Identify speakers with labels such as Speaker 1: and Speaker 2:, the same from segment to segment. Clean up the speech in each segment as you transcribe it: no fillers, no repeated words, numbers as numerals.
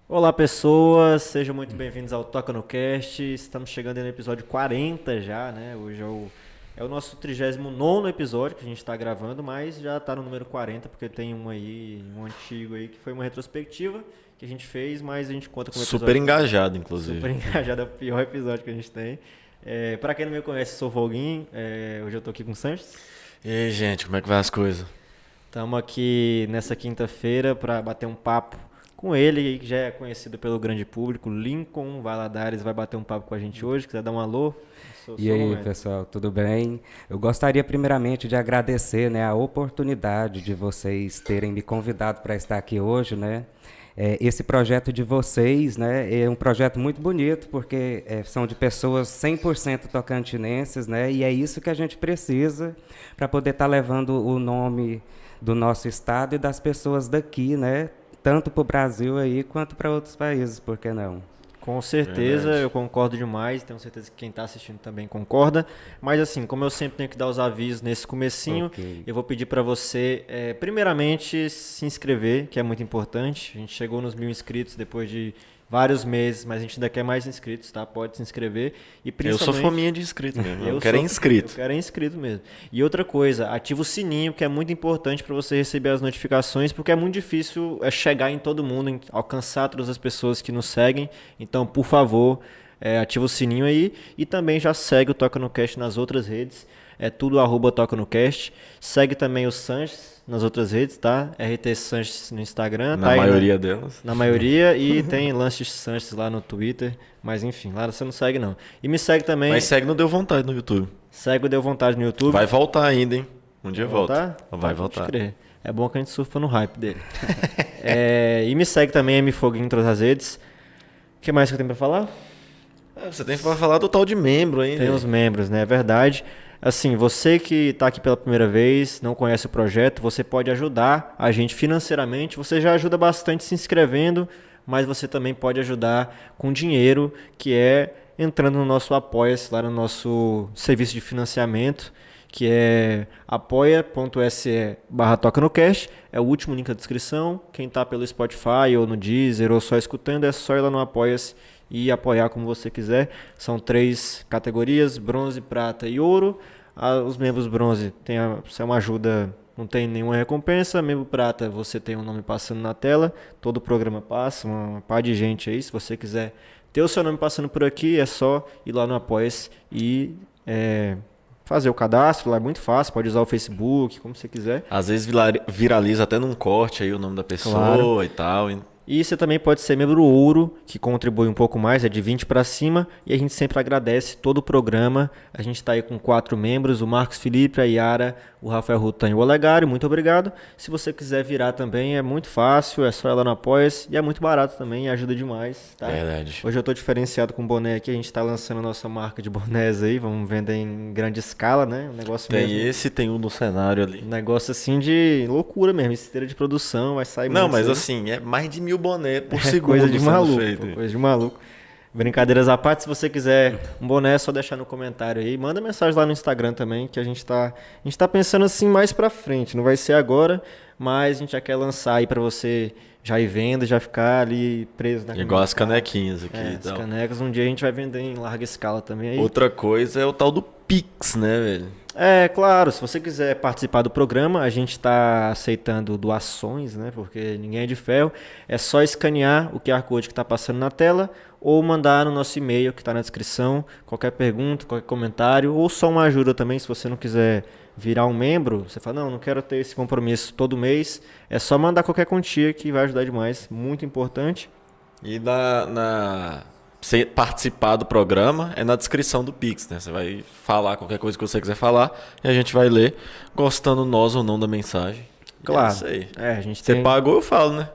Speaker 1: Olá pessoas, sejam muito bem-vindos ao Toca no Cast. Estamos chegando aí no episódio 40 já, né? Hoje é o nosso 39º episódio que a gente está gravando, mas já está no número 40 porque tem um aí, um antigo aí que foi uma retrospectiva que a gente fez, mas a gente conta como
Speaker 2: Super
Speaker 1: episódio
Speaker 2: engajado,
Speaker 1: super
Speaker 2: inclusive.
Speaker 1: engajado, é o pior episódio que a gente tem. Para quem não me conhece, eu sou o Volguinho, hoje eu tô aqui com o Sanches.
Speaker 2: E aí, gente, como é que vai as coisas?
Speaker 1: Estamos aqui nessa quinta-feira para bater um papo com ele, que já é conhecido pelo grande público. Lincoln Valadares vai bater um papo com a gente hoje. Quiser dar um alô?
Speaker 3: E
Speaker 1: Seu
Speaker 3: aí,
Speaker 1: momento.
Speaker 3: pessoal, tudo bem? Eu gostaria primeiramente de agradecer, né, a oportunidade de vocês terem me convidado para estar aqui hoje, né? Esse projeto de vocês, né, é um projeto muito bonito, porque são de pessoas 100% tocantinenses, né? E é isso que a gente precisa para poder estar levando o nome do nosso estado e das pessoas daqui, né? Tanto para o Brasil aí quanto para outros países, por que não?
Speaker 1: Com certeza,
Speaker 2: Verdade.
Speaker 1: eu concordo demais. Tenho certeza que quem está assistindo também concorda. Mas assim, como eu sempre tenho que dar os avisos nesse comecinho,
Speaker 3: Ok.
Speaker 1: eu vou pedir para você, primeiramente, se inscrever, que é muito importante. A gente chegou nos 1.000 inscritos depois de vários meses, mas a gente ainda quer mais inscritos, tá? Pode se inscrever. E
Speaker 2: Eu sou
Speaker 1: principalmente
Speaker 2: fominha de inscrito mesmo. Eu
Speaker 1: Eu
Speaker 2: quero é
Speaker 1: sou, eu
Speaker 2: inscrito.
Speaker 1: quero é inscrito mesmo. E outra coisa, ativa o sininho, que é muito importante para você receber as notificações, porque é muito difícil chegar em todo mundo, alcançar todas as pessoas que nos seguem. Então, por favor, ativa o sininho aí e também já segue o Toca no Cast nas outras redes. É tudo @Toca no Cast. Segue também o Sanches nas outras redes, tá? RT Sanches no Instagram, tá
Speaker 2: Na
Speaker 1: aí
Speaker 2: maioria delas.
Speaker 1: na maioria, e tem Lanches Sanches lá no Twitter, mas enfim, lá você não segue não. E me segue também,
Speaker 2: Mas segue no Deu Vontade no YouTube.
Speaker 1: segue o Deu Vontade no YouTube.
Speaker 2: Vai voltar ainda, hein? Um dia
Speaker 1: Vai
Speaker 2: volta.
Speaker 1: voltar?
Speaker 2: Vai
Speaker 1: Pode
Speaker 2: voltar.
Speaker 1: crer. É bom que a gente surfa no hype dele. E me segue também, M Foguinho em todas as redes. O que mais que eu tenho pra falar?
Speaker 2: Você tem que falar do tal de membro ainda.
Speaker 1: Tem os membros, né? É verdade. Assim, você que está aqui pela primeira vez, não conhece o projeto, você pode ajudar a gente financeiramente. Você já ajuda bastante se inscrevendo, mas você também pode ajudar com dinheiro, que é entrando no nosso Apoia-se, lá no nosso serviço de financiamento, que é apoia.se/Toca no Cash. É o último link da descrição. Quem está pelo Spotify ou no Deezer ou só escutando, é só ir lá no Apoia-se e apoiar como você quiser. São 3 categorias: bronze, prata e ouro. Os membros bronze tem é uma ajuda, não tem nenhuma recompensa. Membro prata, você tem um nome passando na tela, todo o programa passa, uma par de gente aí. Se você quiser ter o seu nome passando por aqui, é só ir lá no Apoia-se e fazer o cadastro. Lá é muito fácil, pode usar o Facebook, como você quiser.
Speaker 2: Às vezes viraliza até num corte aí o nome da pessoa
Speaker 1: Claro.
Speaker 2: e tal.
Speaker 1: E você também pode ser membro ouro, que contribui um pouco mais, é de 20 para cima, e a gente sempre agradece todo o programa. A gente está aí com 4 membros: o Marcos Felipe, a Yara, o Rafael Rutan e o Olegário. Muito obrigado. Se você quiser virar também, é muito fácil, é só ir lá no Apoia-se, e é muito barato também, e ajuda demais, tá?
Speaker 2: Verdade.
Speaker 1: Hoje eu estou diferenciado com boné aqui, a gente está lançando a nossa marca de bonés aí, vamos vender em grande escala, né? Um negócio
Speaker 2: Tem
Speaker 1: mesmo.
Speaker 2: esse, tem um no cenário
Speaker 1: Um
Speaker 2: ali.
Speaker 1: negócio assim de loucura mesmo, esteira de produção, vai sair
Speaker 2: Não,
Speaker 1: muito.
Speaker 2: mas
Speaker 1: Isso aí.
Speaker 2: assim, é mais de 1.000 boné por
Speaker 1: É
Speaker 2: segundo
Speaker 1: coisa de
Speaker 2: sendo
Speaker 1: maluco,
Speaker 2: feito.
Speaker 1: pô, coisa de maluco. Brincadeiras à parte, se você quiser um boné, é só deixar no comentário aí. Manda mensagem lá no Instagram também, que a gente tá pensando assim mais pra frente. Não vai ser agora, mas a gente já quer lançar aí pra você já ir vendo, já ficar ali preso na
Speaker 2: Igual as
Speaker 1: mercado.
Speaker 2: canequinhas aqui e
Speaker 1: As
Speaker 2: tal.
Speaker 1: canecas, um dia a gente vai vender em larga escala também aí.
Speaker 2: Outra coisa é o tal do Pix, né, velho?
Speaker 1: Claro, se você quiser participar do programa, a gente está aceitando doações, né? Porque ninguém é de ferro. É só escanear o QR Code que está passando na tela ou mandar no nosso e-mail que está na descrição. Qualquer pergunta, qualquer comentário, ou só uma ajuda também, se você não quiser virar um membro. Você fala, não quero ter esse compromisso todo mês. É só mandar qualquer quantia que vai ajudar demais. Muito importante.
Speaker 2: E você participar do programa é na descrição do Pix, né? Você vai falar qualquer coisa que você quiser falar e a gente vai ler, gostando nós ou não da mensagem.
Speaker 1: Claro.
Speaker 2: É isso aí.
Speaker 1: A gente
Speaker 2: Você
Speaker 1: tem...
Speaker 2: pagou, eu falo, né?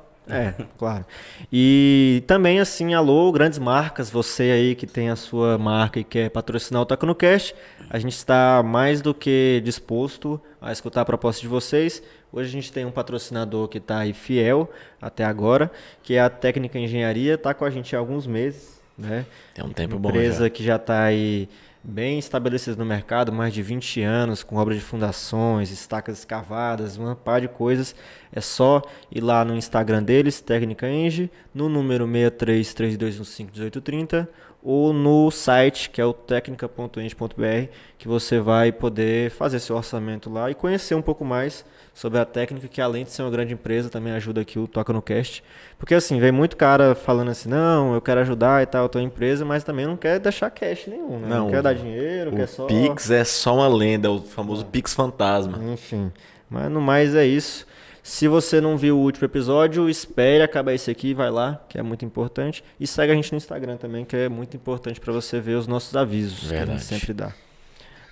Speaker 1: Claro. E também, assim, alô, grandes marcas, você aí que tem a sua marca e quer patrocinar o Toca no Cash, a gente está mais do que disposto a escutar a proposta de vocês. Hoje a gente tem um patrocinador que está aí fiel até agora, que é a Técnica Engenharia, está com a gente há alguns meses, né?
Speaker 2: Tem um tempo bom
Speaker 1: Empresa
Speaker 2: já.
Speaker 1: que já está aí bem estabelecidas no mercado, mais de 20 anos, com obra de fundações, estacas escavadas, uma par de coisas. É só ir lá no Instagram deles, Técnica Eng, no número 6332151830, ou no site, que é o tecnica.eng.br, que você vai poder fazer seu orçamento lá e conhecer um pouco mais sobre a técnica, que além de ser uma grande empresa, também ajuda aqui o Toca no Cast. Porque assim, vem muito cara falando assim, não, eu quero ajudar e tal, a tua empresa, mas também não quer deixar cash nenhum, né? Não quer dar dinheiro, quer só...
Speaker 2: O Pix é só uma lenda, o famoso Pix fantasma.
Speaker 1: Enfim, mas no mais é isso. Se você não viu o último episódio, espere acabar esse aqui, vai lá, que é muito importante. E segue a gente no Instagram também, que é muito importante para você ver os nossos avisos, que a gente sempre dá.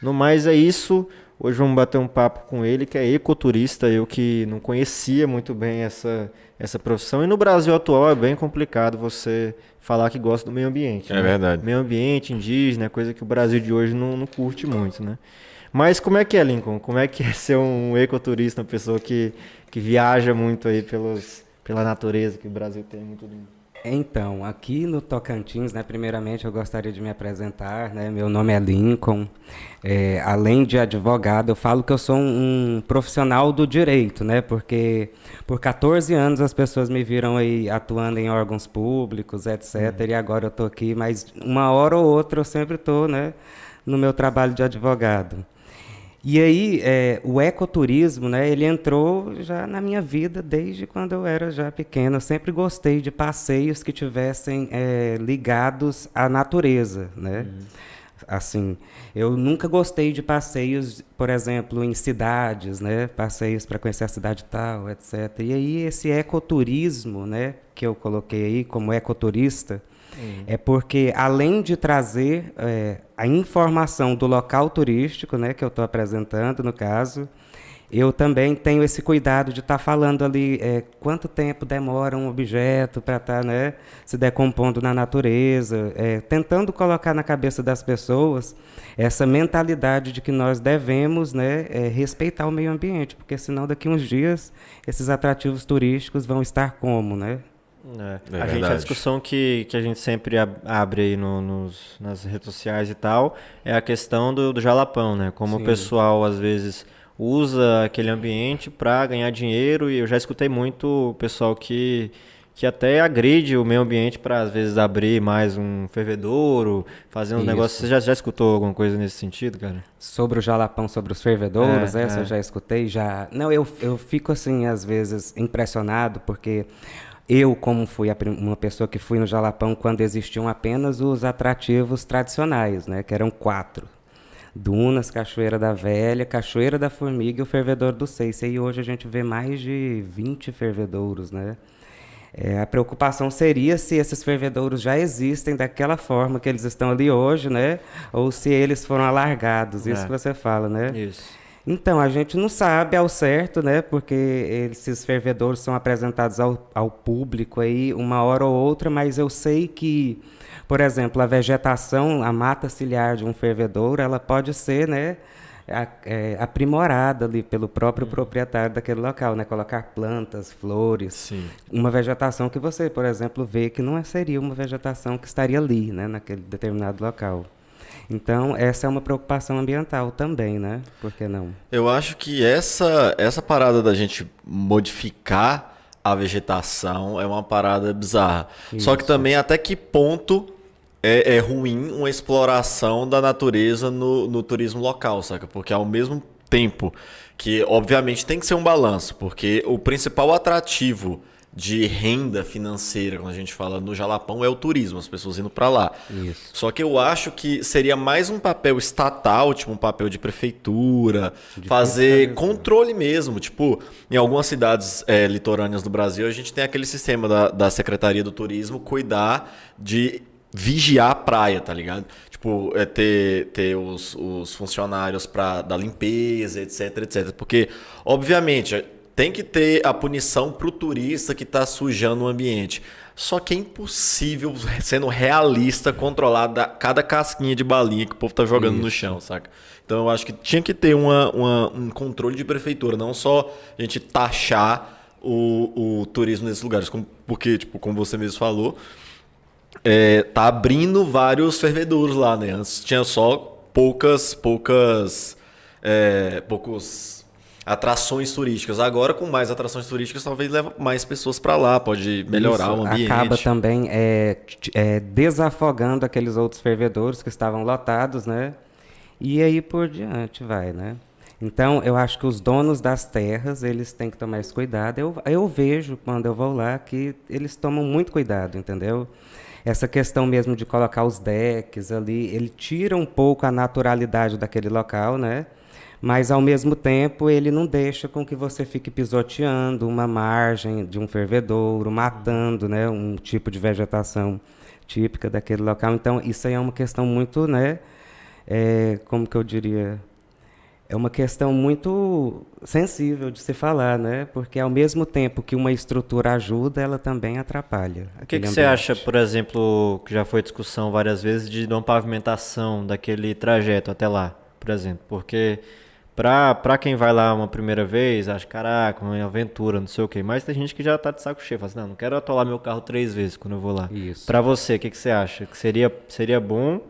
Speaker 1: No mais é isso. Hoje vamos bater um papo com ele, que é ecoturista, eu que não conhecia muito bem essa profissão. E no Brasil atual é bem complicado você falar que gosta do meio ambiente.
Speaker 2: É verdade.
Speaker 1: Meio ambiente, indígena, coisa que o Brasil de hoje não curte muito, né? Mas como é que é, Lincoln? Como é que é ser um ecoturista, uma pessoa que viaja muito aí pela natureza que o Brasil tem muito lindo?
Speaker 3: Então, aqui no Tocantins, né, primeiramente eu gostaria de me apresentar, né, meu nome é Lincoln, além de advogado, eu falo que eu sou um profissional do direito, né, porque por 14 anos as pessoas me viram aí atuando em órgãos públicos, etc, e agora eu estou aqui, mas uma hora ou outra eu sempre estou, né, no meu trabalho de advogado. E aí, o ecoturismo, né, ele entrou já na minha vida desde quando eu era já pequeno. Eu sempre gostei de passeios que tivessem ligados à natureza, né? Assim, eu nunca gostei de passeios, por exemplo, em cidades, né? Passeios para conhecer a cidade tal, etc. E aí, esse ecoturismo, né, que eu coloquei aí como ecoturista, é porque, além de trazer a informação do local turístico, né, que eu estou apresentando, no caso, eu também tenho esse cuidado de estar falando ali quanto tempo demora um objeto para estar, né, se decompondo na natureza, tentando colocar na cabeça das pessoas essa mentalidade de que nós devemos, né, respeitar o meio ambiente, porque senão daqui uns dias esses atrativos turísticos vão estar como, né?
Speaker 1: A discussão que a gente sempre abre aí nas redes sociais e tal é a questão do jalapão, né? Como Sim. O pessoal às vezes usa aquele ambiente para ganhar dinheiro, e eu já escutei muito o pessoal que até agride o meio ambiente para às vezes abrir mais um fervedouro, fazer uns negócios. Você já escutou alguma coisa nesse sentido, cara?
Speaker 3: Sobre o jalapão, sobre os fervedouros, essa eu já escutei, já. Não, eu fico assim às vezes impressionado, porque eu, como fui uma pessoa que fui no Jalapão quando existiam apenas os atrativos tradicionais, né, que eram 4. Dunas, Cachoeira da Velha, Cachoeira da Formiga e o Fervedouro do Seice. E hoje a gente vê mais de 20 fervedouros, né? A preocupação seria se esses fervedouros já existem daquela forma que eles estão ali hoje, né? Ou se eles foram alargados, isso que você fala, né?
Speaker 1: Isso.
Speaker 3: Então, a gente não sabe ao certo, né, porque esses fervedouros são apresentados ao público aí uma hora ou outra, mas eu sei que, por exemplo, a vegetação, a mata ciliar de um fervedouro, ela pode ser, né, aprimorada ali pelo próprio proprietário daquele local, né, colocar plantas, flores,
Speaker 2: Sim.
Speaker 3: Uma vegetação que você, por exemplo, vê que não seria uma vegetação que estaria ali, né, naquele determinado local. Então, essa é uma preocupação ambiental também, né? Por que não?
Speaker 2: Eu acho que essa parada da gente modificar a vegetação é uma parada bizarra. Isso. Só que também até que ponto é ruim uma exploração da natureza no turismo local, saca? Porque ao mesmo tempo que, obviamente, tem que ser um balanço, porque o principal atrativo de renda financeira, quando a gente fala no Jalapão, é o turismo, as pessoas indo para lá.
Speaker 3: Isso.
Speaker 2: Só que eu acho que seria mais um papel estatal, tipo um papel de prefeitura, fazer controle mesmo. Tipo, em algumas cidades litorâneas do Brasil, a gente tem aquele sistema da Secretaria do Turismo cuidar de vigiar a praia, tá ligado? Tipo, ter os funcionários da limpeza, etc, etc. Porque, obviamente, tem que ter a punição pro turista que tá sujando o ambiente. Só que é impossível, sendo realista, controlar cada casquinha de balinha que o povo tá jogando no chão, saca? Então eu acho que tinha que ter um controle de prefeitura, não só a gente taxar o turismo nesses lugares. Porque, tipo, como você mesmo falou, tá abrindo vários fervedouros lá, né? Antes tinha só poucos atrações turísticas. Agora, com mais atrações turísticas, talvez leve mais pessoas para lá, pode melhorar o ambiente.
Speaker 3: Acaba também desafogando aqueles outros fervedouros que estavam lotados, né? E aí por diante vai, né? Então, eu acho que os donos das terras, eles têm que tomar esse cuidado. Eu vejo, quando eu vou lá, que eles tomam muito cuidado, entendeu? Essa questão mesmo de colocar os decks ali, ele tira um pouco a naturalidade daquele local, né? Mas, ao mesmo tempo, ele não deixa com que você fique pisoteando uma margem de um fervedouro, matando, né, um tipo de vegetação típica daquele local. Então, isso aí é uma questão muito, né, como que eu diria... É uma questão muito sensível de se falar, né? Porque ao mesmo tempo que uma estrutura ajuda, ela também atrapalha.
Speaker 1: O que você acha, por exemplo, que já foi discussão várias vezes, de uma pavimentação daquele trajeto até lá, por exemplo? Porque pra quem vai lá uma primeira vez, acha, caraca, uma aventura, não sei o quê. Mas tem gente que já tá de saco cheio, fala assim, não quero atolar meu carro 3 vezes quando eu vou lá.
Speaker 3: Isso.
Speaker 1: Pra você, o que você acha? Que seria bom...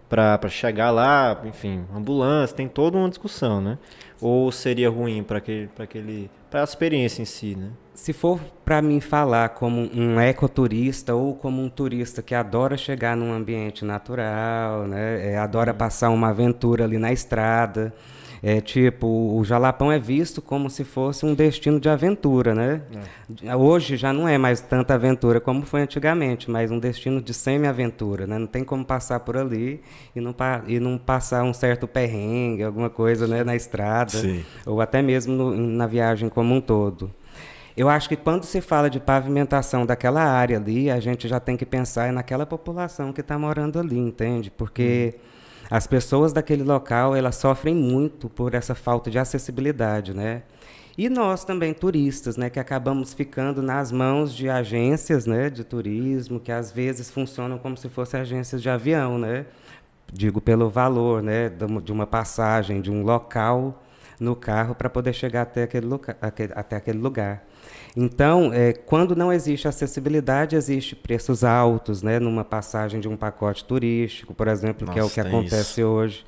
Speaker 1: Para chegar lá, enfim, ambulância, tem toda uma discussão, né? Ou seria ruim para a experiência em si, né?
Speaker 3: Se for para mim falar como um ecoturista ou como um turista que adora chegar num ambiente natural, né? Adora passar uma aventura ali na estrada, tipo, o Jalapão é visto como se fosse um destino de aventura, né? Hoje já não é mais tanta aventura como foi antigamente, mas um destino de semi-aventura, né? Não tem como passar por ali e não passar um certo perrengue, alguma coisa, né, na estrada.
Speaker 2: Sim.
Speaker 3: Ou até mesmo na viagem como um todo. Eu acho que quando se fala de pavimentação daquela área ali, a gente já tem que pensar naquela população que está morando ali, entende? Porque as pessoas daquele local, elas sofrem muito por essa falta de acessibilidade, né? E nós também, turistas, né, que acabamos ficando nas mãos de agências, né, de turismo, que às vezes funcionam como se fossem agências de avião, né? Digo, pelo valor, né, de uma passagem, de um local no carro para poder chegar até aquele lugar. Então, quando não existe acessibilidade, existe preços altos, né, numa passagem de um pacote turístico, por exemplo, que é o que acontece hoje.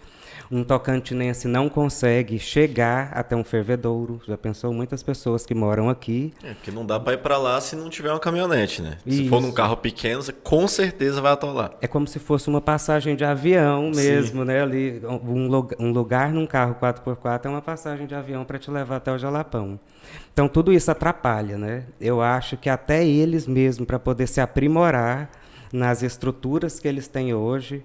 Speaker 3: Um tocantinense não consegue chegar até um fervedouro. Já pensou? Muitas pessoas que moram aqui.
Speaker 2: Porque não dá para ir para lá se não tiver uma caminhonete, né? Se for num carro pequeno, você com certeza vai atolar.
Speaker 3: É como se fosse uma passagem de avião mesmo,
Speaker 2: Sim.
Speaker 3: né? Ali, um lugar num carro 4x4 é uma passagem de avião para te levar até o Jalapão. Então, tudo isso atrapalha, né? Eu acho que até eles mesmos, para poder se aprimorar nas estruturas que eles têm hoje,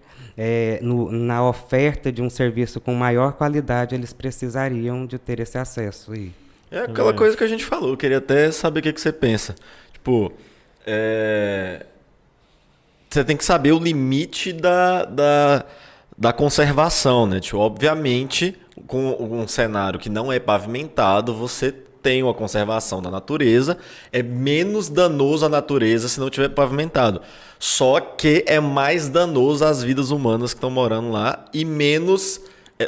Speaker 3: na oferta de um serviço com maior qualidade, eles precisariam de ter esse acesso aí.
Speaker 2: É aquela coisa que a gente falou, eu queria até saber o que você pensa. Tipo, você tem que saber o limite da conservação, né? Tipo, obviamente, com um cenário que não é pavimentado, você tem uma conservação da natureza, é menos danoso à natureza se não tiver pavimentado. Só que é mais danoso às vidas humanas que estão morando lá e menos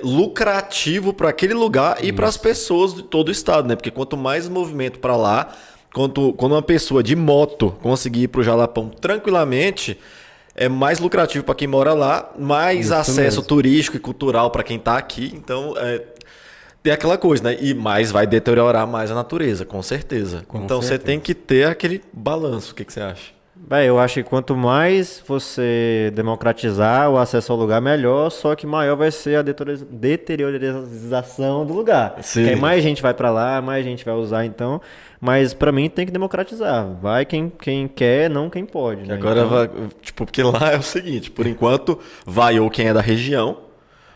Speaker 2: lucrativo para aquele lugar e para as pessoas de todo o estado, né? Porque quanto mais movimento para lá, quando uma pessoa de moto conseguir ir para o Jalapão tranquilamente, é mais lucrativo para quem mora lá, mais
Speaker 3: Isso
Speaker 2: acesso
Speaker 3: mesmo.
Speaker 2: turístico e cultural para quem está aqui. Então, tem aquela coisa, né? E mais vai deteriorar mais a natureza, com certeza. Então você tem que ter aquele balanço. O que você acha?
Speaker 1: Eu acho que quanto mais você democratizar o acesso ao lugar, melhor, só que maior vai ser a deteriorização do lugar.
Speaker 2: Sim.
Speaker 1: Porque aí mais gente vai pra lá, mais gente vai usar, então. Mas pra mim tem que democratizar. Vai quem quer, não quem pode. Né?
Speaker 2: Agora,
Speaker 1: Então,
Speaker 2: tipo, porque lá é o seguinte, por enquanto vai ou quem é da região,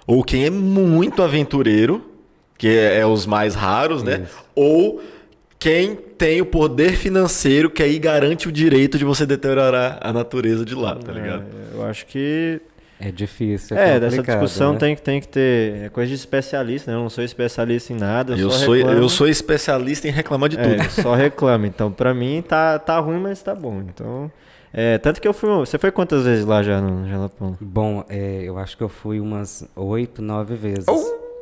Speaker 2: ou quem é muito aventureiro, que é os mais raros, né?
Speaker 3: Isso.
Speaker 2: Ou quem tem o poder financeiro que aí garante o direito de você deteriorar a natureza de lá, tá ligado?
Speaker 1: eu acho que
Speaker 3: É difícil,
Speaker 1: dessa
Speaker 3: complicado,
Speaker 1: discussão
Speaker 3: né?
Speaker 1: tem que ter coisa de especialista, né? Eu não sou especialista em nada,
Speaker 2: Eu
Speaker 1: só
Speaker 2: sou,
Speaker 1: reclamo.
Speaker 2: eu sou especialista em reclamar de tudo.
Speaker 1: Só reclamo. Então, pra mim tá ruim, mas tá bom. Então, tanto que eu fui. Você foi quantas vezes lá já no Jalapão?
Speaker 3: Bom, eu acho que eu fui umas 8, 9 vezes.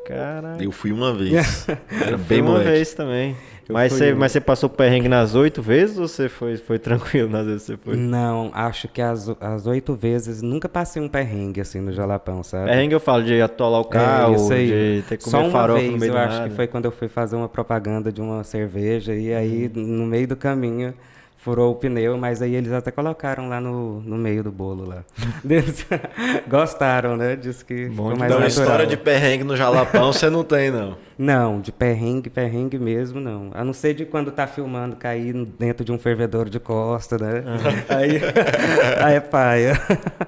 Speaker 1: Caralho.
Speaker 2: Eu fui uma vez. Era
Speaker 1: Foi
Speaker 2: bem
Speaker 1: uma
Speaker 2: moleque.
Speaker 1: vez também.
Speaker 3: Eu
Speaker 1: Mas
Speaker 3: fui
Speaker 1: você passou perrengue nas 8 vezes ou você foi tranquilo nas vezes que você foi?
Speaker 3: Não, acho que as 8 vezes nunca passei um perrengue assim no Jalapão, sabe?
Speaker 1: Perrengue eu falo de atolar o carro,
Speaker 3: isso aí.
Speaker 1: de ter que
Speaker 3: Só
Speaker 1: comer
Speaker 3: uma
Speaker 1: farofa
Speaker 3: vez,
Speaker 1: no meio
Speaker 3: eu
Speaker 1: do
Speaker 3: acho
Speaker 1: nada.
Speaker 3: que foi quando eu fui fazer uma propaganda de uma cerveja e aí no meio do caminho furou o pneu, mas aí eles até colocaram lá no meio do bolo lá. Eles gostaram, né? Disse que ficou mais
Speaker 2: Então,
Speaker 3: natural.
Speaker 2: história de perrengue no Jalapão você não tem, não.
Speaker 3: Não, de perrengue mesmo, não. A não ser de quando tá filmando cair dentro de um fervedor de costa, né? Aí é paia.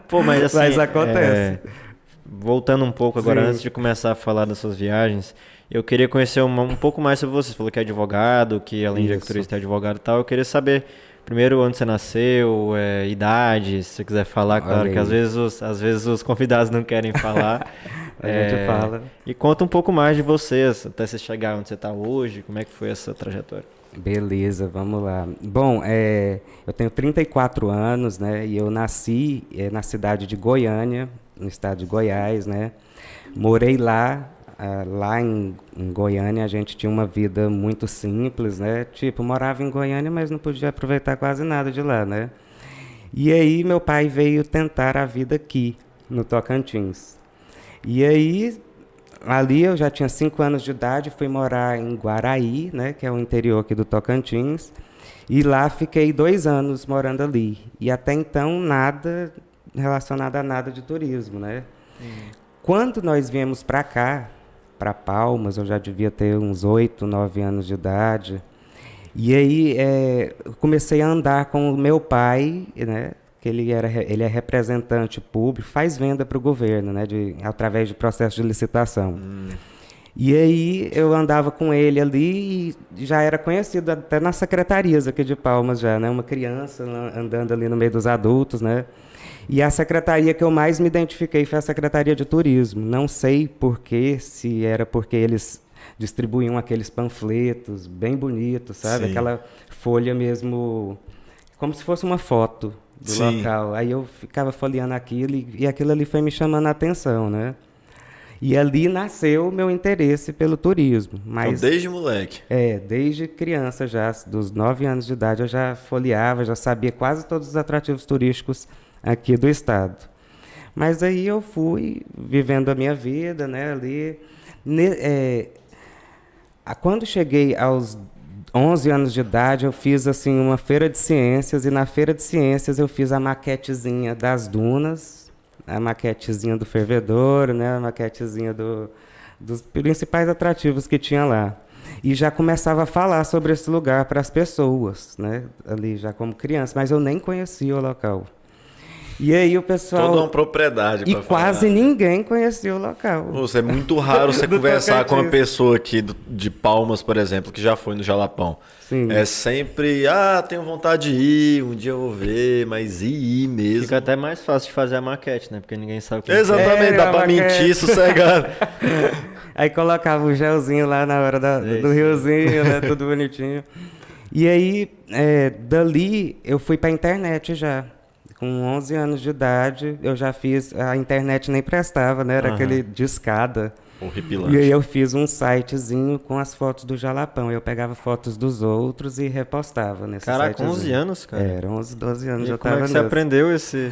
Speaker 1: Pô, mas assim,
Speaker 3: Mas acontece.
Speaker 1: voltando um pouco agora,
Speaker 3: Sim.
Speaker 1: antes de começar a falar das suas viagens, eu queria conhecer um pouco mais sobre você. Você falou que é advogado, que além de
Speaker 3: Isso.
Speaker 1: turista é advogado e tal. Eu queria saber, primeiro, onde você nasceu, idade, se você quiser falar, claro
Speaker 3: Olha
Speaker 1: que às
Speaker 3: aí.
Speaker 1: vezes os convidados não querem falar.
Speaker 3: A gente fala.
Speaker 1: E conta um pouco mais de você, até você chegar onde você está hoje, como é que foi essa trajetória.
Speaker 3: Beleza, vamos lá. Bom, eu tenho 34 anos, né? E eu nasci na cidade de Goiânia, no estado de Goiás, né? Morei lá. Lá em Goiânia a gente tinha uma vida muito simples, né? Tipo, morava em Goiânia, mas não podia aproveitar quase nada de lá, né? E aí meu pai veio tentar a vida aqui, no Tocantins. E aí, ali eu já tinha 5 anos de idade, fui morar em Guaraí, né? Que é o interior aqui do Tocantins. E lá fiquei 2 anos morando ali. E até então nada relacionado a nada de turismo, né? Quando nós viemos para cá, para Palmas, eu já devia ter uns 8, 9 anos de idade. E aí eu comecei a andar com o meu pai, né? Que ele é representante público, faz venda para o governo, né? Através de processo de licitação. E aí eu andava com ele ali e já era conhecido até nas secretarias aqui de Palmas já, né? Uma criança andando ali no meio dos adultos, né? E a secretaria que eu mais me identifiquei foi a Secretaria de Turismo. Não sei porquê, se era porque eles distribuíam aqueles panfletos bem bonitos, sabe?
Speaker 2: Sim.
Speaker 3: Aquela folha mesmo, como se fosse uma foto do
Speaker 2: Sim.
Speaker 3: local. Aí eu ficava folheando aquilo e aquilo ali foi me chamando a atenção, né? E ali nasceu o meu interesse pelo turismo. Mas
Speaker 2: Então, desde moleque.
Speaker 3: desde criança já, dos 9 anos de idade, eu já folheava, já sabia quase todos os atrativos turísticos aqui do estado. Mas aí eu fui vivendo a minha vida, né, ali. Quando cheguei aos 11 anos de idade, eu fiz assim uma feira de ciências, e na feira de ciências eu fiz a maquetezinha das dunas, a maquetezinha do fervedouro, né, a maquetezinha dos principais atrativos que tinha lá. E já começava a falar sobre esse lugar para as pessoas, né, ali já como criança, mas eu nem conhecia o local. E aí o pessoal...
Speaker 2: Toda uma propriedade
Speaker 3: E
Speaker 2: pra
Speaker 3: quase
Speaker 2: falar.
Speaker 3: ninguém conhecia o local.
Speaker 2: Moço, é muito raro você
Speaker 3: Do
Speaker 2: conversar com uma
Speaker 3: Tocantins.
Speaker 2: pessoa aqui de Palmas, por exemplo, que já foi no Jalapão.
Speaker 3: Sim.
Speaker 2: É sempre, tenho vontade de ir, um dia eu vou ver, mas ir mesmo.
Speaker 1: Fica até mais fácil de fazer a maquete, né? Porque ninguém sabe o que
Speaker 2: Exatamente,
Speaker 3: É,
Speaker 2: dá
Speaker 3: a
Speaker 2: pra
Speaker 3: maquete.
Speaker 2: mentir sossegado.
Speaker 3: Aí colocava o gelzinho lá na hora do riozinho, né? Tudo bonitinho. E aí, dali, eu fui pra internet já. Com 11 anos de idade, eu já fiz... A internet nem prestava, né? Era aquele discada.
Speaker 2: Horripilante.
Speaker 3: E aí eu fiz um sitezinho com as fotos do Jalapão. Eu pegava fotos dos outros e repostava nesse
Speaker 1: Caraca,
Speaker 3: sitezinho.
Speaker 1: 11 anos, cara.
Speaker 3: Era 11, 12 anos
Speaker 1: E
Speaker 3: eu
Speaker 1: como é
Speaker 3: tava
Speaker 1: que você
Speaker 3: nisso.
Speaker 1: aprendeu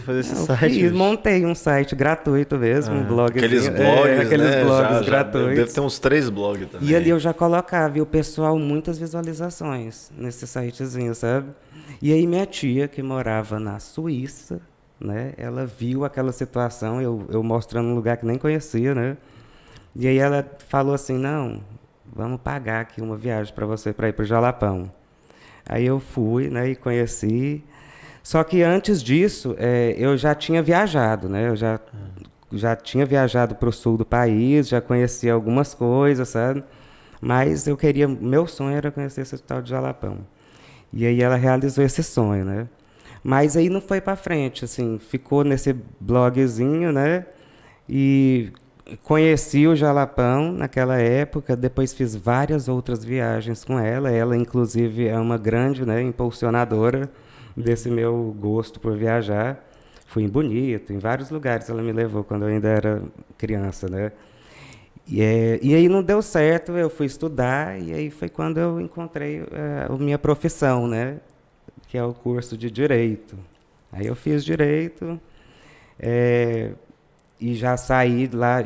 Speaker 1: fazer esse
Speaker 3: Eu
Speaker 1: site?
Speaker 3: fiz,
Speaker 1: bicho?
Speaker 3: montei um site gratuito mesmo, um blogzinho.
Speaker 2: Aqueles blogs,
Speaker 3: aqueles
Speaker 2: né?
Speaker 3: blogs
Speaker 2: já
Speaker 3: gratuitos.
Speaker 2: deve ter uns 3 blogs também.
Speaker 3: E ali eu já colocava, e o pessoal, muitas visualizações nesse sitezinho, sabe? E aí minha tia, que morava na Suíça, né? Ela viu aquela situação, eu mostrando um lugar que nem conhecia, né? E aí ela falou assim, não, vamos pagar aqui uma viagem para você para ir para o Jalapão. Aí eu fui, né, e conheci. Só que antes disso, eu já tinha viajado, né? Eu já tinha viajado para o sul do país, já conhecia algumas coisas, sabe? Mas meu sonho era conhecer esse tal de Jalapão. E aí ela realizou esse sonho, né? Mas aí não foi para frente, assim, ficou nesse blogzinho, né? E conheci o Jalapão naquela época, depois fiz várias outras viagens com ela. Ela, inclusive, é uma grande, né, impulsionadora desse meu gosto por viajar. Fui em Bonito, em vários lugares ela me levou quando eu ainda era criança, né? E aí não deu certo, eu fui estudar, e aí foi quando eu encontrei a minha profissão, né? Que é o curso de Direito. Aí eu fiz Direito, e já saí lá,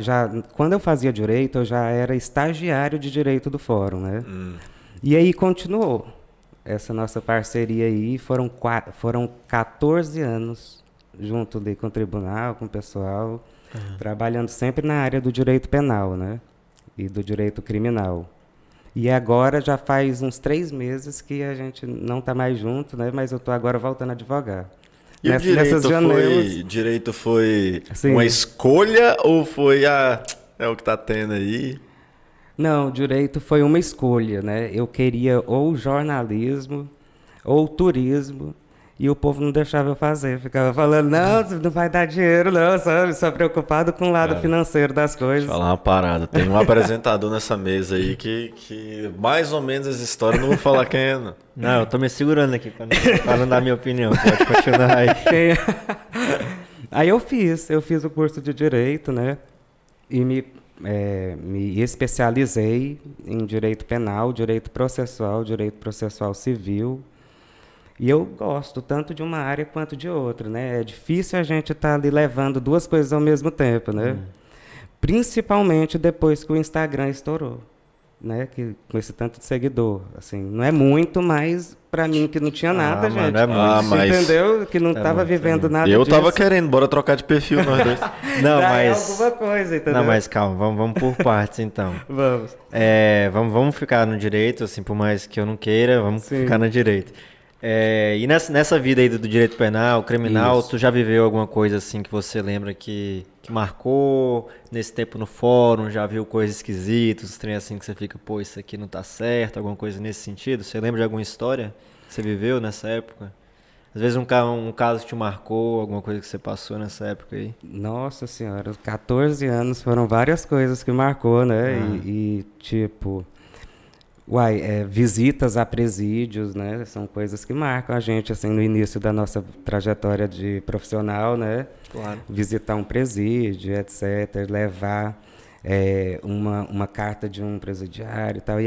Speaker 3: quando eu fazia Direito, eu já era estagiário de Direito do Fórum, né? E aí continuou essa nossa parceria aí, foram 14 anos junto ali com o tribunal, com o pessoal, trabalhando sempre na área do direito penal, né? E do direito criminal. E agora já faz uns 3 meses que a gente não está mais junto, né? Mas eu estou agora voltando a advogar.
Speaker 2: E o direito foi
Speaker 3: Sim.
Speaker 2: Uma escolha ou foi é o que tá tendo aí?
Speaker 3: Não, direito foi uma escolha, né? Eu queria ou jornalismo ou turismo, e o povo não deixava eu fazer. Ficava falando, não vai dar dinheiro, não, sabe? Só preocupado com o lado financeiro das coisas.
Speaker 2: Deixa eu falar uma parada. Tem um apresentador nessa mesa aí que mais ou menos essa história, eu não vou falar quem é, não.
Speaker 1: Não, eu tô me segurando aqui pra não dar minha opinião. Pode continuar aí.
Speaker 3: Aí eu fiz o curso de Direito, né? E me especializei em Direito Penal, Direito Processual Civil. E eu gosto tanto de uma área quanto de outra, né? É difícil a gente estar ali levando 2 coisas ao mesmo tempo, né? Principalmente depois que o Instagram estourou, né? Com esse tanto de seguidor, assim, não é muito, mas para mim que não tinha nada, gente.
Speaker 1: Mano, é muito.
Speaker 2: Mas
Speaker 3: entendeu? Que não estava vivendo nada
Speaker 2: eu
Speaker 3: disso.
Speaker 2: tava querendo, bora trocar de perfil nós dois.
Speaker 1: Não,
Speaker 3: Já é
Speaker 1: mas
Speaker 3: alguma coisa, entendeu?
Speaker 1: não, mas calma, vamos por partes então.
Speaker 3: Vamos.
Speaker 1: Vamos ficar no direito, assim, por mais que eu não queira, vamos
Speaker 3: Sim.
Speaker 1: ficar no direito. E nessa vida aí do direito penal, criminal,
Speaker 3: Isso.
Speaker 1: tu já viveu alguma coisa assim que você lembra que marcou nesse tempo no fórum? Já viu coisas esquisitas, trem assim que você fica, pô, isso aqui não tá certo, alguma coisa nesse sentido? Você lembra de alguma história que você viveu nessa época? Às vezes um caso que te marcou, alguma coisa que você passou nessa época aí?
Speaker 3: Nossa senhora, 14 anos foram várias coisas que marcou, né? Tipo, visitas a presídios, né? São coisas que marcam a gente, assim, no início da nossa trajetória de profissional, né?
Speaker 1: Claro.
Speaker 3: Visitar um presídio, etc. Levar uma carta de um presidiário e tal.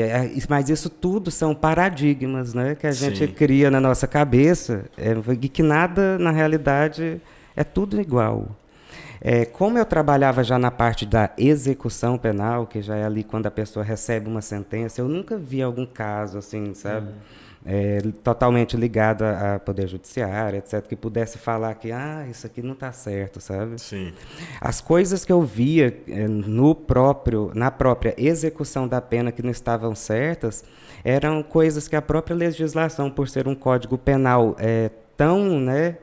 Speaker 3: Mas isso tudo são paradigmas, né? Que a gente cria na nossa cabeça, e que nada, na realidade, é tudo igual. Como eu trabalhava já na parte da execução penal, que já é ali quando a pessoa recebe uma sentença, eu nunca vi algum caso assim, sabe? Totalmente ligado a poder judiciário, etc., que pudesse falar que isso aqui não está certo, sabe?
Speaker 2: Sim.
Speaker 3: As coisas que eu via na própria execução da pena que não estavam certas eram coisas que a própria legislação, por ser um código penal tão, né,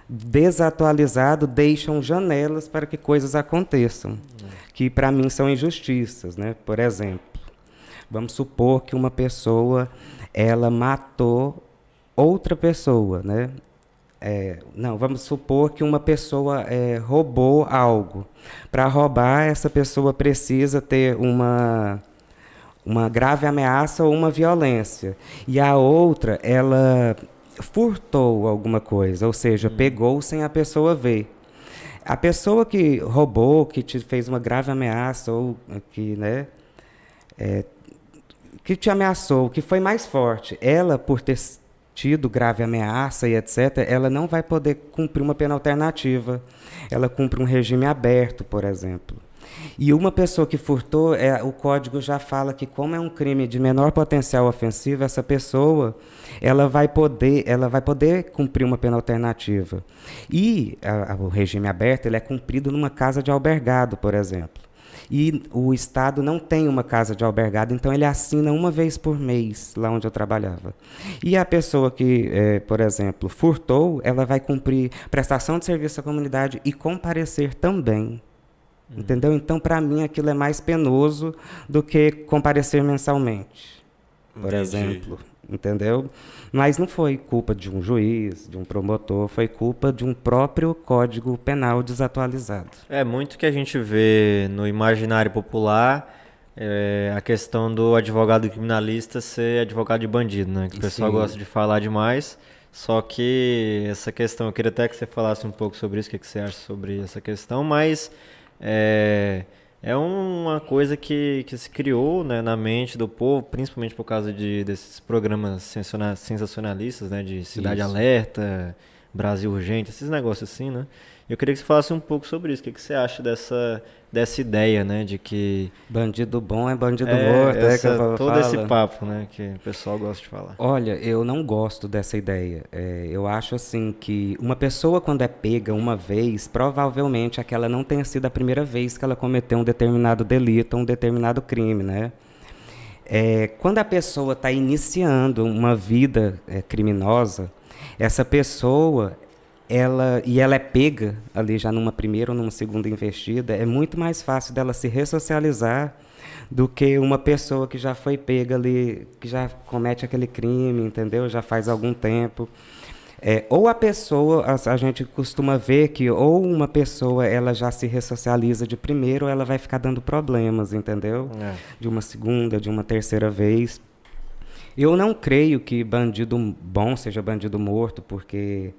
Speaker 3: desatualizado, deixam janelas para que coisas aconteçam, que para mim são injustiças, né? Por exemplo, vamos supor que uma pessoa ela matou outra pessoa, né? Vamos supor que uma pessoa roubou algo. Para roubar, essa pessoa precisa ter uma grave ameaça ou uma violência. E a outra, ela furtou alguma coisa, ou seja, pegou sem a pessoa ver. A pessoa que roubou, que te fez uma grave ameaça, ou que, né, que te ameaçou, que foi mais forte, ela, por ter tido grave ameaça e etc., ela não vai poder cumprir uma pena alternativa. Ela cumpre um regime aberto, por exemplo. E uma pessoa que furtou, o código já fala que, como é um crime de menor potencial ofensivo, essa pessoa ela vai poder cumprir uma pena alternativa. E o regime aberto ele é cumprido numa casa de albergado, por exemplo. E o Estado não tem uma casa de albergado, então ele assina uma vez por mês, lá onde eu trabalhava. E a pessoa que, por exemplo, furtou, ela vai cumprir prestação de serviço à comunidade e comparecer também. Entendeu? Então, para mim, aquilo é mais penoso do que comparecer mensalmente, por exemplo. Entendeu? Mas não foi culpa de um juiz, de um promotor, foi culpa de um próprio Código Penal desatualizado.
Speaker 1: É muito que a gente vê no imaginário popular a questão do advogado criminalista ser advogado de bandido, né? Que o pessoal gosta de falar demais. Só que essa questão, eu queria até que você falasse um pouco sobre isso, o que você acha sobre essa questão, mas é uma coisa que se criou, né, na mente do povo, principalmente por causa desses programas sensacionalistas, né, de Cidade
Speaker 3: Isso.
Speaker 1: Alerta, Brasil Urgente, esses negócios assim, né? Eu queria que você falasse um pouco sobre isso. O que que você acha dessa ideia, né, de que
Speaker 3: Bandido bom é bandido morto, que o povo
Speaker 1: todo esse
Speaker 3: fala.
Speaker 1: papo, né, que o pessoal gosta de falar.
Speaker 3: Olha, eu não gosto dessa ideia. Eu acho assim que uma pessoa quando é pega uma vez, provavelmente aquela não tenha sido a primeira vez que ela cometeu um determinado delito, um determinado crime, né? Quando a pessoa está iniciando uma vida criminosa, essa pessoa, ela é pega ali já numa primeira ou numa segunda investida, é muito mais fácil dela se ressocializar do que uma pessoa que já foi pega ali, que já comete aquele crime, entendeu? Já faz algum tempo. Ou a pessoa, a gente costuma ver que ou uma pessoa ela já se ressocializa de primeiro, ou ela vai ficar dando problemas, entendeu? De uma segunda, de uma terceira vez. Eu não creio que bandido bom seja bandido morto, porque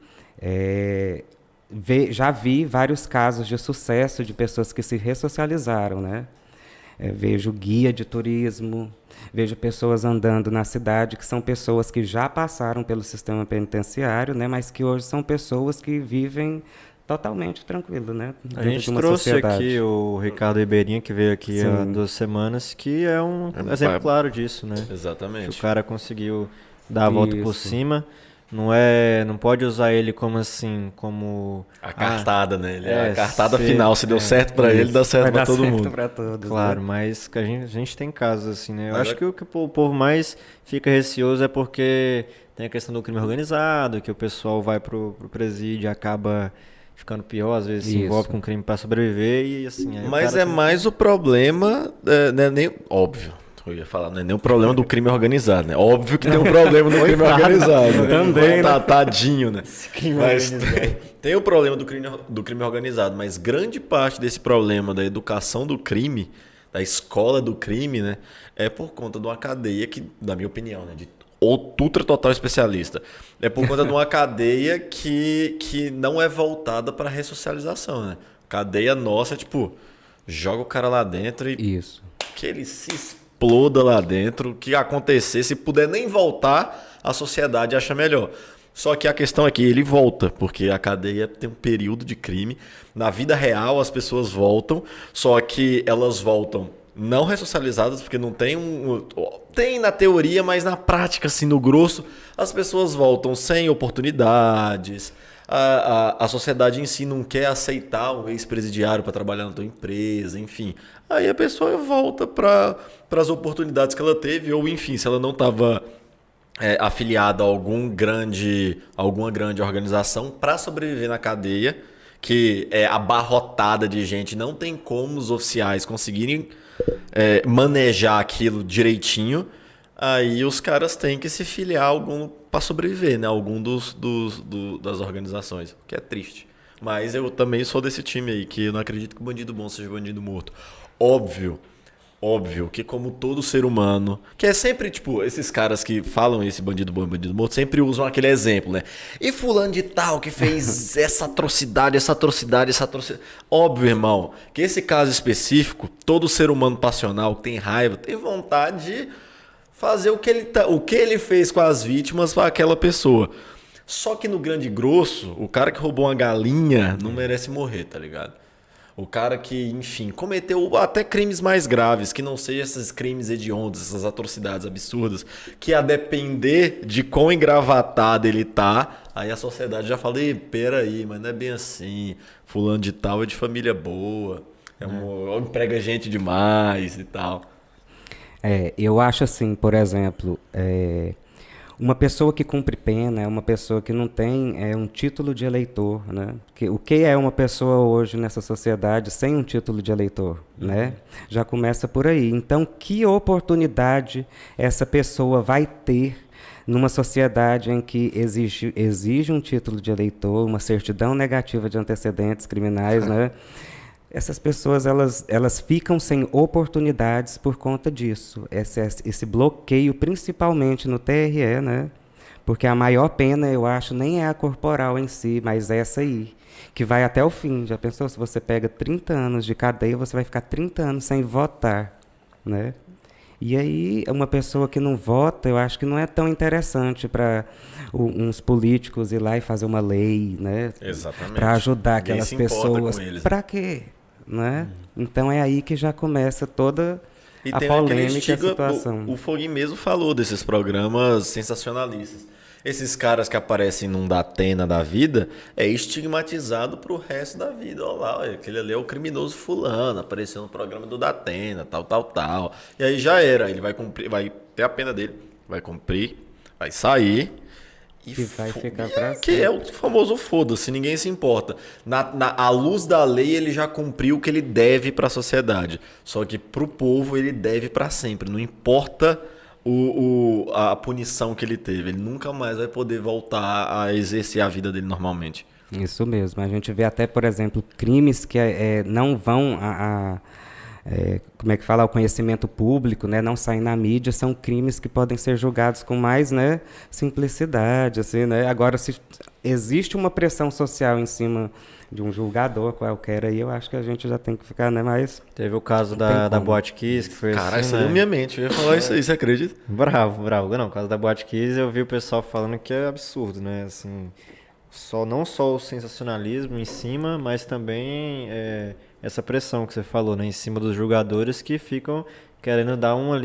Speaker 3: já vi vários casos de sucesso de pessoas que se ressocializaram, né? Vejo guia de turismo, vejo pessoas andando na cidade que são pessoas que já passaram pelo sistema penitenciário, né? Mas que hoje são pessoas que vivem totalmente tranquilo, né?
Speaker 1: A
Speaker 3: Dentro
Speaker 1: gente
Speaker 3: de uma
Speaker 1: trouxe
Speaker 3: sociedade.
Speaker 1: aqui o Ricardo Ribeirinho, que veio aqui há
Speaker 3: Sim.
Speaker 1: 2 semanas, que é um exemplo claro disso, né? Que o
Speaker 2: Exatamente.
Speaker 1: cara conseguiu dar a volta por
Speaker 3: Isso.
Speaker 1: cima. Não pode usar ele como assim, como
Speaker 2: A cartada, né?
Speaker 1: é,
Speaker 2: A cartada
Speaker 1: ser-
Speaker 2: final. Se deu
Speaker 1: é,
Speaker 2: certo pra ele, dá certo
Speaker 3: Vai
Speaker 2: pra
Speaker 3: dar
Speaker 2: todo
Speaker 3: certo
Speaker 2: mundo.
Speaker 3: pra todos,
Speaker 1: claro,
Speaker 3: né?
Speaker 1: mas que a gente tem casos assim, né? Eu
Speaker 2: Mas
Speaker 1: acho que o que o povo mais fica receoso é porque tem a questão do crime organizado, que o pessoal vai pro presídio e acaba ficando pior, às vezes se
Speaker 3: Isso.
Speaker 1: envolve com crime pra sobreviver e assim. Aí o
Speaker 2: Mas
Speaker 1: cara
Speaker 2: é
Speaker 1: tem-
Speaker 2: mais o problema, né, nem, óbvio, eu ia falar, não é nem o problema do crime organizado, né? Óbvio que tem um problema do crime organizado.
Speaker 3: Também, né?
Speaker 2: Tadinho, né?
Speaker 1: crime
Speaker 2: Mas
Speaker 1: organizado.
Speaker 2: tem o problema do crime organizado, mas grande parte desse problema da educação do crime, da escola do crime, né, é por conta de uma cadeia que, na minha opinião, né, de ultra total especialista, é por conta de uma cadeia que não é voltada para ressocialização, né? Cadeia nossa, tipo, joga o cara lá dentro e
Speaker 3: Isso.
Speaker 2: que ele se exploda lá dentro, o que acontecer, se puder nem voltar, a sociedade acha melhor. Só que a questão é que ele volta, porque a cadeia tem um período de crime. Na vida real as pessoas voltam, só que elas voltam não ressocializadas, porque não tem tem na teoria, mas na prática, assim, no grosso, as pessoas voltam sem oportunidades. A sociedade em si não quer aceitar um ex-presidiário para trabalhar na tua empresa, enfim. Aí a pessoa volta para as oportunidades que ela teve, ou enfim, se ela não estava afiliada a alguma grande organização para sobreviver na cadeia, que é abarrotada de gente, não tem como os oficiais conseguirem manejar aquilo direitinho. Aí os caras têm que se filiar a algum para sobreviver, né? Algum das organizações, o que é triste. Mas eu também sou desse time aí, que eu não acredito que o bandido bom seja bandido morto. Óbvio que como todo ser humano, que é sempre, tipo, esses caras que falam esse bandido bom e bandido morto, sempre usam aquele exemplo, né? E fulano de tal que fez essa atrocidade. Óbvio, irmão, que esse caso específico, todo ser humano passional que tem raiva, tem vontade de fazer o que ele fez com as vítimas para aquela pessoa. Só que no grande grosso, o cara que roubou uma galinha não merece morrer, tá ligado? O cara que, enfim, cometeu até crimes mais graves, que não sejam esses crimes hediondos, essas atrocidades absurdas, que a depender de quão engravatado ele tá, aí a sociedade já fala, peraí, mas não é bem assim, fulano de tal é de família boa, emprega gente demais e tal.
Speaker 3: Eu acho assim, por exemplo, uma pessoa que cumpre pena é uma pessoa que não tem um título de eleitor, né? O que é uma pessoa hoje nessa sociedade sem um título de eleitor, né? Já começa por aí. Então, que oportunidade essa pessoa vai ter numa sociedade em que exige um título de eleitor, uma certidão negativa de antecedentes criminais, né? Essas pessoas elas ficam sem oportunidades por conta disso. Esse bloqueio, principalmente no TRE, né? Porque a maior pena, eu acho, nem é a corporal em si, mas essa aí. que vai até o fim. Já pensou? Se você pega 30 anos de cadeia, você vai ficar 30 anos sem votar, né? E aí, uma pessoa que não vota, eu acho que não é tão interessante para uns políticos ir lá e fazer uma lei, né?
Speaker 2: Exatamente.
Speaker 3: Para ajudar
Speaker 2: Ninguém
Speaker 3: aquelas
Speaker 2: se importa
Speaker 3: pessoas.
Speaker 2: com eles, né?
Speaker 3: Para quê? Né? Então é aí que já começa toda
Speaker 2: E
Speaker 3: a
Speaker 2: tem aquele
Speaker 3: polêmica e a
Speaker 2: estigma,
Speaker 3: situação.
Speaker 2: o Foguinho mesmo falou desses programas sensacionalistas. Esses caras que aparecem num Datena da vida é estigmatizado pro resto da vida. Olha lá, aquele ali é o criminoso fulano, apareceu no programa do Datena, tal, tal, tal. E aí já era, ele vai cumprir, vai ter a pena dele, vai cumprir, vai sair
Speaker 3: E vai ficar
Speaker 2: e
Speaker 3: pra
Speaker 2: é que é o famoso foda-se, ninguém se importa. À luz da lei, ele já cumpriu o que ele deve para a sociedade. Só que pro povo, ele deve para sempre. Não importa a punição que ele teve. Ele nunca mais vai poder voltar a exercer a vida dele normalmente.
Speaker 3: Isso mesmo. A gente vê até, por exemplo, crimes que não vão como é que fala, ao conhecimento público, né, não saem na mídia, são crimes que podem ser julgados com mais, né, simplicidade, assim, né? Agora, se existe uma pressão social em cima de um julgador qualquer aí, eu acho que a gente já tem que ficar, né, mais...
Speaker 1: Teve o caso
Speaker 3: Não tem
Speaker 1: da
Speaker 3: como.
Speaker 1: Boate Kiss, que foi
Speaker 2: Caralho,
Speaker 1: assim,
Speaker 2: saiu
Speaker 1: né?
Speaker 2: minha mente. Eu ia falar isso aí, você acredita?
Speaker 1: Bravo, bravo. Não, o caso da Boate Kiss, eu vi o pessoal falando que é absurdo, né? Assim, não só o sensacionalismo em cima, mas também essa pressão que você falou, né? Em cima dos jogadores que ficam querendo dar uma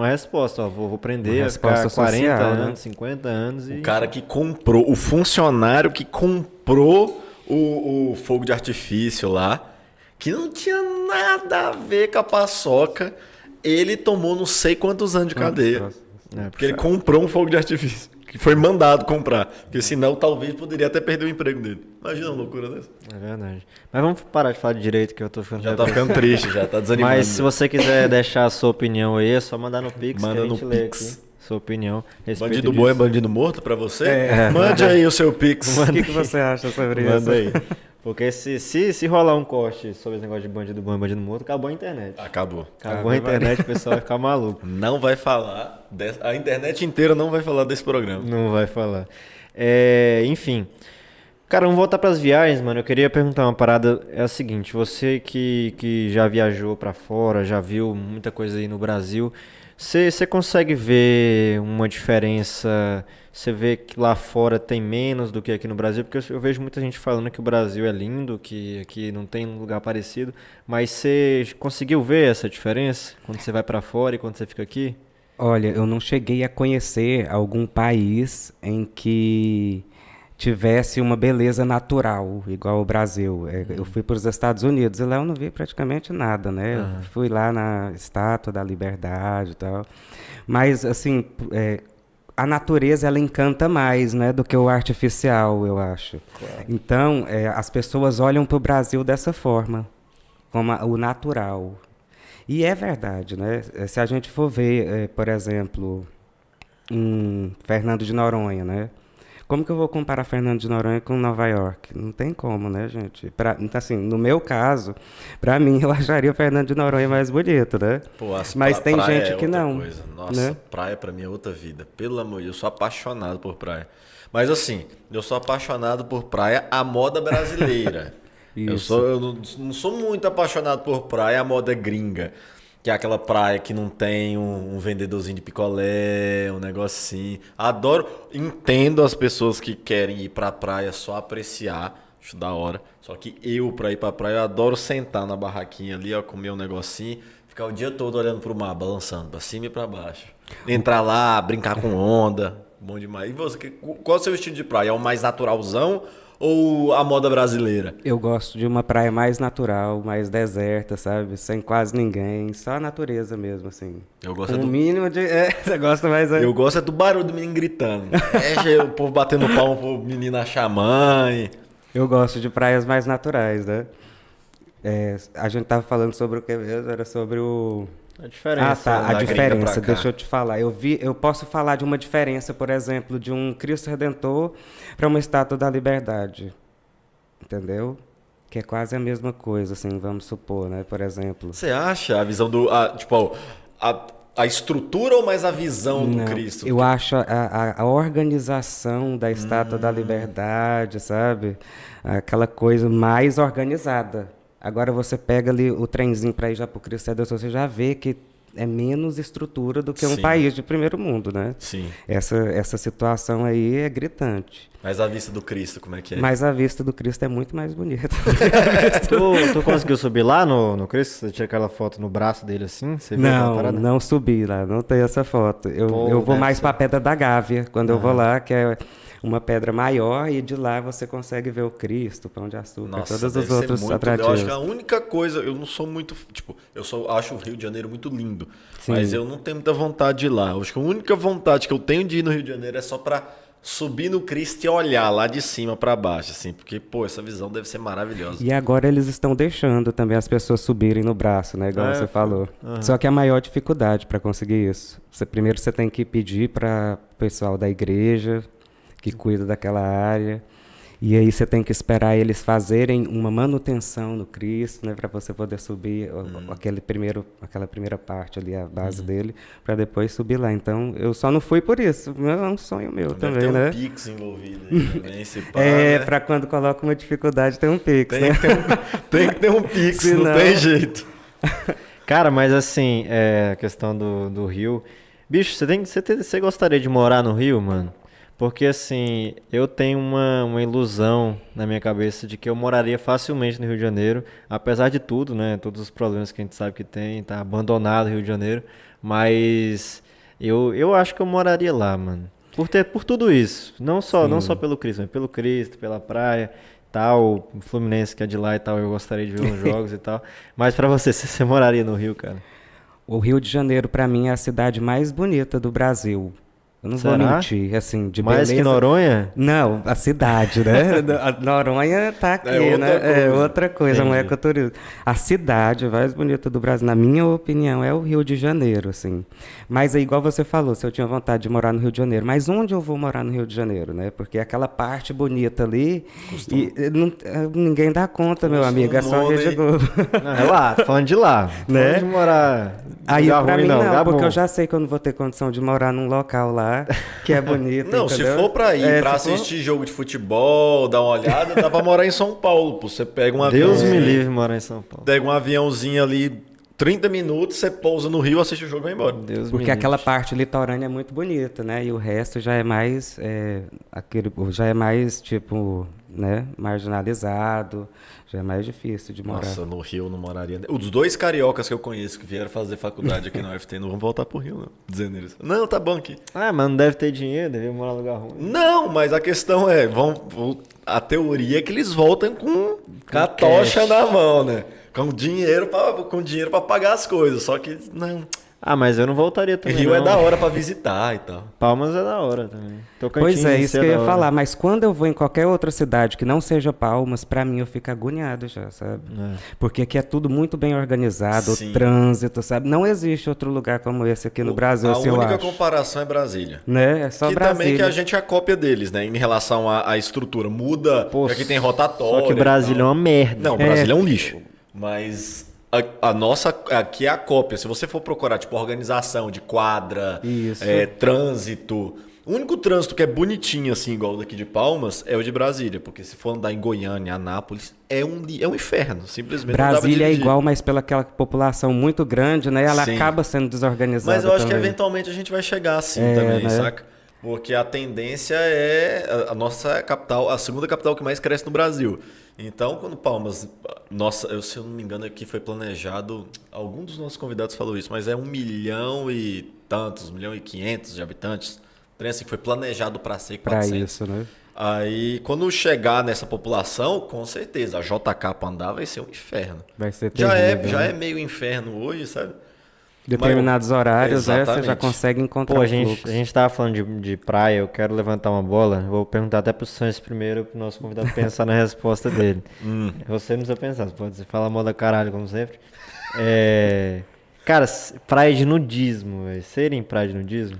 Speaker 1: resposta. Ó, vou prender,
Speaker 3: Uma
Speaker 1: vai ficar
Speaker 3: resposta
Speaker 1: 40
Speaker 3: social, né?
Speaker 1: anos, 50 anos e...
Speaker 2: O cara que comprou, o funcionário que comprou o fogo de artifício lá, que não tinha nada a ver com a paçoca, ele tomou não sei quantos anos de cadeia. Porque ele comprou um fogo de artifício, que foi mandado comprar. Porque senão talvez poderia até perder o emprego dele. Imagina uma loucura dessa.
Speaker 1: É verdade. Mas vamos parar de falar de direito, que eu tô ficando...
Speaker 2: Já tá ficando triste, já tá desanimado.
Speaker 1: Mas se você quiser deixar a sua opinião aí, é só mandar no Pix,
Speaker 2: Manda
Speaker 1: que a
Speaker 2: no
Speaker 1: gente lê
Speaker 2: Pix.
Speaker 1: aqui. Sua opinião. a respeito
Speaker 2: Bandido bom é
Speaker 1: disso.
Speaker 2: bandido morto pra você? Mande aí o seu pix.
Speaker 3: O que você acha sobre isso?
Speaker 1: Manda aí. Porque se rolar um corte sobre esse negócio de bandido bom e bandido morto, acabou a internet.
Speaker 2: Acabou.
Speaker 1: Acabou a internet, o pessoal vai ficar maluco.
Speaker 2: Não vai falar, a internet inteira não vai falar desse programa.
Speaker 1: Não vai falar. Enfim. Cara, vamos voltar pras viagens, mano. Eu queria perguntar uma parada. É a seguinte, você que já viajou pra fora, já viu muita coisa aí no Brasil, você consegue ver uma diferença? Você vê que lá fora tem menos do que aqui no Brasil? Porque eu vejo muita gente falando que o Brasil é lindo, que aqui não tem um lugar parecido. Mas você conseguiu ver essa diferença quando você vai pra fora e quando você fica aqui?
Speaker 3: Olha, eu não cheguei a conhecer algum país em que tivesse uma beleza natural, igual o Brasil. Eu fui para os Estados Unidos e lá eu não vi praticamente nada, né? Eu fui lá na Estátua da Liberdade e tal. Mas, assim, a natureza, ela encanta mais, né, do que o artificial, eu acho. Claro. Então, as pessoas olham para o Brasil dessa forma, como o natural. E é verdade, né? Se a gente for ver, por exemplo, Fernando de Noronha, né? Como que eu vou comparar Fernando de Noronha com Nova York? Não tem como, né, gente? Então, assim, no meu caso, para mim, eu acharia o Fernando de Noronha mais bonito, né?
Speaker 2: Pô,
Speaker 3: mas tem gente que
Speaker 2: outra
Speaker 3: não.
Speaker 2: Coisa. Nossa,
Speaker 3: né?
Speaker 2: Praia pra mim é outra vida. Pelo amor de Deus, eu sou apaixonado por praia. Mas assim, eu sou apaixonado por praia à moda brasileira. Eu não sou muito apaixonado por praia à moda gringa. Que é aquela praia que não tem um vendedorzinho de picolé, um negócio assim. Adoro, entendo as pessoas que querem ir pra praia só apreciar, acho da hora. Só que pra ir pra praia, eu adoro sentar na barraquinha ali, ó, comer um negocinho, ficar o dia todo olhando pro mar, balançando pra cima e pra baixo. Entrar lá, brincar com onda, bom demais. E você, qual é o seu estilo de praia? É o mais naturalzão ou a moda brasileira?
Speaker 3: Eu gosto de uma praia mais natural, mais deserta, sabe? Sem quase ninguém, só a natureza mesmo, assim.
Speaker 2: Eu gosto
Speaker 3: do mínimo de... você gosta mais...
Speaker 2: Eu gosto do barulho do menino gritando. O povo batendo palma pro menino achar mãe.
Speaker 3: Eu gosto de praias mais naturais, né? A gente tava falando sobre o que mesmo? Era sobre o...
Speaker 1: A diferença.
Speaker 3: Ah, tá. A
Speaker 2: da gringa
Speaker 3: diferença.
Speaker 2: pra cá.
Speaker 3: Deixa eu te falar. Eu posso falar de uma diferença, por exemplo, de um Cristo Redentor para uma Estátua da Liberdade. Entendeu? Que é quase a mesma coisa, assim, vamos supor, né? Por exemplo.
Speaker 2: Você acha a visão do... a estrutura ou mais a visão do Cristo?
Speaker 3: Eu acho a organização da Estátua da Liberdade, sabe? Aquela coisa mais organizada. Agora você pega ali o trenzinho para ir já para o Cristo é Deus, você já vê que é menos estrutura do que um
Speaker 2: Sim.
Speaker 3: país de primeiro mundo, né?
Speaker 2: Sim.
Speaker 3: Essa situação aí é gritante.
Speaker 2: Mas a vista do Cristo, como é que é?
Speaker 3: Mas a vista do Cristo é muito mais bonita.
Speaker 1: Tu conseguiu subir lá no Cristo? Você tinha aquela foto no braço dele assim? Você viu aquela
Speaker 3: Não,
Speaker 1: parada?
Speaker 3: não subi lá, não tem essa foto. Eu vou
Speaker 1: deve
Speaker 3: mais
Speaker 1: ser.
Speaker 3: para a Pedra da Gávea, quando eu vou lá, que é uma pedra maior, e de lá você consegue ver o Cristo, Pão de Açúcar,
Speaker 2: Nossa,
Speaker 3: todos
Speaker 2: deve
Speaker 3: os
Speaker 2: ser
Speaker 3: outros
Speaker 2: muito.
Speaker 3: atrativos.
Speaker 2: Eu acho que a única coisa, eu não sou muito, tipo, eu só acho o Rio de Janeiro muito lindo, mas eu não tenho muita vontade de ir lá. Eu acho que a única vontade que eu tenho de ir no Rio de Janeiro é só pra subir no Cristo e olhar lá de cima pra baixo, assim, porque, pô, essa visão deve ser maravilhosa.
Speaker 3: E agora eles estão deixando também as pessoas subirem no braço, né? Igual você falou. Só que a maior dificuldade para conseguir isso. Primeiro você tem que pedir para o pessoal da igreja que cuida daquela área. E aí você tem que esperar eles fazerem uma manutenção no Cristo, né, para você poder subir aquela primeira parte ali, a base dele, para depois subir lá. Então, eu só não fui por isso. É um sonho meu
Speaker 2: Deve
Speaker 3: também,
Speaker 2: ter
Speaker 3: né?
Speaker 2: um Pix envolvido aí também, se pá,
Speaker 3: É,
Speaker 2: né?
Speaker 3: para quando coloca uma dificuldade, tem um Pix,
Speaker 2: Tem
Speaker 3: né?
Speaker 2: tem que ter um Pix,
Speaker 3: Se
Speaker 2: não
Speaker 3: não-
Speaker 2: tem jeito.
Speaker 1: Cara, mas assim, a questão do Rio. Bicho, você gostaria de morar no Rio, mano? Porque assim, eu tenho uma ilusão na minha cabeça de que eu moraria facilmente no Rio de Janeiro, apesar de tudo, né? Todos os problemas que a gente sabe que tem, tá abandonado o Rio de Janeiro. Mas eu acho que eu moraria lá, mano. Por tudo isso. Não só pelo Cristo, mas pelo Cristo, pela praia, tal, o Fluminense que é de lá e tal, eu gostaria de ver uns jogos e tal. Mas pra você moraria no Rio, cara?
Speaker 3: O Rio de Janeiro, para mim, é a cidade mais bonita do Brasil. Eu não vou
Speaker 1: Será?
Speaker 3: mentir, assim, de
Speaker 1: Mais
Speaker 3: beleza.
Speaker 1: que Noronha?
Speaker 3: Não, a cidade, né? A Noronha tá aqui,
Speaker 2: outra
Speaker 3: né? É
Speaker 2: coisa.
Speaker 3: outra coisa, não é
Speaker 1: Entendi.
Speaker 3: ecoturismo. A cidade mais bonita do Brasil, na minha opinião, é o Rio de Janeiro, assim. Mas é igual você falou, se eu tinha vontade de morar no Rio de Janeiro. Mas onde eu vou morar no Rio de Janeiro, né? Porque aquela parte bonita ali, ninguém dá conta, meu amigo, é só a
Speaker 2: Costuma,
Speaker 3: Rede
Speaker 2: né?
Speaker 3: Globo.
Speaker 1: Não, é lá, falando de lá.
Speaker 3: Né?
Speaker 1: Falando de morar.
Speaker 3: Aí,
Speaker 1: lugar
Speaker 3: pra
Speaker 1: ruim,
Speaker 3: mim, não,
Speaker 1: lugar
Speaker 3: porque
Speaker 1: bom.
Speaker 3: eu já sei que eu não vou ter condição de morar num local lá que é bonito.
Speaker 2: Não,
Speaker 3: entendeu?
Speaker 2: se for pra ir, pra
Speaker 3: se for-
Speaker 2: assistir jogo de futebol, dar uma olhada, dá pra morar em São Paulo, pô. Você pega um
Speaker 1: Deus me
Speaker 2: aviãozinho,
Speaker 1: livre morar em São Paulo.
Speaker 2: pega um aviãozinho ali, 30 minutos, você pousa no Rio, assiste o jogo e vai embora.
Speaker 1: Deus me
Speaker 3: Porque
Speaker 1: livre.
Speaker 3: aquela parte litorânea é muito bonita, né? E o resto já é mais tipo, né, marginalizado, já é mais difícil de morar.
Speaker 2: Nossa, no Rio eu não moraria. Os dois cariocas que eu conheço que vieram fazer faculdade aqui na UFT não vão voltar pro Rio, não. Dizendo isso. Não, tá bom aqui.
Speaker 1: Ah, mas não deve ter dinheiro, deve morar em lugar ruim.
Speaker 2: Não, mas a questão é, a teoria é que eles voltam com a tocha
Speaker 1: cash.
Speaker 2: na mão, né? Com dinheiro pra pagar as coisas. Só que, não.
Speaker 1: Ah, mas eu não voltaria também.
Speaker 2: Rio
Speaker 1: não.
Speaker 2: é da hora pra visitar e tal.
Speaker 1: Palmas é da hora também. Tocantins
Speaker 3: Pois é,
Speaker 1: em
Speaker 3: isso
Speaker 1: si
Speaker 3: que eu
Speaker 1: da
Speaker 3: ia
Speaker 1: hora.
Speaker 3: falar. Mas quando eu vou em qualquer outra cidade que não seja Palmas, pra mim eu fico agoniado já, sabe? Porque aqui é tudo muito bem organizado,
Speaker 2: Sim.
Speaker 3: o trânsito, sabe? Não existe outro lugar como esse aqui no Brasil,
Speaker 2: A
Speaker 3: assim, eu
Speaker 2: única
Speaker 3: acho.
Speaker 2: comparação é Brasília.
Speaker 3: Né? É só
Speaker 2: Que
Speaker 3: Brasília.
Speaker 2: também que a gente é a cópia deles, né? Em relação à estrutura. Muda,
Speaker 1: Pô,
Speaker 2: aqui tem rotatória.
Speaker 1: Só que
Speaker 2: e
Speaker 1: Brasília é
Speaker 2: tal.
Speaker 1: uma merda.
Speaker 2: Não, Brasília é um lixo. Mas a nossa aqui é a cópia. Se você for procurar, tipo, organização de quadra,
Speaker 3: Isso.
Speaker 2: trânsito. O único trânsito que é bonitinho, assim, igual o daqui de Palmas, é o de Brasília. Porque se for andar em Goiânia, Anápolis, é um inferno. Simplesmente não dá pra
Speaker 3: Brasília é
Speaker 2: dirigir.
Speaker 3: igual, mas pela aquela população muito grande, né? Ela
Speaker 2: Sim.
Speaker 3: acaba sendo desorganizada.
Speaker 2: Mas eu acho que
Speaker 3: também.
Speaker 2: eventualmente a gente vai chegar assim
Speaker 3: É,
Speaker 2: também,
Speaker 3: né?
Speaker 2: saca? Porque a tendência é a nossa capital, a segunda capital que mais cresce no Brasil. Então, quando Palmas, se eu não me engano, aqui foi planejado, algum dos nossos convidados falou isso, mas é 1 milhão e tantos, 1 milhão e 500 de habitantes. Trem assim que foi planejado para ser
Speaker 3: Pra
Speaker 2: 400.
Speaker 3: isso, né?
Speaker 2: Aí, quando chegar nessa população, com certeza, a JK pra andar vai ser um inferno.
Speaker 3: Vai ser
Speaker 2: Já
Speaker 3: terrível,
Speaker 2: já
Speaker 3: né?
Speaker 2: é meio inferno hoje, sabe?
Speaker 3: Determinados horários, né? Você já
Speaker 2: Exatamente.
Speaker 3: consegue encontrar
Speaker 1: Pô,
Speaker 3: o
Speaker 1: a gente
Speaker 3: fluxo.
Speaker 1: tava falando de praia, eu quero levantar uma bola. Vou perguntar até pro Sanches primeiro, pro nosso convidado pensar na resposta dele. Você não precisa pensar, você pode falar moda caralho, como sempre. Cara, praia de nudismo, velho. Serem praia de nudismo?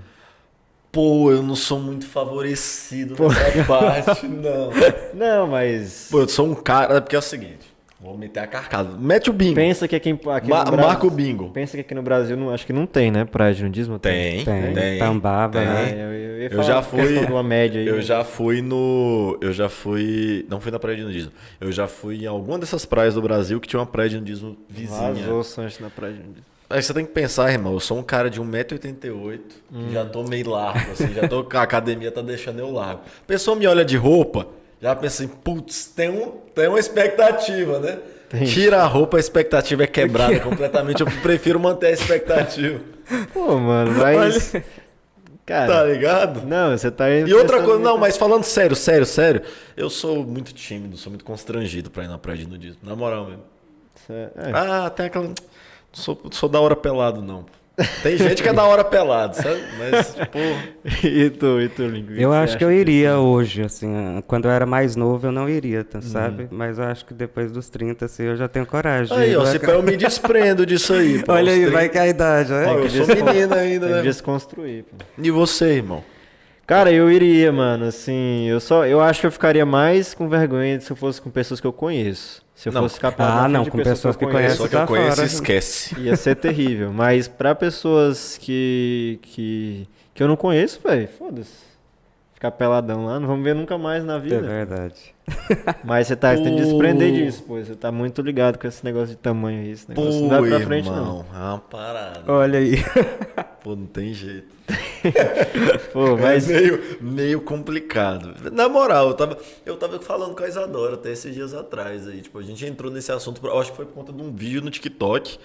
Speaker 2: Pô, eu não sou muito favorecido nessa parte, não.
Speaker 1: Não, mas.
Speaker 2: Pô, eu sou um cara. Porque é o seguinte, Vou meter a carcada. Mete o bingo.
Speaker 1: Pensa que aqui no Brasil...
Speaker 2: Marca o bingo.
Speaker 1: Pensa que aqui no Brasil, acho que não tem, né? Praia de nudismo?
Speaker 2: Tem.
Speaker 3: Tambaba, né?
Speaker 1: Eu ia
Speaker 2: Eu já fui.
Speaker 1: questão de uma média aí.
Speaker 2: Eu já fui. Não fui na praia de nudismo. Eu já fui em alguma dessas praias do Brasil que tinha uma praia de nudismo vizinha.
Speaker 1: Vazou, Sancho, na praia de nudismo.
Speaker 2: Aí você tem que pensar, irmão, eu sou um cara de 1,88m, que já tô meio largo, assim, a academia tá deixando eu largo. A pessoa me olha de roupa, já pensa assim, putz, tem uma expectativa, né? Tira a roupa, a expectativa é quebrada completamente, eu prefiro manter a expectativa.
Speaker 1: Pô, mano, mas... Cara,
Speaker 2: Tá ligado?
Speaker 1: não, você tá...
Speaker 2: E outra coisa, não, mas falando sério, eu sou muito tímido, sou muito constrangido pra ir na praia de nudismo, na moral mesmo. Tem aquela... Sou da hora pelado, não. Tem gente que é da hora pelado, sabe? Mas, tipo...
Speaker 1: E tu, Link?
Speaker 3: Eu acho que eu iria hoje, assim, quando eu era mais novo eu não iria, sabe? Mas eu acho que depois dos 30, assim, eu já tenho coragem.
Speaker 2: Aí, ó, se eu me desprendo disso aí. Pô,
Speaker 3: Olha aí,
Speaker 2: 30...
Speaker 3: vai que a idade, né?
Speaker 2: Eu sou menino ainda,
Speaker 1: Tem que
Speaker 2: né?
Speaker 1: desconstruir, pô.
Speaker 2: E você, irmão?
Speaker 1: Cara, eu iria, mano, assim, eu acho que eu ficaria mais com vergonha se eu fosse com pessoas que eu conheço. Se eu
Speaker 2: Não.
Speaker 1: fosse ficar pelado na frente
Speaker 3: não,
Speaker 1: de
Speaker 3: com pessoas que conhece,
Speaker 2: Só que eu
Speaker 3: tá
Speaker 2: conheço,
Speaker 3: fora.
Speaker 2: esquece.
Speaker 1: ia ser terrível. Mas pra pessoas que eu não conheço, velho, foda-se. Ficar peladão lá, não vamos ver nunca mais na
Speaker 3: É
Speaker 1: vida.
Speaker 3: verdade.
Speaker 1: Mas você tem que desprender disso, pô. Você tá muito ligado com esse negócio de tamanho aí. Esse negócio não dá pra frente, não.
Speaker 2: É uma parada.
Speaker 3: Olha aí.
Speaker 2: Pô, não tem jeito.
Speaker 1: Pô, mas...
Speaker 2: É meio complicado. Na moral, eu tava falando com a Isadora até esses dias atrás aí. Tipo, a gente entrou nesse assunto, eu acho que foi por conta de um vídeo no TikTok,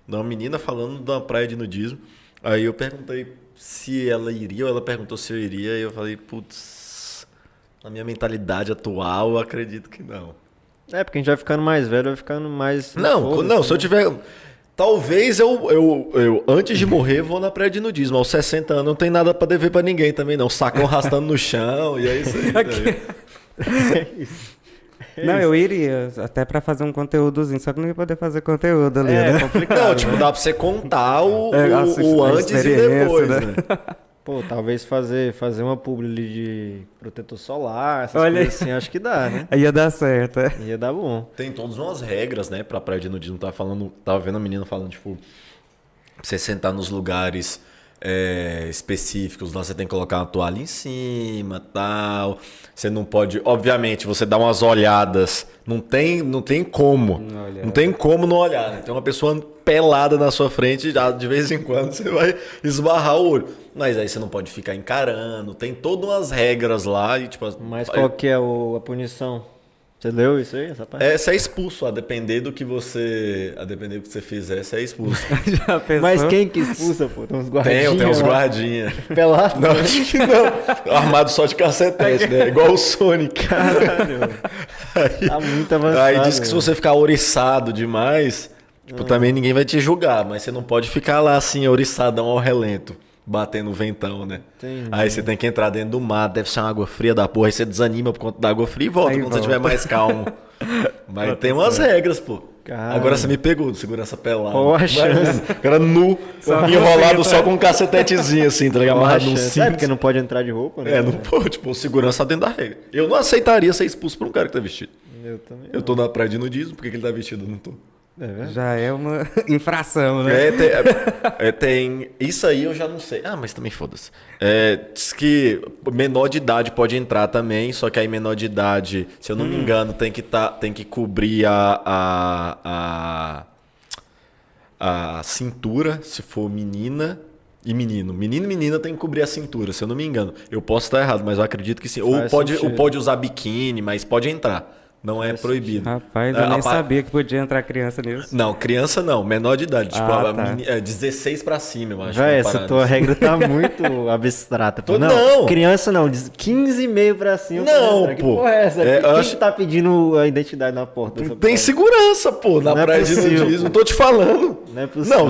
Speaker 2: de uma menina falando da praia de nudismo. Aí eu perguntei se ela iria, ou ela perguntou se eu iria, e eu falei, putz, na minha mentalidade atual, eu acredito que não.
Speaker 1: É, porque a gente vai ficando mais velho, vai ficando mais...
Speaker 2: Não,
Speaker 1: foda-se,
Speaker 2: se eu
Speaker 1: né?
Speaker 2: tiver... Talvez eu, antes de morrer, vou na praia de nudismo. Aos 60 anos não tem nada pra dever pra ninguém também, não. Sacão arrastando no chão, e é isso aí.
Speaker 3: Não, eu iria, até pra fazer um conteúdozinho, só que não ia poder fazer conteúdo ali,
Speaker 1: É
Speaker 3: né?
Speaker 1: complicado,
Speaker 2: Não, tipo,
Speaker 1: né?
Speaker 2: dá pra você contar o
Speaker 3: a
Speaker 2: antes e
Speaker 3: experiência,
Speaker 2: depois,
Speaker 3: né?
Speaker 2: né?
Speaker 1: Pô, talvez fazer uma publi ali de protetor solar, essas
Speaker 3: Olha
Speaker 1: coisas assim, acho que dá, né?
Speaker 3: Aí ia dar certo, é.
Speaker 1: Ia dar bom.
Speaker 2: Tem todas umas regras, né, pra praia de nudismo. Tava vendo a menina falando, tipo, pra você sentar nos lugares específicos, lá você tem que colocar uma toalha em cima, tal. Você não pode, obviamente, você dá umas olhadas, não tem como. Não tem como não olhar, né? Tem uma pessoa pelada na sua frente, já de vez em quando você vai esbarrar o olho. Mas aí você não pode ficar encarando, tem todas umas regras lá e tipo...
Speaker 1: Mas qual que é a punição? Você leu isso aí, essa parte?
Speaker 2: Você é expulso, a depender do que você fizer, você é expulso.
Speaker 3: Já pensou?
Speaker 1: Mas quem que expulsa, pô? Tem uns guardinhas
Speaker 2: Tem uns
Speaker 1: lá.
Speaker 2: guardinhas.
Speaker 1: Pelado?
Speaker 2: Não, acho que não. Armado só de cacetete, né? Igual o Sonic.
Speaker 1: Caralho. Tá muito avançado.
Speaker 2: Aí diz que se
Speaker 1: velho.
Speaker 2: você ficar ouriçado demais, tipo, também ninguém vai te julgar, mas você não pode ficar lá assim, ouriçadão ao relento, batendo o ventão, né?
Speaker 1: Entendi.
Speaker 2: Aí você tem que entrar dentro do mar, deve ser uma água fria da porra, aí você desanima por conta da água fria e volta
Speaker 3: Aí
Speaker 2: quando você
Speaker 3: volta.
Speaker 2: estiver mais calmo. Mas tem umas regras, pô.
Speaker 1: Cara.
Speaker 2: Agora você me pegou de segurança pelada.
Speaker 1: Qual a chance?
Speaker 2: O cara nu, enrolado só com um cacetetezinho assim, tá ligado?
Speaker 1: Qual a
Speaker 2: Amarrado num
Speaker 1: chance? É,
Speaker 2: cinto.
Speaker 1: porque não pode entrar de roupa, né?
Speaker 2: Não pode, tipo, segurança dentro da regra. Eu não aceitaria ser expulso por um cara que tá vestido.
Speaker 1: Eu também.
Speaker 2: Eu tô na praia de nudismo, por que que ele tá vestido? Eu não tô.
Speaker 1: É verdade.
Speaker 3: Já é uma infração, né?
Speaker 2: Tem. Isso aí eu já não sei. Ah, mas também foda-se. Diz que menor de idade pode entrar também, só que aí menor de idade, se eu não me engano, tem que cobrir a cintura, se for menina. E menino. Menino e menina tem que cobrir a cintura, se eu não me engano. Eu posso estar errado, mas eu acredito que sim. Ou
Speaker 1: Faz
Speaker 2: pode,
Speaker 1: sentido.
Speaker 2: ou pode usar biquíni, mas pode entrar. Não é proibido.
Speaker 3: Rapaz, eu nem
Speaker 2: A-
Speaker 3: sabia que podia entrar criança nisso.
Speaker 2: Não, criança não, menor de idade. Tipo,
Speaker 3: Ah, tá.
Speaker 2: 16 pra cima, eu acho.
Speaker 1: Véi,
Speaker 2: uma
Speaker 1: essa
Speaker 2: parada
Speaker 1: tua
Speaker 2: assim.
Speaker 1: regra tá muito abstrata. Pô.
Speaker 2: Não.
Speaker 1: Criança não, 15,5 pra cima.
Speaker 2: Não,
Speaker 1: cara. Que
Speaker 2: pô.
Speaker 1: porra é essa?
Speaker 2: Eu
Speaker 1: Quem
Speaker 2: acho-
Speaker 1: que tá pedindo a identidade na porta? dessa
Speaker 2: Tem
Speaker 1: praia?
Speaker 2: segurança, pô, na
Speaker 1: Não é
Speaker 2: praia de
Speaker 1: possível,
Speaker 2: nudismo.
Speaker 1: pô.
Speaker 2: Tô te falando.
Speaker 1: Não é possível.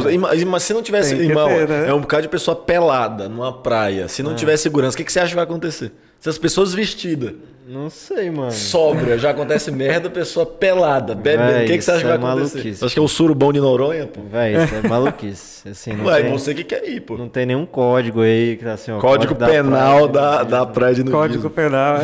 Speaker 2: Não, se não tivesse.
Speaker 3: Tem que
Speaker 2: Irmão,
Speaker 3: ter, né?
Speaker 2: é um bocado de pessoa pelada numa praia. Se não tiver segurança, o que você acha que vai acontecer? Se as pessoas vestidas,
Speaker 1: Não sei, mano.
Speaker 2: sóbria, já acontece merda, pessoa pelada, bebendo.
Speaker 1: Véi,
Speaker 2: O que você acha
Speaker 1: isso
Speaker 2: que vai
Speaker 1: é
Speaker 2: acontecer?
Speaker 1: maluquice.
Speaker 2: Você acha que é o surubão de Noronha, pô?
Speaker 1: Véi, isso é maluquice. Assim, não,
Speaker 2: Ué,
Speaker 1: tem,
Speaker 2: você que quer ir, pô.
Speaker 1: não tem nenhum código aí que tá assim, ó.
Speaker 2: Código
Speaker 1: da
Speaker 2: penal
Speaker 1: praia,
Speaker 2: da praia de nudismo.
Speaker 3: Código penal.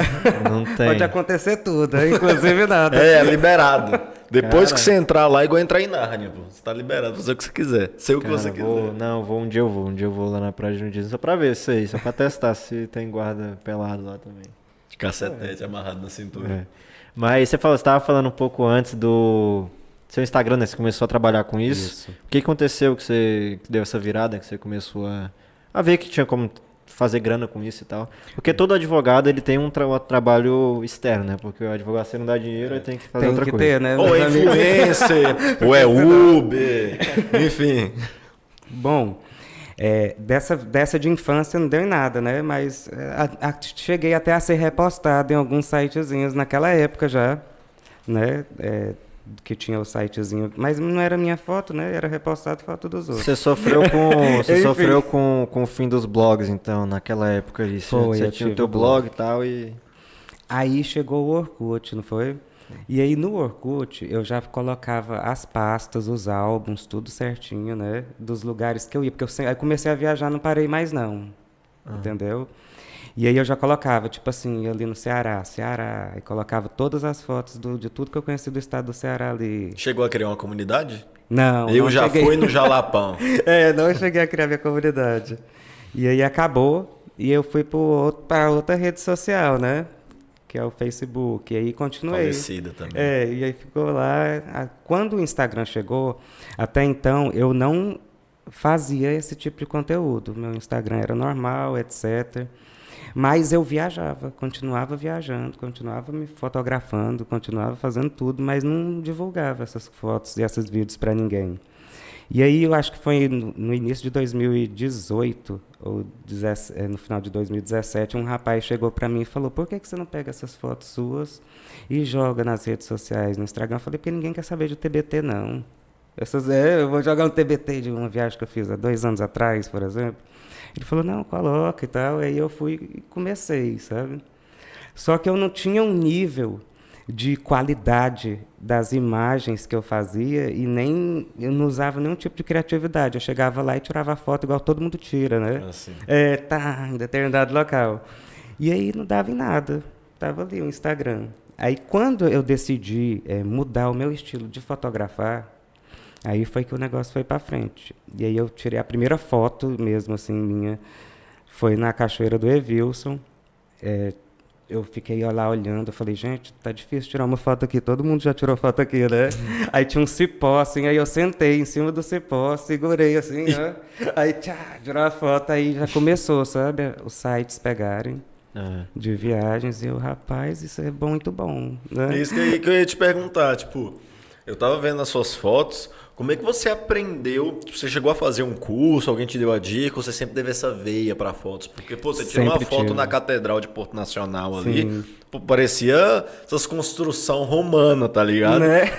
Speaker 1: Não tem.
Speaker 3: Pode acontecer tudo, inclusive nada.
Speaker 2: Liberado. Depois
Speaker 1: Cara,
Speaker 2: que você entrar lá, é igual entrar em Nárnia, pô. Você tá liberado, fazer o que você quiser. Ser o que
Speaker 1: cara,
Speaker 2: você quiser.
Speaker 1: um dia eu vou. Um dia eu vou lá na praia de Nudismo só pra ver isso aí. Só pra testar se tem guarda pelado lá também.
Speaker 2: De cacetete amarrado na cintura.
Speaker 1: É. Mas você tava falando um pouco antes do seu Instagram, né? Você começou a trabalhar com isso.
Speaker 3: Isso.
Speaker 1: O que aconteceu que deu essa virada, que você começou a ver que tinha como fazer grana com isso e tal? Porque todo advogado, ele tem um trabalho externo, né? Porque o advogado, se não dá dinheiro, ele tem que fazer
Speaker 3: Tem
Speaker 1: outra
Speaker 3: que
Speaker 1: coisa.
Speaker 3: ter, né?
Speaker 2: Ou é influencer, ou é Uber, enfim.
Speaker 3: Bom, dessa de infância não deu em nada, né? Mas cheguei até a ser repostado em alguns sitezinhos naquela época já, né? Que tinha o sitezinho, mas não era minha foto, né? Era repostado foto dos outros.
Speaker 1: Você sofreu com, você
Speaker 3: Enfim.
Speaker 1: sofreu com o fim dos blogs, então, naquela época ali.
Speaker 3: Foi,
Speaker 1: Você
Speaker 3: eu
Speaker 1: tinha o
Speaker 3: tive
Speaker 1: teu
Speaker 3: o blog.
Speaker 1: blog e tal e...
Speaker 3: Aí chegou o Orkut, não foi? E aí no Orkut eu já colocava as pastas, os álbuns, tudo certinho, né? Dos lugares que eu ia, porque aí comecei a viajar, não parei mais não, entendeu? E aí eu já colocava, tipo assim, ali no Ceará, e colocava todas as fotos de tudo que eu conheci do estado do Ceará ali.
Speaker 2: Chegou a criar uma comunidade?
Speaker 3: Não,
Speaker 2: Eu
Speaker 3: não
Speaker 2: já
Speaker 3: cheguei.
Speaker 2: fui no Jalapão.
Speaker 3: Não cheguei a criar minha comunidade. E aí acabou, e eu fui para outra rede social, né? Que é o Facebook. E aí continuei.
Speaker 2: Falecida também.
Speaker 3: E aí ficou lá. Quando o Instagram chegou, até então eu não fazia esse tipo de conteúdo. Meu Instagram era normal, etc. Mas eu viajava, continuava viajando, continuava me fotografando, continuava fazendo tudo, mas não divulgava essas fotos e esses vídeos para ninguém. E aí eu acho que foi no início de 2018, ou no final de 2017, um rapaz chegou para mim e falou: por que você não pega essas fotos suas e joga nas redes sociais, no Instagram? Eu falei: porque ninguém quer saber de TBT, não. Eu vou jogar um TBT de uma viagem que eu fiz há 2 anos atrás, por exemplo. Ele falou: não, coloca e tal. Aí eu fui e comecei, sabe? Só que eu não tinha um nível de qualidade das imagens que eu fazia e eu não usava nenhum tipo de criatividade. Eu chegava lá e tirava a foto igual todo mundo tira, né?
Speaker 2: Assim.
Speaker 3: Em determinado local. E aí não dava em nada. Tava ali o Instagram. Aí quando eu decidi mudar o meu estilo de fotografar, aí foi que o negócio foi para frente. E aí eu tirei a primeira foto mesmo assim minha, foi na Cachoeira do Evilson. Eu fiquei lá olhando, eu falei: gente, tá difícil tirar uma foto aqui, todo mundo já tirou foto aqui, né? Aí tinha um cipó, assim, aí eu sentei em cima do cipó, segurei assim, né? Aí, tirou a foto, aí já começou, sabe? Os sites pegarem de viagens, e eu, rapaz, isso é muito bom, né?
Speaker 2: É isso que eu ia te perguntar, tipo, eu tava vendo as suas fotos, como é que você aprendeu? Tipo, você chegou a fazer um curso, alguém te deu a dica, ou você sempre teve essa veia para fotos? Porque, pô, você tirou uma
Speaker 3: Sempre
Speaker 2: foto
Speaker 3: tive.
Speaker 2: na Catedral de Porto Nacional ali,
Speaker 3: Sim.
Speaker 2: pô, parecia essas construção romana, tá ligado?
Speaker 3: Né?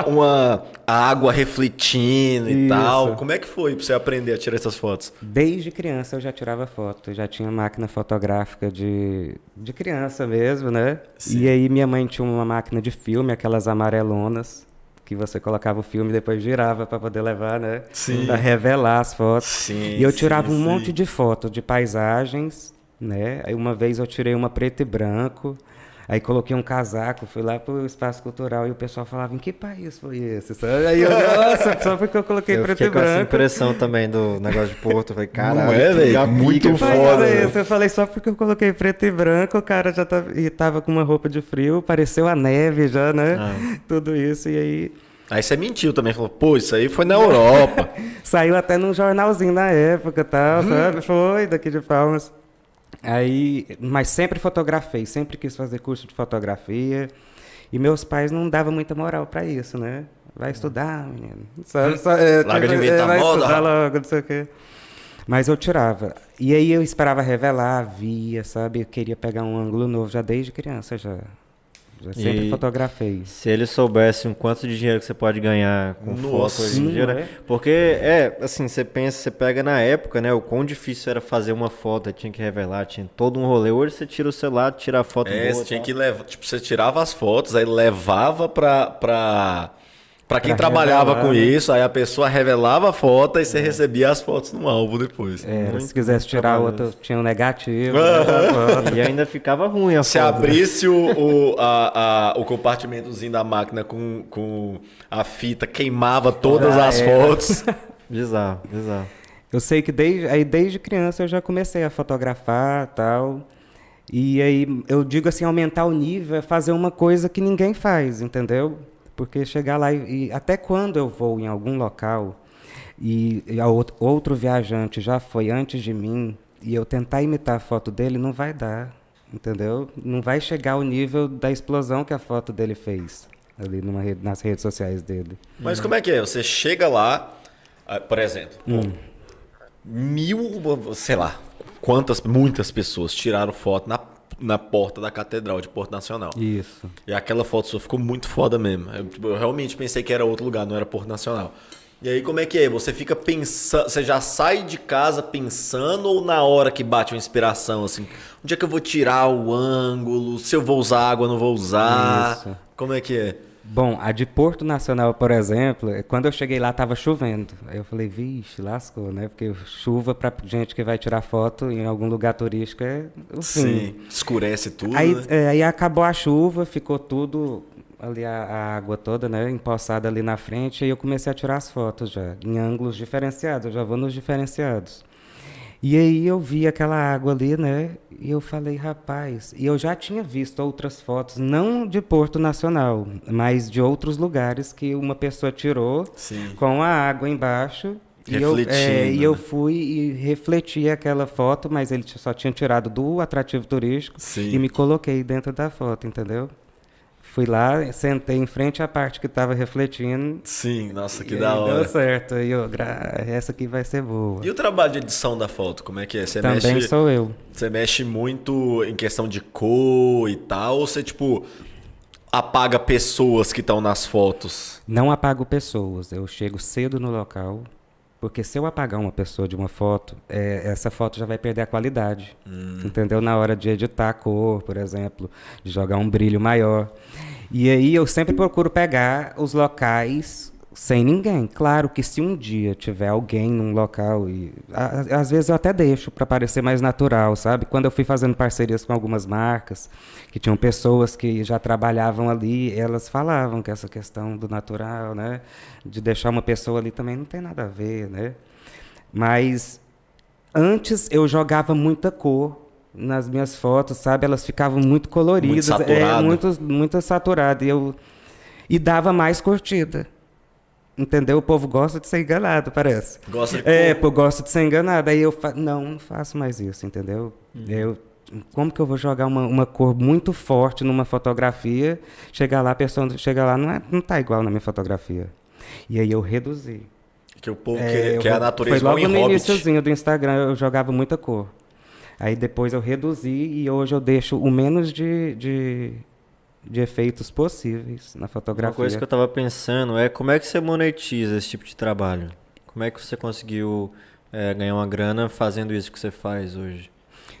Speaker 2: Uma água refletindo e
Speaker 3: Isso.
Speaker 2: tal. Como é que foi pra você aprender a tirar essas fotos?
Speaker 3: Desde criança eu já tirava foto, eu já tinha máquina fotográfica de criança mesmo, né?
Speaker 2: Sim.
Speaker 3: E aí minha mãe tinha uma máquina de filme, aquelas amarelonas, que você colocava o filme e depois girava para poder levar, né?
Speaker 2: Sim.
Speaker 3: Para revelar as fotos.
Speaker 2: Sim,
Speaker 3: E eu tirava
Speaker 2: sim,
Speaker 3: um
Speaker 2: sim.
Speaker 3: monte de fotos de paisagens, né? Aí uma vez eu tirei uma preto e branco, aí coloquei um casaco, fui lá pro Espaço Cultural e o pessoal falava: em que país foi esse? Sabe? Aí eu, nossa, só porque eu coloquei
Speaker 1: Eu
Speaker 3: preto
Speaker 1: fiquei
Speaker 3: e
Speaker 1: com essa
Speaker 3: branco.
Speaker 1: impressão também do negócio de Porto. Eu falei: caralho,
Speaker 2: Não é,
Speaker 1: que
Speaker 2: velho?
Speaker 1: já
Speaker 2: Muito
Speaker 1: pica,
Speaker 2: foda.
Speaker 3: Mas
Speaker 2: né?
Speaker 3: isso, eu falei só porque eu coloquei preto e branco, o cara já tava com uma roupa de frio, pareceu a neve já, né? Tudo isso, e aí
Speaker 2: Aí você mentiu também, falou, pô, isso aí foi na Europa.
Speaker 3: saiu até num jornalzinho na época, tal, sabe? Foi daqui de Palmas. Aí, mas sempre fotografei, sempre quis fazer curso de fotografia. E meus pais não davam muita moral para isso, né? Vai estudar, menino.
Speaker 2: Larga de inventar
Speaker 3: vai
Speaker 2: moda,
Speaker 3: estudar
Speaker 2: rapaz.
Speaker 3: logo, não sei o quê. Mas eu tirava. E aí eu esperava revelar, via, sabe? Eu queria pegar um ângulo novo já desde criança, já sempre
Speaker 1: E
Speaker 3: fotografei.
Speaker 1: se eles soubessem o quanto de dinheiro que você pode ganhar com
Speaker 2: Nossa,
Speaker 1: foto hoje em dia,
Speaker 3: não
Speaker 1: né?
Speaker 3: é?
Speaker 1: Porque, assim, você pensa, você pega na época, né? O quão difícil era fazer uma foto, tinha que revelar, tinha todo um rolê. Hoje você tira o celular, tira a foto boa.
Speaker 2: Você tinha
Speaker 1: tal.
Speaker 2: que levar, tipo, você tirava as fotos, aí levava pra Pra quem
Speaker 3: Pra
Speaker 2: trabalhava
Speaker 3: revelar,
Speaker 2: com
Speaker 3: né?
Speaker 2: isso, aí a pessoa revelava a foto e você recebia as fotos no álbum depois.
Speaker 3: Se quisesse tirar
Speaker 1: trabalhoso.
Speaker 3: outra, tinha um negativo. Né?
Speaker 1: E ainda ficava ruim a
Speaker 2: Se
Speaker 1: foto.
Speaker 2: abrisse o compartimentozinho da máquina com a fita, queimava todas
Speaker 3: Já
Speaker 2: as
Speaker 3: era.
Speaker 2: fotos.
Speaker 1: Bizarro, bizarro.
Speaker 3: Eu sei que desde criança eu já comecei a fotografar tal. E aí eu digo assim, aumentar o nível é fazer uma coisa que ninguém faz, entendeu? Porque chegar lá e até quando eu vou em algum local e outro viajante já foi antes de mim e eu tentar imitar a foto dele, não vai dar, entendeu? Não vai chegar ao nível da explosão que a foto dele fez ali nas redes sociais dele.
Speaker 2: Mas como é que é? Você chega lá, por exemplo, sei lá, muitas pessoas tiraram foto na porta da Catedral de Porto Nacional.
Speaker 3: Isso.
Speaker 2: E aquela foto sua ficou muito foda mesmo. Eu realmente pensei que era outro lugar, não era Porto Nacional. E aí como é que é? Você fica pensando, você já sai de casa pensando ou na hora que bate uma inspiração, assim, onde é que eu vou tirar o ângulo, se eu vou usar água, não vou usar?
Speaker 3: Isso.
Speaker 2: Como é que é?
Speaker 3: Bom, a de Porto Nacional, por exemplo, quando eu cheguei lá estava chovendo. Aí eu falei, vixe, lascou, né? Porque chuva para gente que vai tirar foto em algum lugar turístico é o fim.
Speaker 2: Sim, escurece tudo,
Speaker 3: Aí,
Speaker 2: né?
Speaker 3: aí acabou a chuva, ficou tudo ali, a água toda, né? Empoçada ali na frente, aí eu comecei a tirar as fotos já, em ângulos diferenciados, eu já vou nos diferenciados. E aí eu vi aquela água ali, né? E eu falei, rapaz, e eu já tinha visto outras fotos, não de Porto Nacional, mas de outros lugares que uma pessoa tirou
Speaker 2: Sim.
Speaker 3: com a água embaixo.
Speaker 2: Refletindo,
Speaker 3: E eu
Speaker 2: né?
Speaker 3: fui e refleti aquela foto, mas ele só tinha tirado do atrativo turístico
Speaker 2: Sim.
Speaker 3: e me coloquei dentro da foto, entendeu? Fui lá, sentei em frente à parte que estava refletindo.
Speaker 2: Sim, nossa, que
Speaker 3: E
Speaker 2: da
Speaker 3: aí
Speaker 2: hora.
Speaker 3: deu certo. E eu, essa aqui vai ser boa.
Speaker 2: E o trabalho de edição da foto, como é que é?
Speaker 3: Também sou eu.
Speaker 2: Você mexe muito em questão de cor e tal, ou você, tipo, apaga pessoas que estão nas fotos?
Speaker 3: Não apago pessoas. Eu chego cedo no local, porque se eu apagar uma pessoa de uma foto, essa foto já vai perder a qualidade. Entendeu? Na hora de editar a cor, por exemplo, de jogar um brilho maior. E aí eu sempre procuro pegar os locais sem ninguém. Claro que se um dia tiver alguém num local, e às vezes eu até deixo para parecer mais natural, sabe? Quando eu fui fazendo parcerias com algumas marcas, que tinham pessoas que já trabalhavam ali, elas falavam que essa questão do natural, né? De deixar uma pessoa ali também não tem nada a ver, né? Mas antes eu jogava muita cor nas minhas fotos, sabe? Elas ficavam muito coloridas,
Speaker 2: Muito saturado.
Speaker 3: muito saturado e dava mais curtida. Entendeu? O povo gosta de ser enganado, parece.
Speaker 2: Gosta de
Speaker 3: Pô, gosta de ser enganado. Aí eu não faço mais isso, entendeu? Como que eu vou jogar uma cor muito forte numa fotografia, chegar lá, a pessoa chega lá, não tá igual na minha fotografia. E aí eu reduzi.
Speaker 2: Que o povo quer a natureza
Speaker 3: Foi logo
Speaker 2: igual em
Speaker 3: no
Speaker 2: Hobbit.
Speaker 3: iniciozinho do Instagram, eu jogava muita cor. Aí depois eu reduzi e hoje eu deixo o menos de efeitos possíveis na
Speaker 1: Uma
Speaker 3: fotografia.
Speaker 1: coisa que eu tava pensando é como é que você monetiza esse tipo de trabalho? Como é que você conseguiu ganhar uma grana fazendo isso que você faz hoje?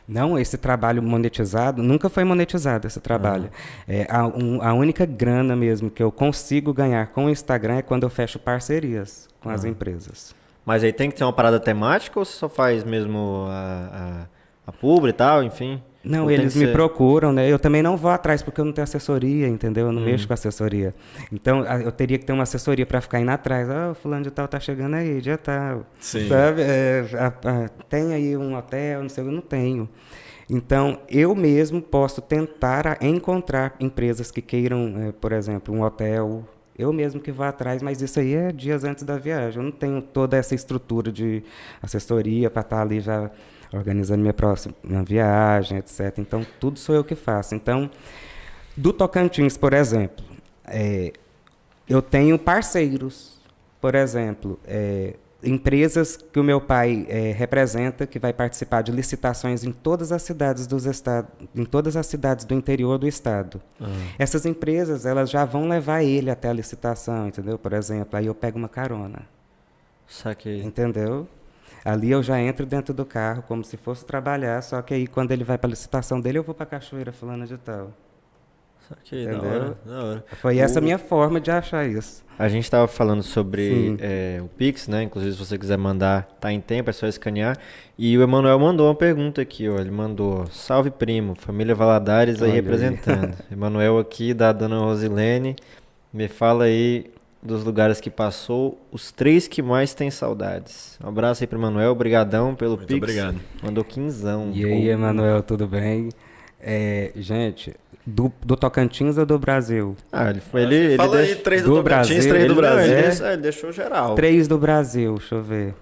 Speaker 3: Não, esse trabalho monetizado, nunca foi monetizado esse trabalho. A única grana mesmo que eu consigo ganhar com o Instagram é quando eu fecho parcerias com as empresas.
Speaker 1: Mas aí tem que ter uma parada temática ou você só faz mesmo a publi e tal, enfim?
Speaker 3: Não,
Speaker 1: Ou tem
Speaker 3: eles
Speaker 1: que
Speaker 3: me
Speaker 1: ser-
Speaker 3: procuram, né? Eu também não vou atrás porque eu não tenho assessoria, entendeu? Eu não mexo com assessoria. Então, eu teria que ter uma assessoria para ficar indo atrás. Ah, o fulano de tal tá chegando aí, dia tal.
Speaker 2: Sim.
Speaker 3: Sabe? Tem aí um hotel, não sei, eu não tenho. Então, eu mesmo posso tentar encontrar empresas que queiram, por exemplo, um hotel. Eu mesmo que vá atrás, mas isso aí é dias antes da viagem. Eu não tenho toda essa estrutura de assessoria para estar ali já organizando minha próxima viagem, etc. Então, tudo sou eu que faço. Então, do Tocantins, por exemplo, eu tenho parceiros, por exemplo, empresas que o meu pai representa, que vai participar de licitações em todas as cidades em todas as cidades do interior do estado. Essas empresas, elas já vão levar ele até a licitação, entendeu? Por exemplo, aí eu pego uma carona,
Speaker 1: Saquei.
Speaker 3: entendeu? Ali eu já entro dentro do carro como se fosse trabalhar, só que aí quando ele vai para a licitação dele, eu vou para a cachoeira fulana de tal.
Speaker 1: Ok, da
Speaker 3: Entendeu?
Speaker 1: hora, da hora.
Speaker 3: Foi essa a minha forma de achar isso.
Speaker 1: A gente estava falando sobre
Speaker 3: Sim.
Speaker 1: o Pix, né? Inclusive, se você quiser mandar, tá em tempo, é só escanear. E o Emanuel mandou uma pergunta aqui, ó. Ele mandou: salve primo, família Valadares aí
Speaker 3: Olha aí.
Speaker 1: representando. Emanuel aqui da dona Rosilene. Me fala aí dos lugares que passou, os 3 que mais tem saudades. Um abraço aí pro Emanuel, brigadão pelo
Speaker 2: Muito
Speaker 1: Pix.
Speaker 2: obrigado.
Speaker 1: Mandou 15.
Speaker 3: E aí, Emanuel, tudo bem? Gente, do Tocantins ou do Brasil?
Speaker 1: Ah, ele
Speaker 2: Fala aí,
Speaker 1: deixa...
Speaker 2: 3
Speaker 3: do
Speaker 2: do Tocantins,
Speaker 3: Brasil,
Speaker 2: 3 do
Speaker 1: Ele, não,
Speaker 2: Brasil.
Speaker 1: ele deixou geral.
Speaker 3: 3 do Brasil, deixa eu ver.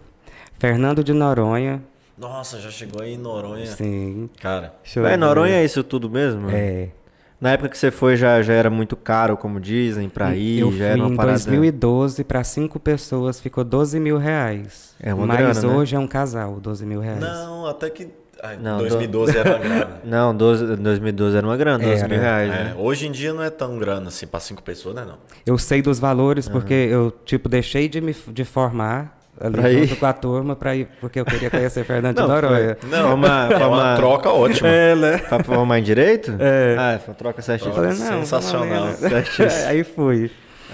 Speaker 3: Fernando de Noronha,
Speaker 2: Nossa, já chegou aí em Noronha.
Speaker 3: sim.
Speaker 2: Cara,
Speaker 3: Deixa eu
Speaker 1: Véi,
Speaker 3: ver.
Speaker 1: Noronha é isso tudo mesmo?
Speaker 3: É.
Speaker 1: Na época que você foi já era muito caro, como dizem, pra ir,
Speaker 3: Eu
Speaker 1: já
Speaker 3: fui
Speaker 1: era uma
Speaker 3: em
Speaker 1: parada...
Speaker 3: 2012, para 5 pessoas, ficou 12 mil reais.
Speaker 1: É uma
Speaker 3: Mas
Speaker 1: grana, né?
Speaker 3: hoje é um casal, 12 mil reais.
Speaker 2: não, até que... Ai,
Speaker 1: Não,
Speaker 2: 2012 era uma grana.
Speaker 1: Não, 2012 era uma grana, 12 mil reais,
Speaker 2: É,
Speaker 1: né?
Speaker 2: hoje em dia não é tão grana assim, pra 5 pessoas, né não?
Speaker 3: Eu sei dos valores porque eu, tipo, deixei de formar ali
Speaker 1: Pra ir?
Speaker 3: junto com a turma para ir, porque eu queria conhecer Fernando de
Speaker 1: Não,
Speaker 3: Noronha.
Speaker 2: Não,
Speaker 1: Forma-
Speaker 2: é uma troca ótima.
Speaker 3: né?
Speaker 1: Pra formar em direito?
Speaker 3: É.
Speaker 1: Ah, foi troca certinho.
Speaker 3: Eu falei, não,
Speaker 2: Sensacional.
Speaker 3: vamos ali, né? Aí fui.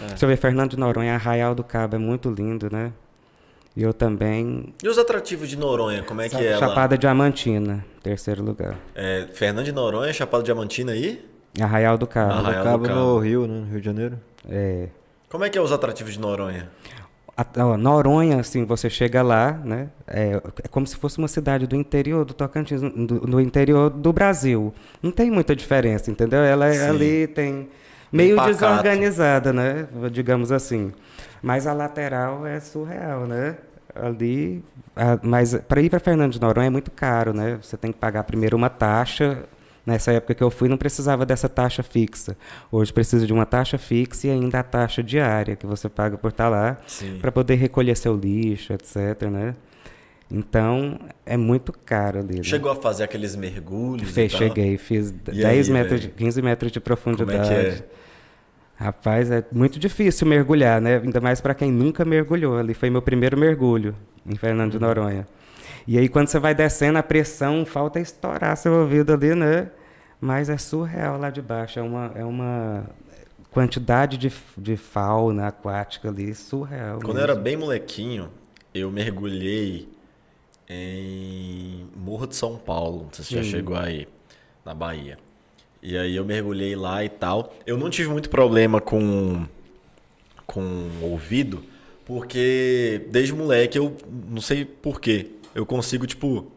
Speaker 3: Deixa eu ver, Fernando de Noronha, Arraial do Cabo, é muito lindo, né? E eu também...
Speaker 2: E os atrativos de Noronha, como é que é lá?
Speaker 3: Chapada Diamantina, terceiro lugar.
Speaker 2: É, Fernando de Noronha, Chapada Diamantina aí?
Speaker 3: Arraial do Cabo.
Speaker 2: Arraial do
Speaker 1: Cabo
Speaker 2: Cabo.
Speaker 1: no Rio, né? No Rio de Janeiro.
Speaker 3: É.
Speaker 2: Como é que é os atrativos de Noronha?
Speaker 3: Noronha, assim, você chega lá, né? É como se fosse uma cidade do interior do Tocantins, do interior do Brasil. Não tem muita diferença, entendeu? Ela
Speaker 2: Sim.
Speaker 3: ali tem meio
Speaker 2: pacato.
Speaker 3: desorganizada, né? Digamos assim. Mas a lateral é surreal, né? Ali, mas para ir para Fernando de Noronha é muito caro, né? Você tem que pagar primeiro uma taxa. Nessa época que eu fui, não precisava dessa taxa fixa. Hoje precisa de uma taxa fixa e ainda a taxa diária que você paga por estar lá,
Speaker 2: Sim.
Speaker 3: para poder recolher seu lixo, etc, né? Então, é muito caro ali. Né?
Speaker 2: Chegou a fazer aqueles mergulhos e tal?
Speaker 3: Cheguei, fiz
Speaker 2: E
Speaker 3: 10
Speaker 2: aí,
Speaker 3: metros,
Speaker 2: velho?
Speaker 3: 15 metros de
Speaker 2: Como
Speaker 3: profundidade.
Speaker 2: é que é?
Speaker 3: Rapaz, é muito difícil mergulhar, né? Ainda mais para quem nunca mergulhou. Ali foi meu primeiro mergulho em Fernando de Noronha. E aí, quando você vai descendo, a pressão falta estourar seu ouvido ali, né? Mas é surreal lá de baixo. É uma quantidade de fauna aquática ali surreal.
Speaker 2: Quando eu era bem molequinho, eu mergulhei em Morro de São Paulo. Não sei se já chegou aí, na Bahia. E aí eu mergulhei lá e tal. Eu não tive muito problema com o ouvido, porque desde moleque eu não sei porquê. Eu consigo, tipo,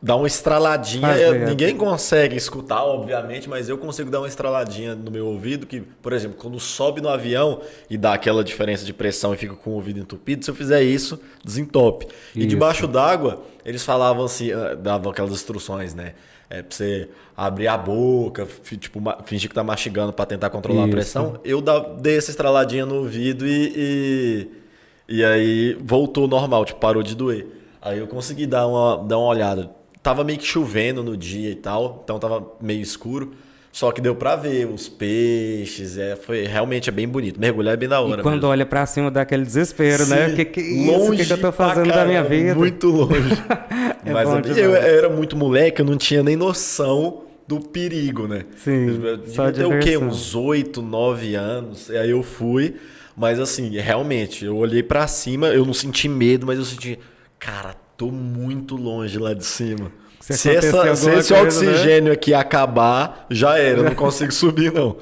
Speaker 2: dar uma estraladinha. Ninguém consegue escutar, obviamente, mas eu consigo dar uma estraladinha no meu ouvido, que, por exemplo, quando sobe no avião e dá aquela diferença de pressão e fica com o ouvido entupido, se eu fizer isso, desentope. E
Speaker 3: Isso.
Speaker 2: debaixo d'água, eles falavam assim, davam aquelas instruções, né? Pra você abrir a boca, tipo, fingir que tá mastigando pra tentar controlar a
Speaker 3: Isso.
Speaker 2: pressão. Eu dei essa estraladinha no ouvido e aí voltou normal, tipo, parou de doer. Aí eu consegui dar uma olhada. Tava meio que chovendo no dia e tal, então tava meio escuro. Só que deu pra ver os peixes, realmente é bem bonito. Mergulhar é bem da hora.
Speaker 3: E quando
Speaker 2: mesmo.
Speaker 3: olha pra cima dá aquele desespero, né?
Speaker 2: Sim,
Speaker 3: Que é isso? O que eu tô fazendo
Speaker 2: pra
Speaker 3: da minha
Speaker 2: caramba,
Speaker 3: vida?
Speaker 2: Muito longe.
Speaker 3: É
Speaker 2: Mas
Speaker 3: bom
Speaker 2: eu
Speaker 3: demais.
Speaker 2: era muito moleque, eu não tinha nem noção do perigo, né?
Speaker 3: Sim,
Speaker 2: Eu
Speaker 3: só
Speaker 2: devia ter o quê?
Speaker 3: diversão.
Speaker 2: Uns 8, 9 anos. E aí eu fui, mas assim, realmente, eu olhei pra cima, eu não senti medo, mas eu senti, cara, tô muito longe lá de cima.
Speaker 3: Se
Speaker 2: Se
Speaker 3: acontecer alguma
Speaker 2: esse
Speaker 3: coisa, né?
Speaker 2: oxigênio aqui acabar, já era, eu não consigo subir, não.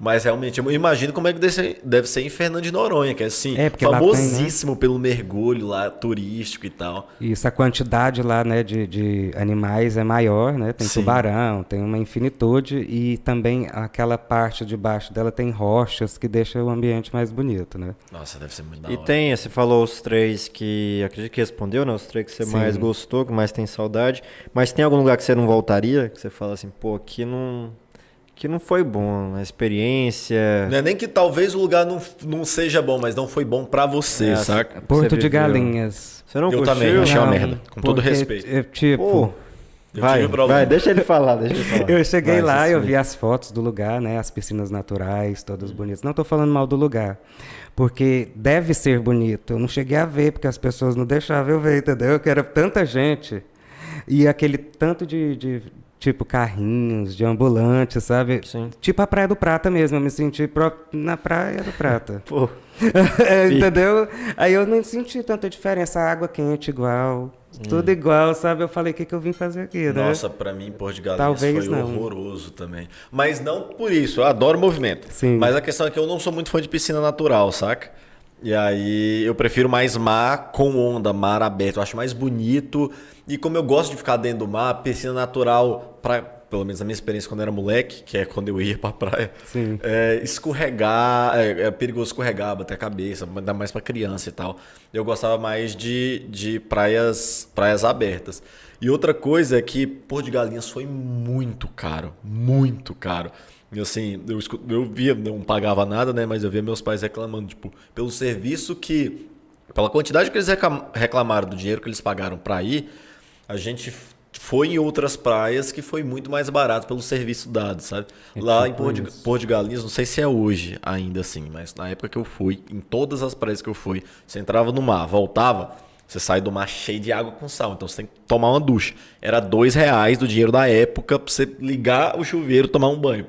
Speaker 2: Mas realmente, eu imagino como é que deve ser em Fernando de Noronha, que é assim,
Speaker 3: porque lá tem, né?
Speaker 2: famosíssimo pelo mergulho lá, turístico e tal.
Speaker 3: Isso, a quantidade lá, né, de animais é maior, né? Tem
Speaker 2: Sim.
Speaker 3: tubarão, tem uma infinitude e também aquela parte de baixo dela tem rochas que deixa o ambiente mais bonito, né?
Speaker 2: Nossa, deve ser muito da
Speaker 1: E
Speaker 2: hora.
Speaker 1: tem, você falou os 3 que, acredito que respondeu, né? Os 3 que você
Speaker 3: Sim.
Speaker 1: mais gostou, que mais tem saudade. Mas tem algum lugar que você não voltaria? Que você fala assim, pô, aqui não foi bom, a experiência...
Speaker 2: Não é nem que talvez o lugar não seja bom, mas não foi bom pra você,
Speaker 1: É,
Speaker 2: saca?
Speaker 3: Porto
Speaker 1: Você
Speaker 3: de
Speaker 1: viveu.
Speaker 3: Galinhas.
Speaker 1: Você não
Speaker 2: Eu
Speaker 1: curtiu?
Speaker 2: também, achei uma
Speaker 3: Não,
Speaker 2: merda, com todo
Speaker 3: porque,
Speaker 2: respeito.
Speaker 3: Tipo,
Speaker 1: Pô,
Speaker 2: Eu
Speaker 1: vai,
Speaker 2: tive problema.
Speaker 1: vai, deixa ele falar, deixa ele falar.
Speaker 3: eu cheguei
Speaker 1: Vai,
Speaker 3: lá,
Speaker 1: você
Speaker 3: eu
Speaker 1: se-
Speaker 3: vi as fotos do lugar, né? As piscinas naturais, todas bonitas. Não estou falando mal do lugar, porque deve ser bonito. Eu não cheguei a ver, porque as pessoas não deixavam eu ver, entendeu? Que era tanta gente. E aquele tanto de tipo carrinhos de ambulante, sabe?
Speaker 1: Sim.
Speaker 3: Tipo a Praia do Prata mesmo, eu me senti na Praia do Prata.
Speaker 1: Pô,
Speaker 3: Entendeu? Aí eu não senti tanta diferença, a água quente igual, tudo igual, sabe? Eu falei, o que eu vim fazer aqui, né?
Speaker 2: Nossa, pra mim, Porto de Galinhas
Speaker 3: Talvez
Speaker 2: foi
Speaker 3: não.
Speaker 2: horroroso também. Mas não por isso, eu adoro movimento.
Speaker 3: Sim.
Speaker 2: Mas a questão é que eu não sou muito fã de piscina natural, saca? E aí eu prefiro mais mar com onda, mar aberto. Eu acho mais bonito. E como eu gosto de ficar dentro do mar, piscina natural, pelo menos a minha experiência quando eu era moleque, que é quando eu ia pra praia,
Speaker 3: Sim.
Speaker 2: escorregar, é perigoso escorregar, bater a cabeça, ainda mais pra criança e tal. Eu gostava mais de praias abertas. E outra coisa é que Porto de Galinhas foi muito caro, muito caro. E assim, eu via, não pagava nada, né? Mas eu via meus pais reclamando, tipo, pelo serviço pela quantidade que eles reclamaram do dinheiro que eles pagaram pra ir, a gente foi em outras praias que foi muito mais barato pelo serviço dado, sabe? Lá em Porto de Galinhas, não sei se é hoje ainda assim, mas na época que eu fui, em todas as praias que eu fui, você entrava no mar, voltava, você sai do mar cheio de água com sal, então você tem que tomar uma ducha. Era R$2 do dinheiro da época pra você ligar o chuveiro e tomar um banho.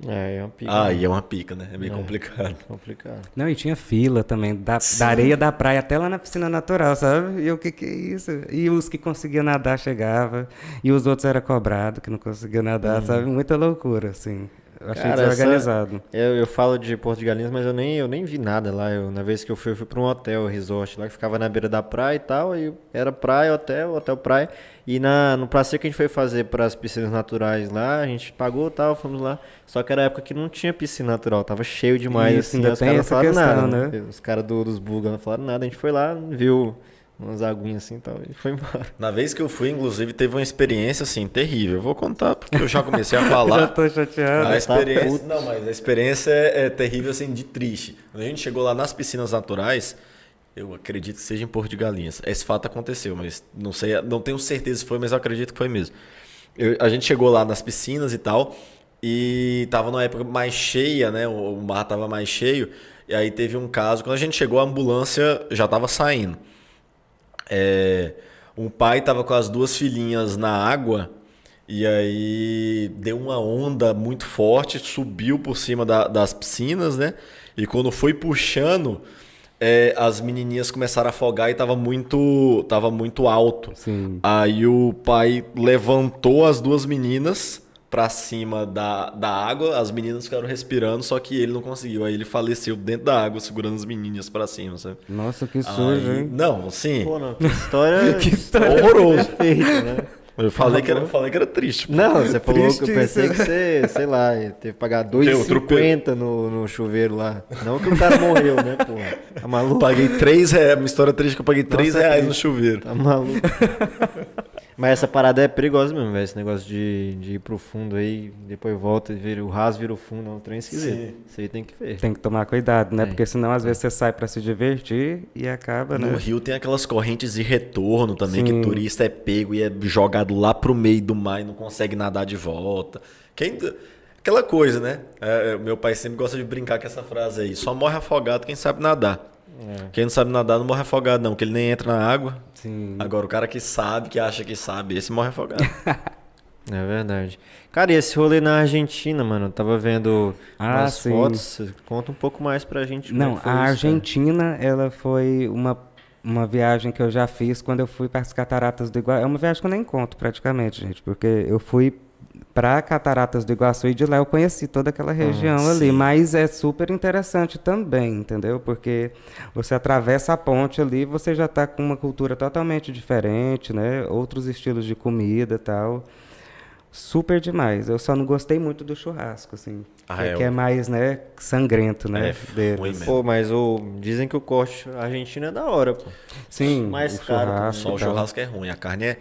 Speaker 1: é uma pica.
Speaker 2: Aí é uma pica, né? É meio complicado.
Speaker 1: Complicado.
Speaker 3: Não, e tinha fila também, da areia da praia até lá na piscina natural, sabe? E o que é isso? E os que conseguiam nadar chegavam, e os outros eram cobrados, que não conseguiam nadar, sabe? Muita loucura, assim. Eu achei desorganizado.
Speaker 1: Eu falo de Porto de Galinhas, mas eu nem vi nada lá. Na vez que eu fui para um hotel, resort lá, que ficava na beira da praia e tal. E era praia, hotel, praia. E no passeio que a gente foi fazer para as piscinas naturais lá, a gente pagou e tal, fomos lá. Só que era a época que não tinha piscina natural, tava cheio demais.
Speaker 3: Isso,
Speaker 1: Assim,
Speaker 3: ainda
Speaker 1: os
Speaker 3: tem
Speaker 1: caras
Speaker 3: essa
Speaker 1: não falaram
Speaker 3: questão,
Speaker 1: nada, né? Os caras dos bugas não falaram nada. A gente foi lá, viu umas aguinhas assim e tal, e foi embora.
Speaker 2: Na vez que eu fui, inclusive, teve uma experiência assim terrível. Eu vou contar porque eu já comecei a falar.
Speaker 3: Já tô chateado.
Speaker 2: A experiência, não, mas a experiência é terrível assim de triste. Quando a gente chegou lá nas piscinas naturais, eu acredito que seja em Porto de Galinhas. Esse fato aconteceu, mas não sei, não tenho certeza se foi, mas eu acredito que foi mesmo. A gente chegou lá nas piscinas e tal, e tava numa época mais cheia, né? O mar tava mais cheio. E aí teve um caso, quando a gente chegou, a ambulância já tava saindo. Um pai tava com as duas filhinhas na água e aí deu uma onda muito forte, subiu por cima das piscinas, né? E quando foi puxando, as menininhas começaram a afogar e tava muito alto.
Speaker 3: Sim.
Speaker 2: Aí o pai levantou as duas meninas pra cima da água, as meninas ficaram respirando, só que ele não conseguiu. Aí ele faleceu dentro da água, segurando as menininhas pra cima, sabe?
Speaker 3: Nossa, que sujo, hein?
Speaker 2: Não, sim.
Speaker 1: Pô, não, que história,
Speaker 3: Que história
Speaker 2: horroroso.
Speaker 1: perfeita, né?
Speaker 2: Eu falei que era triste.
Speaker 1: Não, você falou que eu pensei
Speaker 3: Tristíssimo.
Speaker 1: que você, sei lá, teve que pagar
Speaker 2: outro
Speaker 1: R$2,50 no chuveiro lá. Não que o cara morreu, né, porra? Tá maluco?
Speaker 2: Paguei R$3, uma história triste que eu paguei R$3 no chuveiro.
Speaker 1: Tá maluco. Mas essa parada é perigosa mesmo, velho. Esse negócio de ir pro fundo aí, depois volta e vira o raso, vira o fundo, é um trem esquisito.
Speaker 2: Sim.
Speaker 1: Isso aí tem que ver.
Speaker 3: Tem que tomar cuidado, né?
Speaker 1: É.
Speaker 3: Porque senão às vezes você sai pra se divertir e acaba,
Speaker 2: No
Speaker 3: né?
Speaker 2: Rio tem aquelas correntes de retorno também, que
Speaker 3: Sim.
Speaker 2: o turista é pego e é jogado lá pro meio do mar e não consegue nadar de volta. Aquela coisa, né? Meu pai sempre gosta de brincar com essa frase aí. Só morre afogado quem sabe nadar. Quem não sabe nadar não morre afogado não, porque ele nem entra na água.
Speaker 3: Sim.
Speaker 2: Agora o cara que sabe, que acha que sabe, esse morre afogado.
Speaker 1: É verdade. Cara, e esse rolê na Argentina, mano? Eu tava vendo umas
Speaker 3: sim.
Speaker 1: fotos. Conta um pouco mais pra gente. Como é
Speaker 3: Não,
Speaker 1: que foi
Speaker 3: a
Speaker 1: isso, cara.
Speaker 3: Argentina, ela foi uma viagem que eu já fiz quando eu fui para as Cataratas do Iguaçu. É uma viagem que eu nem conto praticamente, gente, porque eu fui para Cataratas do Iguaçu e de lá eu conheci toda aquela região ali,
Speaker 2: sim.
Speaker 3: mas é super interessante também, entendeu? Porque você atravessa a ponte ali, você já está com uma cultura totalmente diferente, né? Outros estilos de comida e tal. Super demais. Eu só não gostei muito do churrasco, assim. Que é mais, né, sangrento, né?
Speaker 2: É ruim
Speaker 3: deles.
Speaker 2: mesmo.
Speaker 1: Pô, mas dizem que o corte argentino é da hora, pô.
Speaker 3: Sim,
Speaker 1: Mais
Speaker 3: o
Speaker 1: caro
Speaker 3: churrasco
Speaker 2: Só o
Speaker 3: e tal.
Speaker 2: churrasco é ruim, a carne é...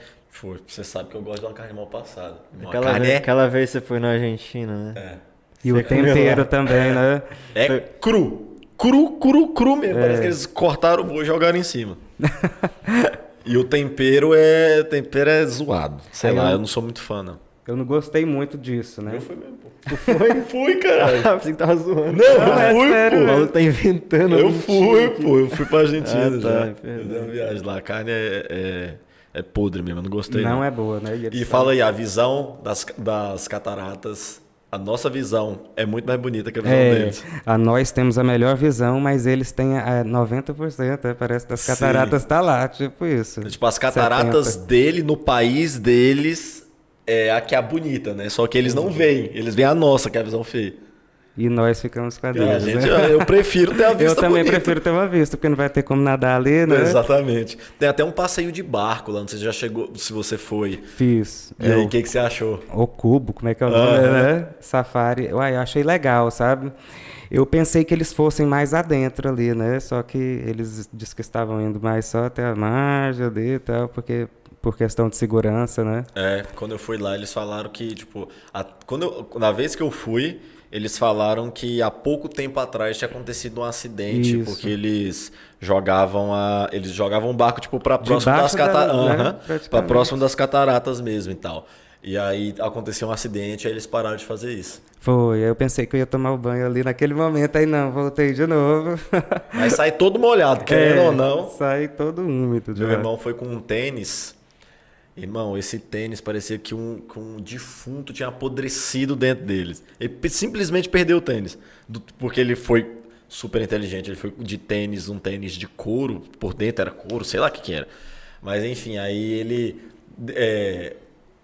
Speaker 2: Você sabe que eu gosto de uma carne mal passada. A
Speaker 1: Aquela,
Speaker 2: carne
Speaker 1: aquela vez você foi na Argentina, né?
Speaker 3: E o tempero também, né?
Speaker 2: é cru. Cru mesmo. Parece que eles cortaram o boi e jogaram em cima. E o tempero é zoado. Sei lá, eu não sou muito fã, não.
Speaker 3: Eu não gostei muito disso, né?
Speaker 2: Eu fui mesmo, pô. Tu foi? Fui, cara.
Speaker 1: Ah, você que tava zoando.
Speaker 2: Não, eu fui,
Speaker 3: sério,
Speaker 1: O
Speaker 2: pô.
Speaker 1: maluco tá inventando.
Speaker 2: Eu
Speaker 1: mentira
Speaker 2: fui,
Speaker 1: aqui.
Speaker 2: pô. Eu fui pra Argentina
Speaker 1: Ah, tá,
Speaker 2: já.
Speaker 1: verdade.
Speaker 2: Eu dei uma viagem lá. A carne É podre mesmo, eu não gostei.
Speaker 3: Não é boa, né?
Speaker 2: E fala aí, a visão das cataratas, a nossa visão é muito mais bonita que a visão deles.
Speaker 3: Nós temos a melhor visão, mas eles têm 90%, parece, das cataratas tá lá, tipo isso.
Speaker 2: Tipo, as cataratas
Speaker 3: 70.
Speaker 2: dele, no país deles, é a que é a bonita, né? Só que eles não veem, eles veem a nossa, que é a visão feia.
Speaker 3: E nós ficamos com a
Speaker 2: A
Speaker 3: deles,
Speaker 2: gente,
Speaker 3: né?
Speaker 2: eu prefiro ter a vista
Speaker 3: Eu também
Speaker 2: bonita.
Speaker 3: prefiro ter uma vista, porque não vai ter como nadar ali, né?
Speaker 2: Exatamente. Tem até um passeio de barco lá, não sei se já chegou, se você foi.
Speaker 3: Fiz.
Speaker 2: E aí, o que você achou?
Speaker 3: O Cubo, como é que é o nome, né? Safari. Uai, eu achei legal, sabe? Eu pensei que eles fossem mais adentro ali, né? Só que eles disse que estavam indo mais só até a margem ali e tal, porque por questão de segurança, né?
Speaker 2: Quando eu fui lá, eles falaram que, tipo, na vez que eu fui, eles falaram que há pouco tempo atrás tinha acontecido um acidente,
Speaker 3: Isso.
Speaker 2: porque eles jogavam o barco, tipo, pra próximo das
Speaker 3: Debaixo né?
Speaker 2: pra próximo das cataratas mesmo e tal. E aí aconteceu um acidente, aí eles pararam de fazer isso.
Speaker 3: Foi, eu pensei que eu ia tomar o banho ali naquele momento, aí não, voltei de novo.
Speaker 2: Mas sai todo molhado, querendo ou não.
Speaker 3: Sai todo úmido.
Speaker 2: Meu
Speaker 3: já.
Speaker 2: irmão foi com um tênis. Irmão, esse tênis parecia que um defunto tinha apodrecido dentro deles. Ele simplesmente perdeu o tênis. Porque ele foi super inteligente. Ele foi de tênis, um tênis de couro. Por dentro era couro, sei lá o que era. Mas enfim, aí ele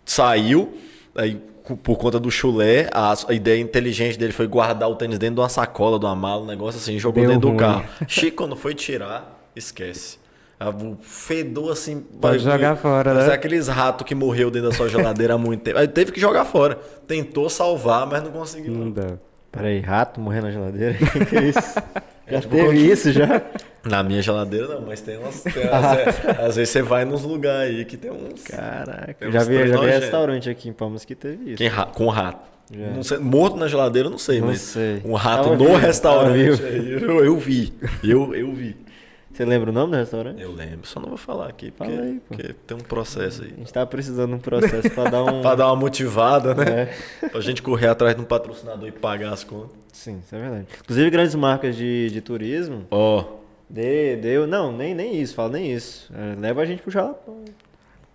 Speaker 2: saiu. Aí, por conta do chulé, a ideia inteligente dele foi guardar o tênis dentro de uma sacola, de uma mala, um negócio assim, jogou
Speaker 3: Deu
Speaker 2: dentro
Speaker 3: ruim.
Speaker 2: do carro. Chico, quando foi tirar, esquece. O fedor assim.
Speaker 3: Pode jogar fora,
Speaker 2: mas
Speaker 3: né?
Speaker 2: é aqueles ratos que morreu dentro da sua geladeira há muito tempo. Aí teve que jogar fora. Tentou salvar, mas não conseguiu.
Speaker 3: Não dá.
Speaker 1: Peraí, rato morrendo na geladeira? Que é isso? Já teve isso já?
Speaker 2: Na minha geladeira não, mas às vezes você vai nos lugares aí que tem uns.
Speaker 1: Caraca,
Speaker 2: Tem
Speaker 1: já
Speaker 2: uns
Speaker 1: vi
Speaker 2: nojentos.
Speaker 1: restaurante aqui em Palmas que teve isso.
Speaker 2: Com rato.
Speaker 1: Já.
Speaker 2: Não sei, morto na geladeira, eu não sei,
Speaker 1: Não
Speaker 2: mas
Speaker 1: sei.
Speaker 2: um rato
Speaker 1: Tava
Speaker 2: no
Speaker 1: vivo,
Speaker 2: restaurante.
Speaker 1: tava
Speaker 2: aí, eu vi. Eu vi.
Speaker 1: Você lembra o nome do restaurante?
Speaker 2: Eu lembro, só não vou falar aqui, porque,
Speaker 1: Fala aí, pô.
Speaker 2: porque tem um processo aí.
Speaker 1: A gente tava precisando de um processo pra dar um...
Speaker 2: Pra dar uma motivada, né?
Speaker 1: É.
Speaker 2: Pra gente correr atrás de um patrocinador e pagar as contas.
Speaker 1: Sim, isso é verdade. Inclusive, grandes marcas de turismo, deu... Não, nem isso, fala nem isso. Leva a gente pro Jalapão.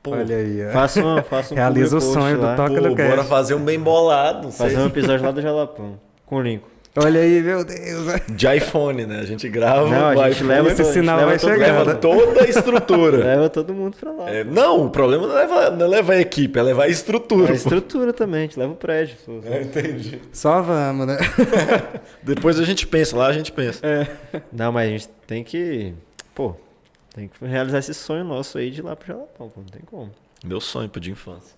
Speaker 2: Pô,
Speaker 3: Olha aí, ó.
Speaker 1: Faça um
Speaker 3: Realiza o
Speaker 1: public post
Speaker 3: sonho do
Speaker 1: lá.
Speaker 3: Toca
Speaker 2: pô,
Speaker 3: no
Speaker 2: bora
Speaker 3: Cast.
Speaker 2: fazer um bem bolado. Não sei
Speaker 1: Fazer um episódio lá do Jalapão. Com o Lincoln.
Speaker 3: Olha aí, meu Deus.
Speaker 2: de iPhone, né? A gente grava
Speaker 1: Não, a
Speaker 2: o
Speaker 1: gente
Speaker 2: iPhone,
Speaker 1: leva
Speaker 3: esse sinal vai
Speaker 1: todo-
Speaker 3: chegar.
Speaker 2: leva toda a estrutura.
Speaker 1: Leva todo mundo pra lá.
Speaker 2: Não, o problema não é levar a equipe, é levar a estrutura.
Speaker 1: A estrutura também, a gente leva o prédio.
Speaker 2: Entendi.
Speaker 3: Só vamos, né?
Speaker 2: Depois a gente pensa, lá a gente pensa.
Speaker 1: Não, mas a gente tem que... Pô, tem que realizar esse sonho nosso aí de ir lá pro Jalapão, pô, não tem como.
Speaker 2: Meu sonho de infância.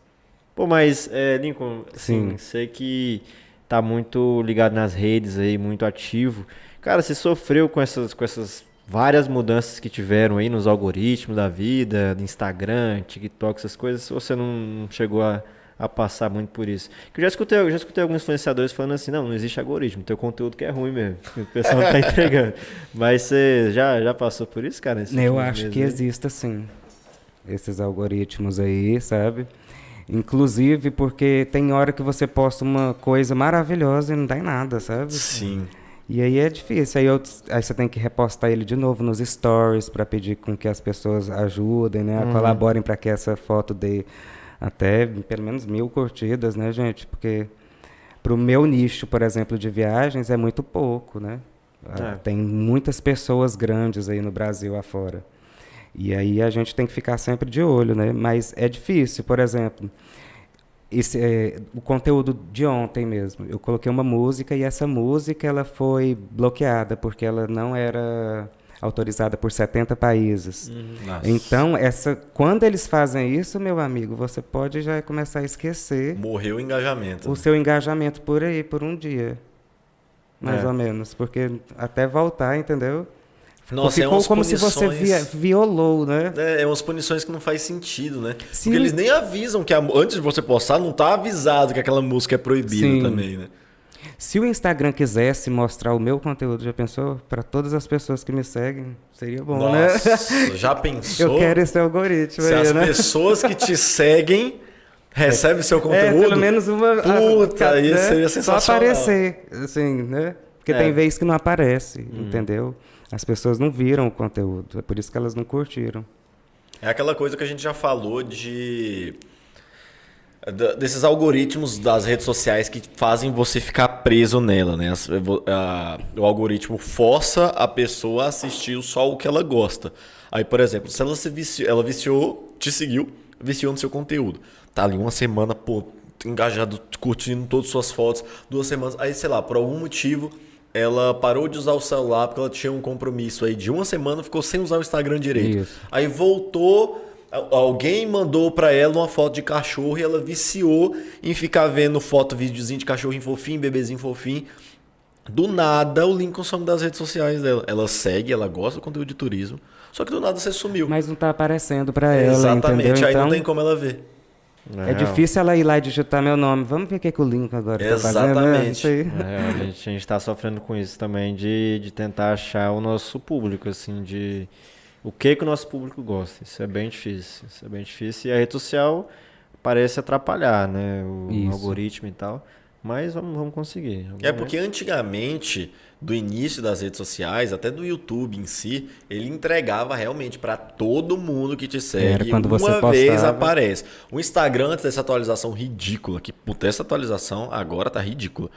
Speaker 1: Pô, mas, Lincoln, assim,
Speaker 3: Sim.
Speaker 1: sei que tá muito ligado nas redes aí, muito ativo. Cara, você sofreu com essas várias mudanças que tiveram aí nos algoritmos da vida, do Instagram, TikTok, essas coisas, ou você não chegou a passar muito por isso? Que eu já escutei alguns influenciadores falando assim, não existe algoritmo, teu conteúdo que é ruim mesmo, o pessoal tá entregando. Mas você já passou por isso, cara? nesses
Speaker 3: Eu
Speaker 1: últimos
Speaker 3: acho
Speaker 1: meses
Speaker 3: que
Speaker 1: aí?
Speaker 3: existe sim, esses algoritmos aí, sabe? Inclusive porque tem hora que você posta uma coisa maravilhosa e não dá em nada, sabe?
Speaker 2: Sim.
Speaker 3: E aí é difícil, aí você tem que repostar ele de novo nos stories para pedir com que as pessoas ajudem, né? Colaborem para que essa foto dê até pelo menos 1000 curtidas, né, gente? Porque pro meu nicho, por exemplo, de viagens é muito pouco, né? Tem muitas pessoas grandes aí no Brasil afora. E aí a gente tem que ficar sempre de olho, né? Mas é difícil, por exemplo, o conteúdo de ontem mesmo. Eu coloquei uma música e essa música ela foi bloqueada porque ela não era autorizada por 70 países.
Speaker 2: Nossa.
Speaker 3: Então, quando eles fazem isso, meu amigo, você pode já começar a esquecer
Speaker 2: Morreu o engajamento.
Speaker 3: o seu engajamento por aí, por um dia. Mais ou menos. Porque até voltar, entendeu?
Speaker 2: Nossa,
Speaker 3: Ficou como se você violou, né?
Speaker 2: É umas punições que não faz sentido, né?
Speaker 3: Sim.
Speaker 2: Porque eles nem avisam que antes de você postar, não tá avisado que aquela música é proibida
Speaker 3: Sim.
Speaker 2: também, né?
Speaker 3: Se o Instagram quisesse mostrar o meu conteúdo, já pensou? Para todas as pessoas que me seguem, seria bom, né?
Speaker 2: Nossa, já pensou?
Speaker 3: Eu quero esse algoritmo
Speaker 2: Se
Speaker 3: aí,
Speaker 2: as
Speaker 3: né?
Speaker 2: pessoas que te seguem recebem seu conteúdo?
Speaker 3: pelo menos uma...
Speaker 2: Puta, isso seria sensacional.
Speaker 3: Só aparecer, assim, né? Porque tem vezes que não aparece, entendeu? As pessoas não viram o conteúdo, é por isso que elas não curtiram.
Speaker 2: É aquela coisa que a gente já falou desses algoritmos das redes sociais que fazem você ficar preso nela, né? O algoritmo força a pessoa a assistir só o que ela gosta. Aí, por exemplo, se ela viciou, te seguiu, viciou no seu conteúdo. Tá ali uma semana, pô, engajado, curtindo todas as suas fotos, 2 semanas. Aí, sei lá, por algum motivo, ela parou de usar o celular porque ela tinha um compromisso aí de 1 semana, ficou sem usar o Instagram direito.
Speaker 3: Isso.
Speaker 2: Aí voltou... Alguém mandou pra ela uma foto de cachorro e ela viciou em ficar vendo foto, videozinho de cachorrinho fofinho, bebezinho fofinho. Do nada, o Lincoln some das redes sociais dela. Ela segue, ela gosta do conteúdo de turismo, só que do nada você sumiu.
Speaker 3: Mas não tá aparecendo pra ela,
Speaker 2: Exatamente,
Speaker 3: entendeu?
Speaker 2: aí
Speaker 3: Então,
Speaker 2: não tem como ela ver.
Speaker 3: é difícil ela ir lá e digitar meu nome. Vamos ver o que o Lincoln agora tá fazendo, né?
Speaker 2: Exatamente.
Speaker 3: Isso aí.
Speaker 1: A gente tá sofrendo com isso também, de tentar achar o nosso público, assim, de o que o nosso público gosta. Isso é bem difícil. E a rede social parece atrapalhar, né? O algoritmo e tal. Mas vamos conseguir.
Speaker 2: Porque antigamente, do início das redes sociais, até do YouTube em si, ele entregava realmente para todo mundo que te segue.
Speaker 3: Era quando você
Speaker 2: uma vez
Speaker 3: postava.
Speaker 2: aparece. O Instagram, antes dessa atualização ridícula, que puta, essa atualização agora tá ridícula.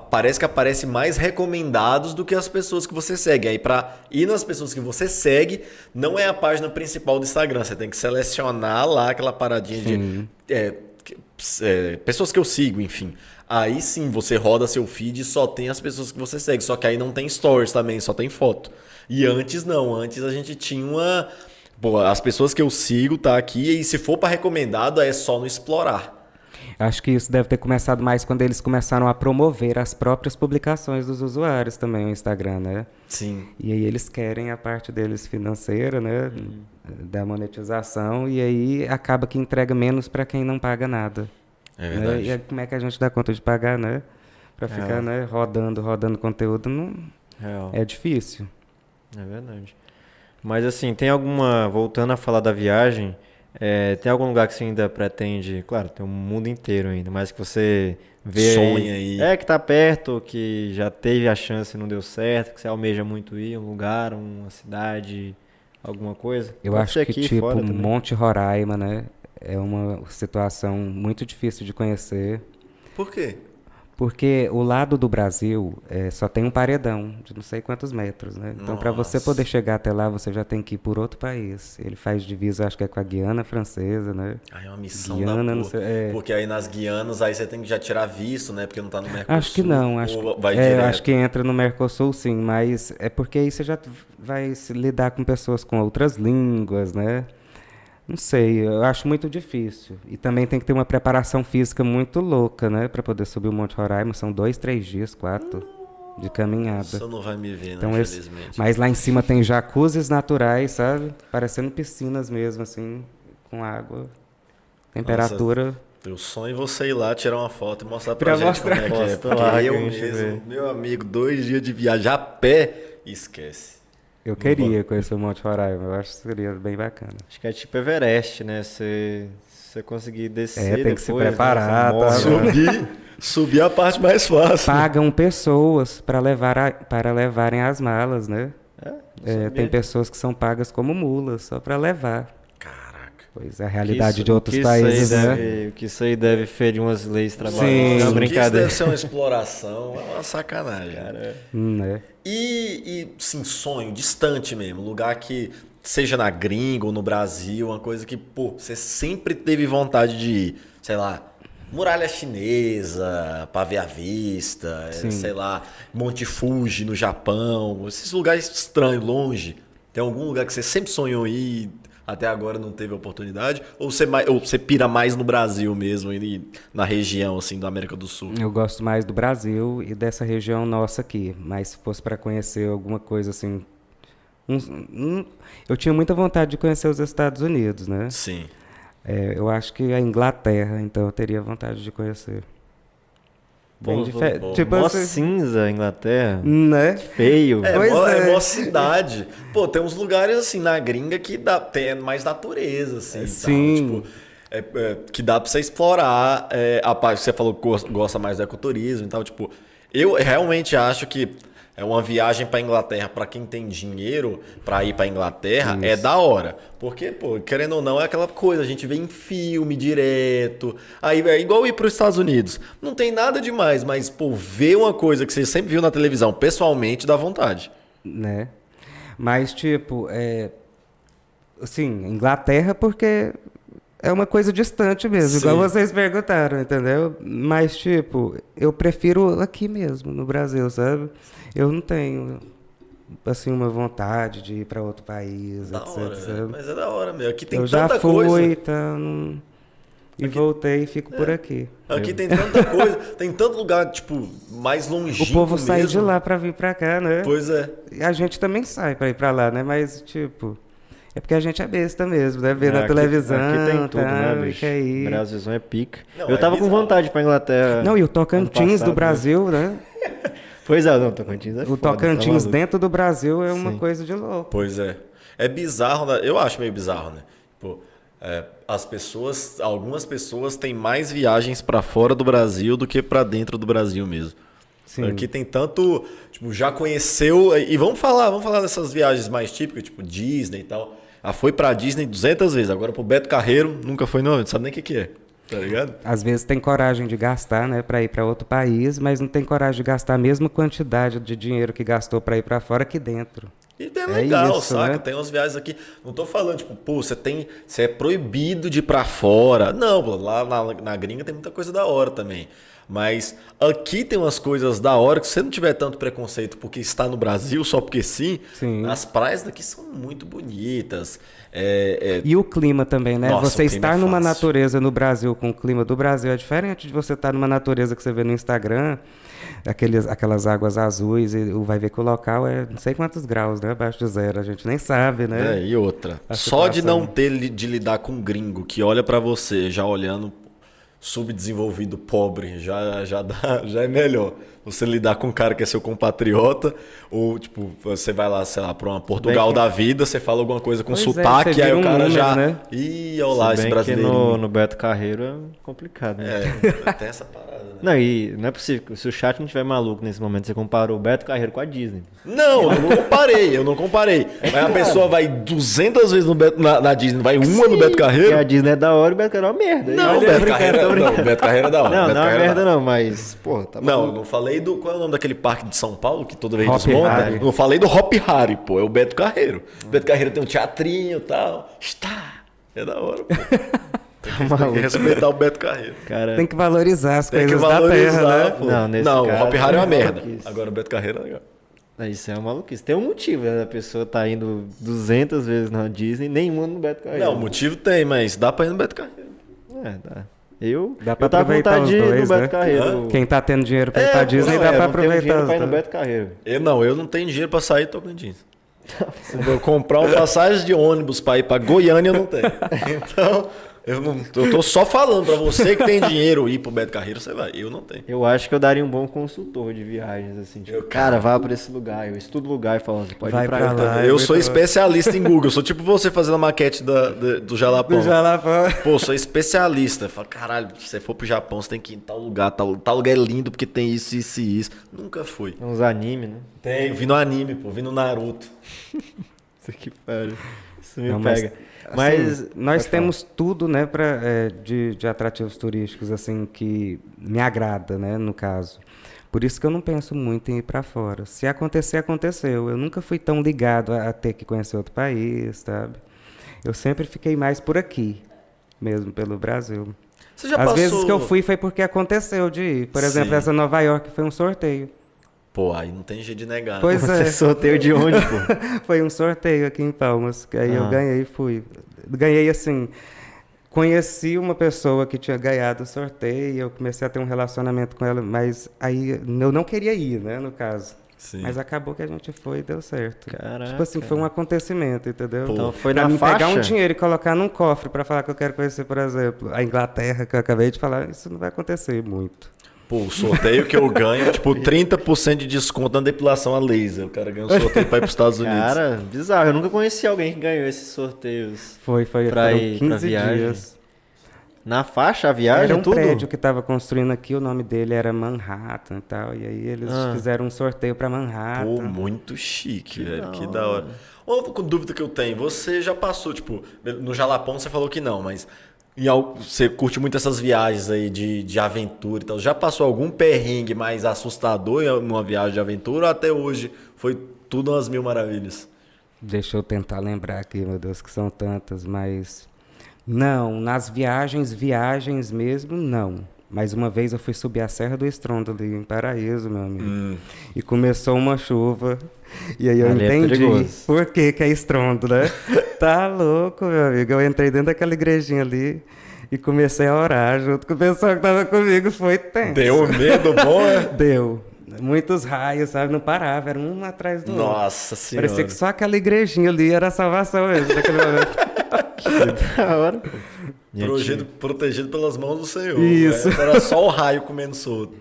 Speaker 2: Parece que aparece mais recomendados do que as pessoas que você segue. Aí para ir nas pessoas que você segue, não é a página principal do Instagram. Você tem que selecionar lá aquela paradinha de pessoas que eu sigo, enfim. Aí sim, você roda seu feed e só tem as pessoas que você segue. Só que aí não tem stories também, só tem foto. E antes não, antes a gente tinha uma... Pô, as pessoas que eu sigo tá aqui e se for para recomendado é só no explorar.
Speaker 3: Acho que isso deve ter começado mais quando eles começaram a promover as próprias publicações dos usuários também, o Instagram, né?
Speaker 2: Sim.
Speaker 3: E aí eles querem a parte deles financeira, né? Da monetização, e aí acaba que entrega menos para quem não paga nada.
Speaker 2: É verdade.
Speaker 3: Né? E aí, como é que a gente dá conta de pagar, né? Para ficar, né, rodando conteúdo, não é difícil.
Speaker 1: É verdade. Mas assim, tem alguma... Voltando a falar da viagem... tem algum lugar que você ainda pretende, claro, tem o mundo inteiro ainda, mas que você vê
Speaker 2: sonha aí.
Speaker 1: Que tá perto, que já teve a chance e não deu certo, que você almeja muito ir, um lugar, uma cidade, alguma coisa?
Speaker 3: Eu
Speaker 1: Pode
Speaker 3: acho
Speaker 1: ser
Speaker 3: que
Speaker 1: aqui,
Speaker 3: tipo
Speaker 1: fora também.
Speaker 3: Monte Roraima, né, é uma situação muito difícil de conhecer.
Speaker 2: Por quê?
Speaker 3: Porque o lado do Brasil só tem um paredão de não sei quantos metros, né? Então, para você poder chegar até lá, você já tem que ir por outro país. Ele faz divisa, acho que é com a Guiana Francesa, né?
Speaker 2: É uma missão
Speaker 3: Guiana,
Speaker 2: da
Speaker 3: não
Speaker 2: porra.
Speaker 3: sei,
Speaker 2: Porque aí nas Guianas, aí você tem que já tirar visto, né? Porque não tá no Mercosul.
Speaker 3: Acho que não,
Speaker 2: Vai direto.
Speaker 3: acho que entra no Mercosul sim, mas é porque aí você já vai se lidar com pessoas com outras línguas, né? Não sei, eu acho muito difícil. E também tem que ter uma preparação física muito louca, né? Para poder subir o Monte Roraima. São 2, 3 dias, 4 de caminhada.
Speaker 2: Você não vai me ver,
Speaker 3: Então,
Speaker 2: não, infelizmente.
Speaker 3: mas lá em cima tem jacuzzis naturais, sabe? Parecendo piscinas mesmo, assim, com água. Temperatura.
Speaker 2: Eu sonho em você ir lá, tirar uma foto e mostrar pra gente
Speaker 3: mostrar.
Speaker 2: como é que é.
Speaker 1: Posta
Speaker 2: Porque
Speaker 1: lá,
Speaker 2: eu
Speaker 1: que a gente
Speaker 2: mesmo,
Speaker 1: vê.
Speaker 2: meu amigo, 2 dias de viagem a pé, esquece.
Speaker 3: Eu queria conhecer o Monte Roraima, eu acho que seria bem bacana.
Speaker 1: Acho que é tipo Everest, né? Você conseguir descer
Speaker 3: tem que se
Speaker 1: depois, né?
Speaker 3: preparar,
Speaker 1: Você
Speaker 3: tá?
Speaker 1: morre,
Speaker 2: Subir a parte mais fácil.
Speaker 3: Pagam pessoas para levarem as malas, né? Tem pessoas que são pagas como mulas, só para levar.
Speaker 2: Caraca.
Speaker 3: Pois é, a realidade de outros países, né?
Speaker 1: O que isso aí deve ferir umas leis trabalhistas.
Speaker 3: Sim.
Speaker 1: É uma
Speaker 2: Isso deve
Speaker 1: brincadeira.
Speaker 2: ser uma exploração, é uma sacanagem.
Speaker 1: Cara,
Speaker 3: Né?
Speaker 2: E sim, sonho distante mesmo, lugar que seja na gringa ou no Brasil, uma coisa que, pô, você sempre teve vontade de ir, sei lá, Muralha Chinesa, pra ver a vista, sei lá, Monte Fuji no Japão, esses lugares estranhos, longe. Tem algum lugar que você sempre sonhou em ir, até agora não teve oportunidade? Ou você pira mais no Brasil mesmo, e na região assim da América do Sul?
Speaker 3: Eu gosto mais do Brasil e dessa região nossa aqui, mas se fosse para conhecer alguma coisa assim, eu tinha muita vontade de conhecer os Estados Unidos, né?
Speaker 2: Sim.
Speaker 3: Eu acho que a Inglaterra, então eu teria vontade de conhecer. Bem diferente. Tipo
Speaker 1: mó
Speaker 3: assim,
Speaker 1: cinza, Inglaterra.
Speaker 3: né?
Speaker 1: Feio.
Speaker 3: Pois é.
Speaker 2: Mó cidade. Pô, tem uns lugares assim na gringa que tem mais natureza, assim.
Speaker 3: Sim.
Speaker 2: Tal, tipo, que dá pra você explorar a parte que você falou que gosta mais do ecoturismo e tal. Tipo, eu realmente acho que é uma viagem para Inglaterra, para quem tem dinheiro para ir para Inglaterra, é da hora. Porque, pô, querendo ou não, é aquela coisa, a gente vê em filme direto. Aí é igual ir para os Estados Unidos. Não tem nada demais, mas, pô, ver uma coisa que você sempre viu na televisão, pessoalmente, dá vontade.
Speaker 3: Né? Mas, tipo, assim, Inglaterra porque é uma coisa distante mesmo, igual
Speaker 2: Sim.
Speaker 3: vocês perguntaram, entendeu? Mas, tipo, eu prefiro aqui mesmo, no Brasil, sabe? Eu não tenho, assim, uma vontade de ir para outro país,
Speaker 2: Da
Speaker 3: etc,
Speaker 2: hora,
Speaker 3: sabe?
Speaker 2: mas é da hora, meu. Aqui tem
Speaker 3: Eu já
Speaker 2: tanta
Speaker 3: fui,
Speaker 2: coisa.
Speaker 3: então, e voltei e fico por aqui.
Speaker 2: Aqui tem tanta coisa, tem tanto lugar, tipo, mais longínquo
Speaker 3: O povo sai de
Speaker 2: mesmo.
Speaker 3: lá para vir para cá, né?
Speaker 2: Pois é.
Speaker 3: E a gente também sai para ir para lá, né? Mas, tipo, é porque a gente é besta mesmo, né? Ver na
Speaker 1: Aqui-
Speaker 3: televisão,
Speaker 1: Aqui tem tudo,
Speaker 3: tá?
Speaker 1: né, bicho?
Speaker 3: Fica aí.
Speaker 1: Brasilzão é pica.
Speaker 2: Não,
Speaker 1: Eu
Speaker 2: é
Speaker 1: tava com
Speaker 2: bizarro.
Speaker 1: vontade pra Inglaterra.
Speaker 3: Não, e o
Speaker 1: ano
Speaker 3: Tocantins
Speaker 1: passado,
Speaker 3: do Brasil, né?
Speaker 1: Pois é, não, Tocantins é
Speaker 3: O
Speaker 1: foda, tá
Speaker 3: Tocantins
Speaker 1: maluco.
Speaker 3: dentro do Brasil é uma
Speaker 1: Sim.
Speaker 3: coisa de louco.
Speaker 2: Pois é. É bizarro, né? Eu acho meio bizarro, né? Pô, algumas pessoas têm mais viagens pra fora do Brasil do que pra dentro do Brasil mesmo.
Speaker 3: Sim.
Speaker 2: Aqui tem tanto, tipo, já conheceu, e vamos falar dessas viagens mais típicas, tipo Disney e tal. Ah, foi pra Disney 200 vezes, agora pro Beto Carreiro nunca foi não, não sabe nem o que é, tá ligado?
Speaker 3: Às vezes tem coragem de gastar, né, para ir para outro país, mas não tem coragem de gastar a mesma quantidade de dinheiro que gastou para ir para fora aqui dentro.
Speaker 2: E é legal,
Speaker 3: isso,
Speaker 2: saca?
Speaker 3: né?
Speaker 2: Tem umas viagens aqui. Não tô falando, tipo, pô, você é proibido de ir pra fora. Não, pô, lá na gringa tem muita coisa da hora também. Mas aqui tem umas coisas da hora que se você não tiver tanto preconceito porque está no Brasil, só porque sim,
Speaker 3: Sim.
Speaker 2: as praias daqui são muito bonitas.
Speaker 3: E o clima também, né?
Speaker 2: Nossa,
Speaker 3: Você
Speaker 2: o clima
Speaker 3: estar
Speaker 2: é
Speaker 3: numa
Speaker 2: fácil.
Speaker 3: natureza no Brasil com o clima do Brasil é diferente de você estar numa natureza que você vê no Instagram, aquelas águas azuis, e vai ver que o local é não sei quantos graus, né? Abaixo de zero, a gente nem sabe, né?
Speaker 2: E outra.
Speaker 3: A
Speaker 2: Só de
Speaker 3: situação.
Speaker 2: não ter de lidar com um gringo que olha pra você já olhando subdesenvolvido, pobre, já é melhor. Você lidar com um cara que é seu compatriota, ou tipo, você vai lá, sei lá, pra uma Portugal
Speaker 1: que-
Speaker 2: da vida, você fala alguma coisa com
Speaker 3: Pois é,
Speaker 2: sotaque,
Speaker 3: você
Speaker 2: aí
Speaker 3: vira
Speaker 2: o
Speaker 3: um
Speaker 2: cara
Speaker 3: número,
Speaker 2: já.
Speaker 3: né?
Speaker 2: Ih, olha lá, esse
Speaker 1: Se bem que
Speaker 2: brasileirinho.
Speaker 1: no Beto Carreiro é complicado, né?
Speaker 2: Tem essa parada, né?
Speaker 1: Não, e não é possível. Se o chat não estiver maluco nesse momento, você comparou o Beto Carreiro com a Disney.
Speaker 2: Não, eu não comparei. Mas a pessoa vai 200 vezes na Disney, não vai uma no Beto
Speaker 1: Porque a
Speaker 2: Carreiro?
Speaker 1: Disney é da hora e o Beto Carreiro é uma merda.
Speaker 2: Não, o
Speaker 1: Olha,
Speaker 2: Beto
Speaker 1: brincando,
Speaker 2: Carreiro,
Speaker 1: tô
Speaker 2: não,
Speaker 1: brincando.
Speaker 2: o Beto Carreiro é da hora.
Speaker 1: Não,
Speaker 2: Beto
Speaker 1: não é uma
Speaker 2: Carreiro
Speaker 1: merda
Speaker 2: da hora.
Speaker 1: não, mas, pô, tá
Speaker 2: Não, eu
Speaker 1: maluco.
Speaker 2: não falei do. Qual é o nome daquele parque de São Paulo que toda vez
Speaker 3: Hop
Speaker 2: desmonta?
Speaker 3: Harry.
Speaker 2: Não falei do Hop Harry, pô. É o Beto Carreiro. O Beto Carreiro tem um teatrinho e tal. Está! É da hora, pô. Tem que respeitar o Beto Carreiro.
Speaker 1: Cara,
Speaker 3: Tem que valorizar as
Speaker 2: Tem que
Speaker 3: coisas da
Speaker 2: valorizar,
Speaker 3: terra, né?
Speaker 2: pô.
Speaker 1: Não, nesse
Speaker 2: Não, o
Speaker 1: caso,
Speaker 2: Hop Harry é uma
Speaker 1: é
Speaker 2: merda.
Speaker 1: maluquice.
Speaker 2: Agora o Beto Carreiro é legal.
Speaker 1: isso é uma maluquice. Tem um motivo, né? A pessoa tá indo 200 vezes na Disney, nenhuma no Beto Carreiro.
Speaker 2: Não, motivo tem, mas dá pra ir no Beto Carreiro.
Speaker 1: Dá. Eu
Speaker 3: Dá pra
Speaker 1: tava com
Speaker 3: aproveitar
Speaker 1: vontade
Speaker 3: os
Speaker 1: de ir
Speaker 3: dois,
Speaker 1: no
Speaker 3: né?
Speaker 1: Beto Carreiro.
Speaker 3: Quem tá tendo dinheiro pra ir pra
Speaker 2: pô,
Speaker 3: Disney,
Speaker 2: não,
Speaker 3: dá pra
Speaker 1: Eu não tenho
Speaker 3: aproveitar
Speaker 1: dinheiro
Speaker 3: os
Speaker 1: pra ir no
Speaker 3: dois.
Speaker 1: Beto Carreiro.
Speaker 2: Eu não tenho dinheiro pra sair do Tocantins. Vou comprar uma passagem de ônibus pra ir pra Goiânia, eu não tenho. Então, eu tô só falando pra você que tem dinheiro ir pro Beto Carreiro, você vai. Eu não tenho.
Speaker 1: Eu acho que eu daria um bom consultor de viagens, assim. Tipo, cara, vá pra esse lugar. Eu estudo o lugar e falo, você pode
Speaker 3: Vai
Speaker 1: ir pra
Speaker 3: pra
Speaker 1: cá.
Speaker 3: lá.
Speaker 2: Eu
Speaker 3: muito
Speaker 2: sou
Speaker 3: bom.
Speaker 2: especialista em Google. Eu sou tipo você fazendo a maquete do Jalapão.
Speaker 3: Do Jalapão.
Speaker 2: Pô, sou especialista. Fala, caralho, se você for pro Japão, você tem que ir em tal lugar. Tal lugar é lindo porque tem isso, isso e isso. Nunca fui.
Speaker 1: Uns anime, né?
Speaker 2: Tem, vi no anime, pô, vi no Naruto.
Speaker 1: Isso aqui, pariu. Isso me
Speaker 3: Não, mas,
Speaker 1: pega.
Speaker 3: assim,
Speaker 1: Mas,
Speaker 3: nós
Speaker 1: pode
Speaker 3: temos tudo, né, de atrativos turísticos, assim, que me agrada, né, no caso. Por isso que eu não penso muito em ir para fora. Se acontecer, aconteceu. Eu nunca fui tão ligado a ter que conhecer outro país, sabe? Eu sempre fiquei mais por aqui, mesmo pelo Brasil.
Speaker 2: Você já
Speaker 3: Às
Speaker 2: passou...
Speaker 3: vezes que eu fui foi porque aconteceu de ir. Por exemplo,
Speaker 2: Sim.
Speaker 3: essa Nova York foi um sorteio.
Speaker 2: Pô, aí não tem jeito de negar. né?
Speaker 3: Pois
Speaker 1: Você
Speaker 3: é.
Speaker 1: sorteio de onde, pô?
Speaker 3: Foi um sorteio aqui em Palmas, que aí eu
Speaker 1: Ah.
Speaker 3: ganhei e fui. Ganhei assim, conheci uma pessoa que tinha ganhado o sorteio, eu comecei a ter um relacionamento com ela, mas aí eu não queria ir, né, no caso.
Speaker 2: Sim.
Speaker 3: Mas acabou que a gente foi e deu certo.
Speaker 1: Caraca.
Speaker 3: Tipo assim, foi um acontecimento, entendeu?
Speaker 2: Pô.
Speaker 1: Então foi
Speaker 3: Pra
Speaker 1: na
Speaker 3: mim pegar um
Speaker 1: faixa?
Speaker 3: dinheiro e colocar num cofre pra falar que eu quero conhecer, por exemplo, a Inglaterra, que eu acabei de falar, isso não vai acontecer muito.
Speaker 2: Pô, o sorteio que eu ganho, tipo, 30% de desconto na depilação a laser. O cara ganha um sorteio pra ir pros Estados Unidos.
Speaker 1: Cara, bizarro. Eu nunca conheci alguém que ganhou esses sorteios.
Speaker 3: Foi,
Speaker 1: Pra
Speaker 3: foram
Speaker 1: ir pra
Speaker 3: 15
Speaker 1: viagem.
Speaker 3: dias.
Speaker 1: Na faixa, a viagem,
Speaker 3: Era um
Speaker 1: tudo?
Speaker 3: prédio que estava construindo aqui, o nome dele era Manhattan e tal. E aí eles fizeram um sorteio para Manhattan.
Speaker 2: Pô, muito chique, velho. Que da hora. Uma dúvida que eu tenho, você já passou, tipo, no Jalapão você falou que não, mas você curte muito essas viagens aí de aventura e tal. Já passou algum perrengue mais assustador em uma viagem de aventura ou até hoje foi tudo umas mil maravilhas?
Speaker 3: Deixa eu tentar lembrar aqui, meu Deus, que são tantas, mas... Não, nas viagens mesmo, não. Mas uma vez eu fui subir a Serra do Estrondo ali em Paraíso, meu amigo. E começou uma chuva. E aí eu
Speaker 1: Ali é
Speaker 3: entendi
Speaker 1: perigoso.
Speaker 3: por que é estrondo, né? Tá louco, meu amigo. Eu entrei dentro daquela igrejinha ali e comecei a orar junto com o pessoal que tava comigo. Foi tenso.
Speaker 2: Deu medo bom, é?
Speaker 3: Deu. Muitos raios, sabe? Não parava, era um atrás do outro.
Speaker 2: Nossa senhora.
Speaker 3: Parecia que só aquela igrejinha ali era a salvação mesmo naquele momento.
Speaker 1: Da hora, pô.
Speaker 2: Protegido pelas mãos do Senhor.
Speaker 3: Isso.
Speaker 2: Né? Era só o raio comendo solto.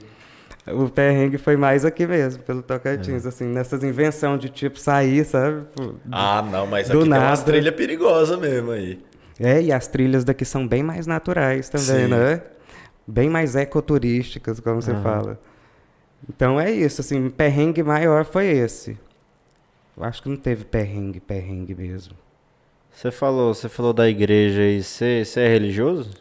Speaker 3: O perrengue foi mais aqui mesmo, pelo Tocantins, assim, nessas invenções de tipo sair, sabe?
Speaker 2: Ah, não, mas
Speaker 3: Do
Speaker 2: aqui tem umas
Speaker 3: nada.
Speaker 2: trilhas perigosas mesmo aí.
Speaker 3: E as trilhas daqui são bem mais naturais também,
Speaker 2: Sim.
Speaker 3: né? Bem mais ecoturísticas, como você fala. Então é isso, assim, perrengue maior foi esse. Eu acho que não teve perrengue mesmo.
Speaker 1: Você falou da igreja aí, você é religioso?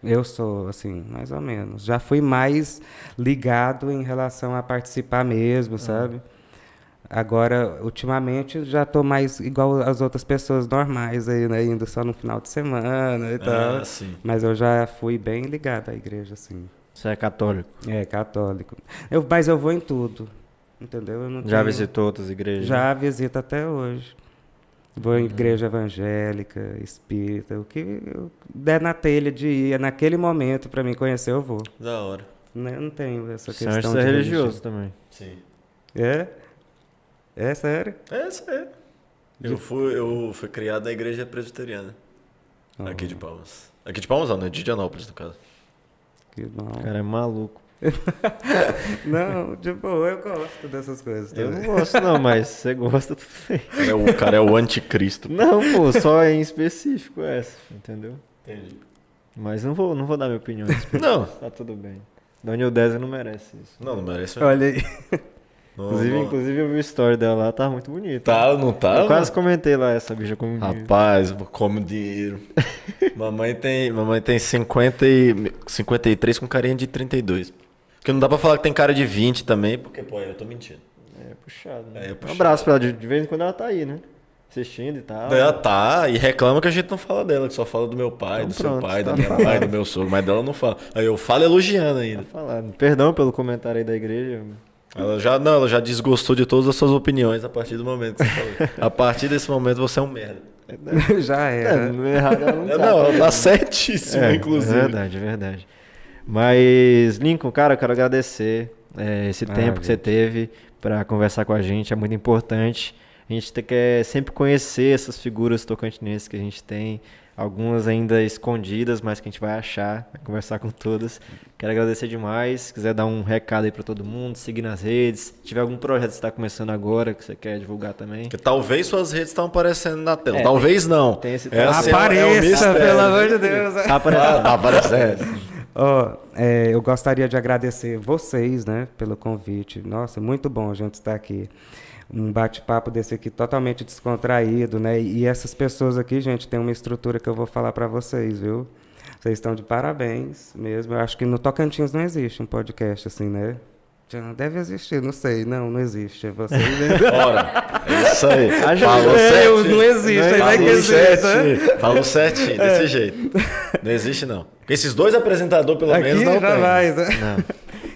Speaker 3: Eu sou, assim, mais ou menos. Já fui mais ligado em relação a participar mesmo, sabe? Agora, ultimamente, já tô mais igual as outras pessoas normais aí, né? Indo só no final de semana e tal.
Speaker 2: Sim.
Speaker 3: Mas eu já fui bem ligado à igreja, assim.
Speaker 1: Você é católico?
Speaker 3: É, católico. Mas eu vou em tudo, entendeu? Eu não
Speaker 1: Já
Speaker 3: tenho-
Speaker 1: visitou outras igrejas?
Speaker 3: Já visito até hoje. Vou em igreja evangélica, espírita, o que eu der na telha de ir, naquele momento, para mim conhecer, eu vou.
Speaker 2: Da hora.
Speaker 3: Né? Eu não tenho essa
Speaker 1: Você
Speaker 3: questão
Speaker 1: é
Speaker 3: de
Speaker 1: religioso também.
Speaker 2: Sim.
Speaker 3: É? É sério?
Speaker 2: Isso aí. Eu fui criado na igreja presbiteriana. Aqui de Palmas. Aqui de Palmas não, né? De Indianópolis, no caso.
Speaker 3: Que bom.
Speaker 1: O cara é maluco.
Speaker 3: Não, de boa, eu gosto dessas coisas
Speaker 1: Eu
Speaker 3: também.
Speaker 1: não gosto não, mas você gosta, tudo bem.
Speaker 2: O cara é o anticristo.
Speaker 1: Não, pô, só em específico essa, entendeu?
Speaker 2: Entendi.
Speaker 1: Mas não vou dar minha opinião a respeito.
Speaker 2: Não.
Speaker 1: Tá tudo bem. Daniel Deza não merece isso.
Speaker 2: Não merece.
Speaker 3: Olha aí.
Speaker 1: Inclusive eu vi o story dela lá, tá muito bonito.
Speaker 2: Tá, não tá?
Speaker 1: Eu quase comentei lá essa bicha como
Speaker 2: Rapaz, como dinheiro. mamãe tem 53 com carinha de 32. Porque não dá pra falar que tem cara de 20 também, porque, pô, eu tô mentindo.
Speaker 1: É puxado, né?
Speaker 2: É
Speaker 1: Um
Speaker 2: puxado.
Speaker 1: abraço pra ela, de vez em quando ela tá aí, né? Assistindo e tal.
Speaker 2: Ela tá, e reclama que a gente não fala dela, que só fala do meu pai,
Speaker 1: Então
Speaker 2: do seu
Speaker 1: pronto,
Speaker 2: pai,
Speaker 1: tá
Speaker 2: da minha mãe, do meu sogro, mas dela não fala. Aí eu falo elogiando ainda.
Speaker 1: Falando. Perdão pelo comentário aí da igreja.
Speaker 2: Ela já desgostou de todas as suas opiniões a partir do momento que você falou. A partir desse momento você é um merda.
Speaker 3: Já
Speaker 1: É,
Speaker 3: era.
Speaker 1: não é errado, ela não tá.
Speaker 2: Não, ela tá certíssimo, inclusive.
Speaker 1: É verdade. Mas, Lincoln, cara, eu quero agradecer esse tempo que você teve para conversar com a gente, é muito importante. A gente quer sempre conhecer essas figuras tocantinenses que a gente tem, algumas ainda escondidas, mas que a gente vai achar, vai conversar com todas. Quero agradecer demais. Se quiser dar um recado aí para todo mundo, seguir nas redes. Se tiver algum projeto que está começando agora, que você quer divulgar também.
Speaker 2: Porque talvez suas redes estão aparecendo na tela.
Speaker 1: É,
Speaker 2: talvez não.
Speaker 1: tem esse-
Speaker 2: Essa
Speaker 3: Apareça,
Speaker 2: mistério.
Speaker 3: pelo amor de Deus.
Speaker 1: Tá aparecendo.
Speaker 2: Tá aparecendo.
Speaker 3: Eu gostaria de agradecer vocês, né, pelo convite. Nossa, muito bom a gente estar aqui. Um bate-papo desse aqui totalmente descontraído, né? E essas pessoas aqui, gente, tem uma estrutura que eu vou falar para vocês, viu? Vocês estão de parabéns mesmo. Eu acho que no Tocantins não existe um podcast assim, né? Já deve existir, não sei. Não existe. Vocês...
Speaker 2: Ora, é isso aí.
Speaker 1: Falou
Speaker 3: não existe, aí vai que
Speaker 2: Falou
Speaker 3: existe. né?
Speaker 2: certinho. Falou certinho, desse jeito. Não existe, não. Porque esses dois apresentadores, pelo menos,
Speaker 3: Aqui
Speaker 2: não tem.
Speaker 3: jamais. Né?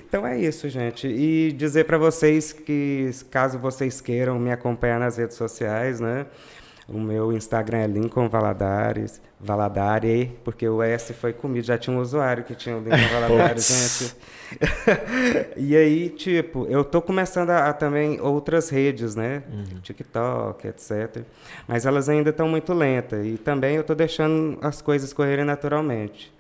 Speaker 3: Então é isso, gente. E dizer para vocês que, caso vocês queiram me acompanhar nas redes sociais, né? O meu Instagram é Lincoln Valadares, Valadari, porque o S foi comigo. Já tinha um usuário que tinha o Lincoln Valadares, gente. E aí, tipo, eu tô começando a também outras redes, né? TikTok, etc. Mas elas ainda estão muito lentas. E também eu tô deixando as coisas correrem naturalmente.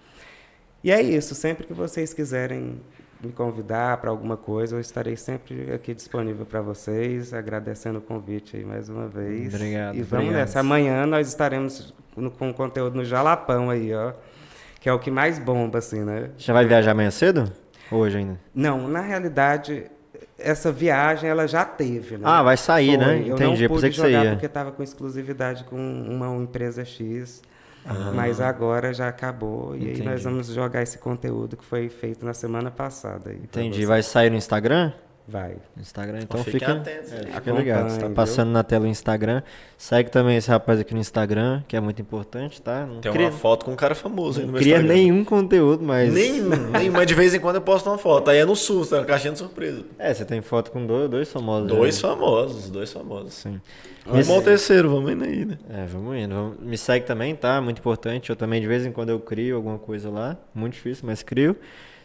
Speaker 3: E é isso. Sempre que vocês quiserem me convidar para alguma coisa, eu estarei sempre aqui disponível para vocês, agradecendo o convite aí mais uma vez.
Speaker 1: Obrigado.
Speaker 3: E vamos
Speaker 1: obrigado.
Speaker 3: nessa. Amanhã nós estaremos com conteúdo no Jalapão aí, ó. que é o que mais bomba, assim, né?
Speaker 1: Já vai viajar amanhã cedo? Ou hoje ainda?
Speaker 3: Não, na realidade, essa viagem ela já teve, né?
Speaker 1: Ah, vai sair, né?
Speaker 3: Eu
Speaker 1: Entendi,
Speaker 3: não
Speaker 1: eu pensei
Speaker 3: pude
Speaker 1: que você
Speaker 3: jogar
Speaker 1: ia.
Speaker 3: porque estava com exclusividade com uma empresa X, mas agora já acabou e aí
Speaker 1: Entendi.
Speaker 3: nós vamos jogar esse conteúdo que foi feito na semana passada. Aí pra
Speaker 1: Entendi.
Speaker 3: você.
Speaker 1: Vai sair no Instagram?
Speaker 3: Vai.
Speaker 1: No Instagram, então
Speaker 2: Fiquem
Speaker 1: fica,
Speaker 2: atentos.
Speaker 1: fica ligado. Você tá
Speaker 3: Acompanhe,
Speaker 1: passando na tela o Instagram. Segue também esse rapaz aqui no Instagram, que é muito importante, tá? Não
Speaker 2: Tem
Speaker 1: cria,
Speaker 2: uma foto com um cara famoso aí no
Speaker 1: não
Speaker 2: meu
Speaker 1: cria
Speaker 2: Instagram.
Speaker 1: nenhum conteúdo, mas.
Speaker 2: Nenhum, mas de vez em quando eu posto uma foto. Aí é no susto, é uma caixinha de surpresa.
Speaker 1: É, você tem foto com dois famosos.
Speaker 2: Dois
Speaker 1: né?
Speaker 2: famosos.
Speaker 1: Sim.
Speaker 2: Vamos ao terceiro, vamos indo aí, né?
Speaker 1: É, vamos indo. Me segue também, tá? Muito importante. Eu também, de vez em quando, eu crio alguma coisa lá. Muito difícil, mas crio.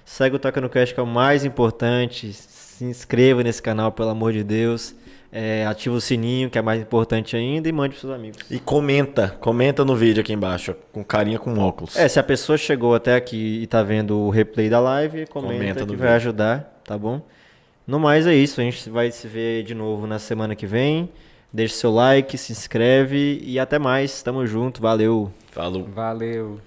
Speaker 1: Segue o Toca no Cast, que é o mais importante. Se inscreva nesse canal, pelo amor de Deus. Ativa o sininho, que é mais importante ainda. E mande pros seus amigos.
Speaker 2: E comenta no vídeo aqui embaixo, com carinha com óculos.
Speaker 1: Se a pessoa chegou até aqui e tá vendo o replay da live, comenta
Speaker 2: no
Speaker 1: que vai
Speaker 2: vídeo.
Speaker 1: ajudar, tá bom? No mais é isso. A gente vai se ver de novo na semana que vem. Deixe seu like, se inscreve e até mais. Tamo junto. Valeu.
Speaker 2: Falou.
Speaker 3: Valeu.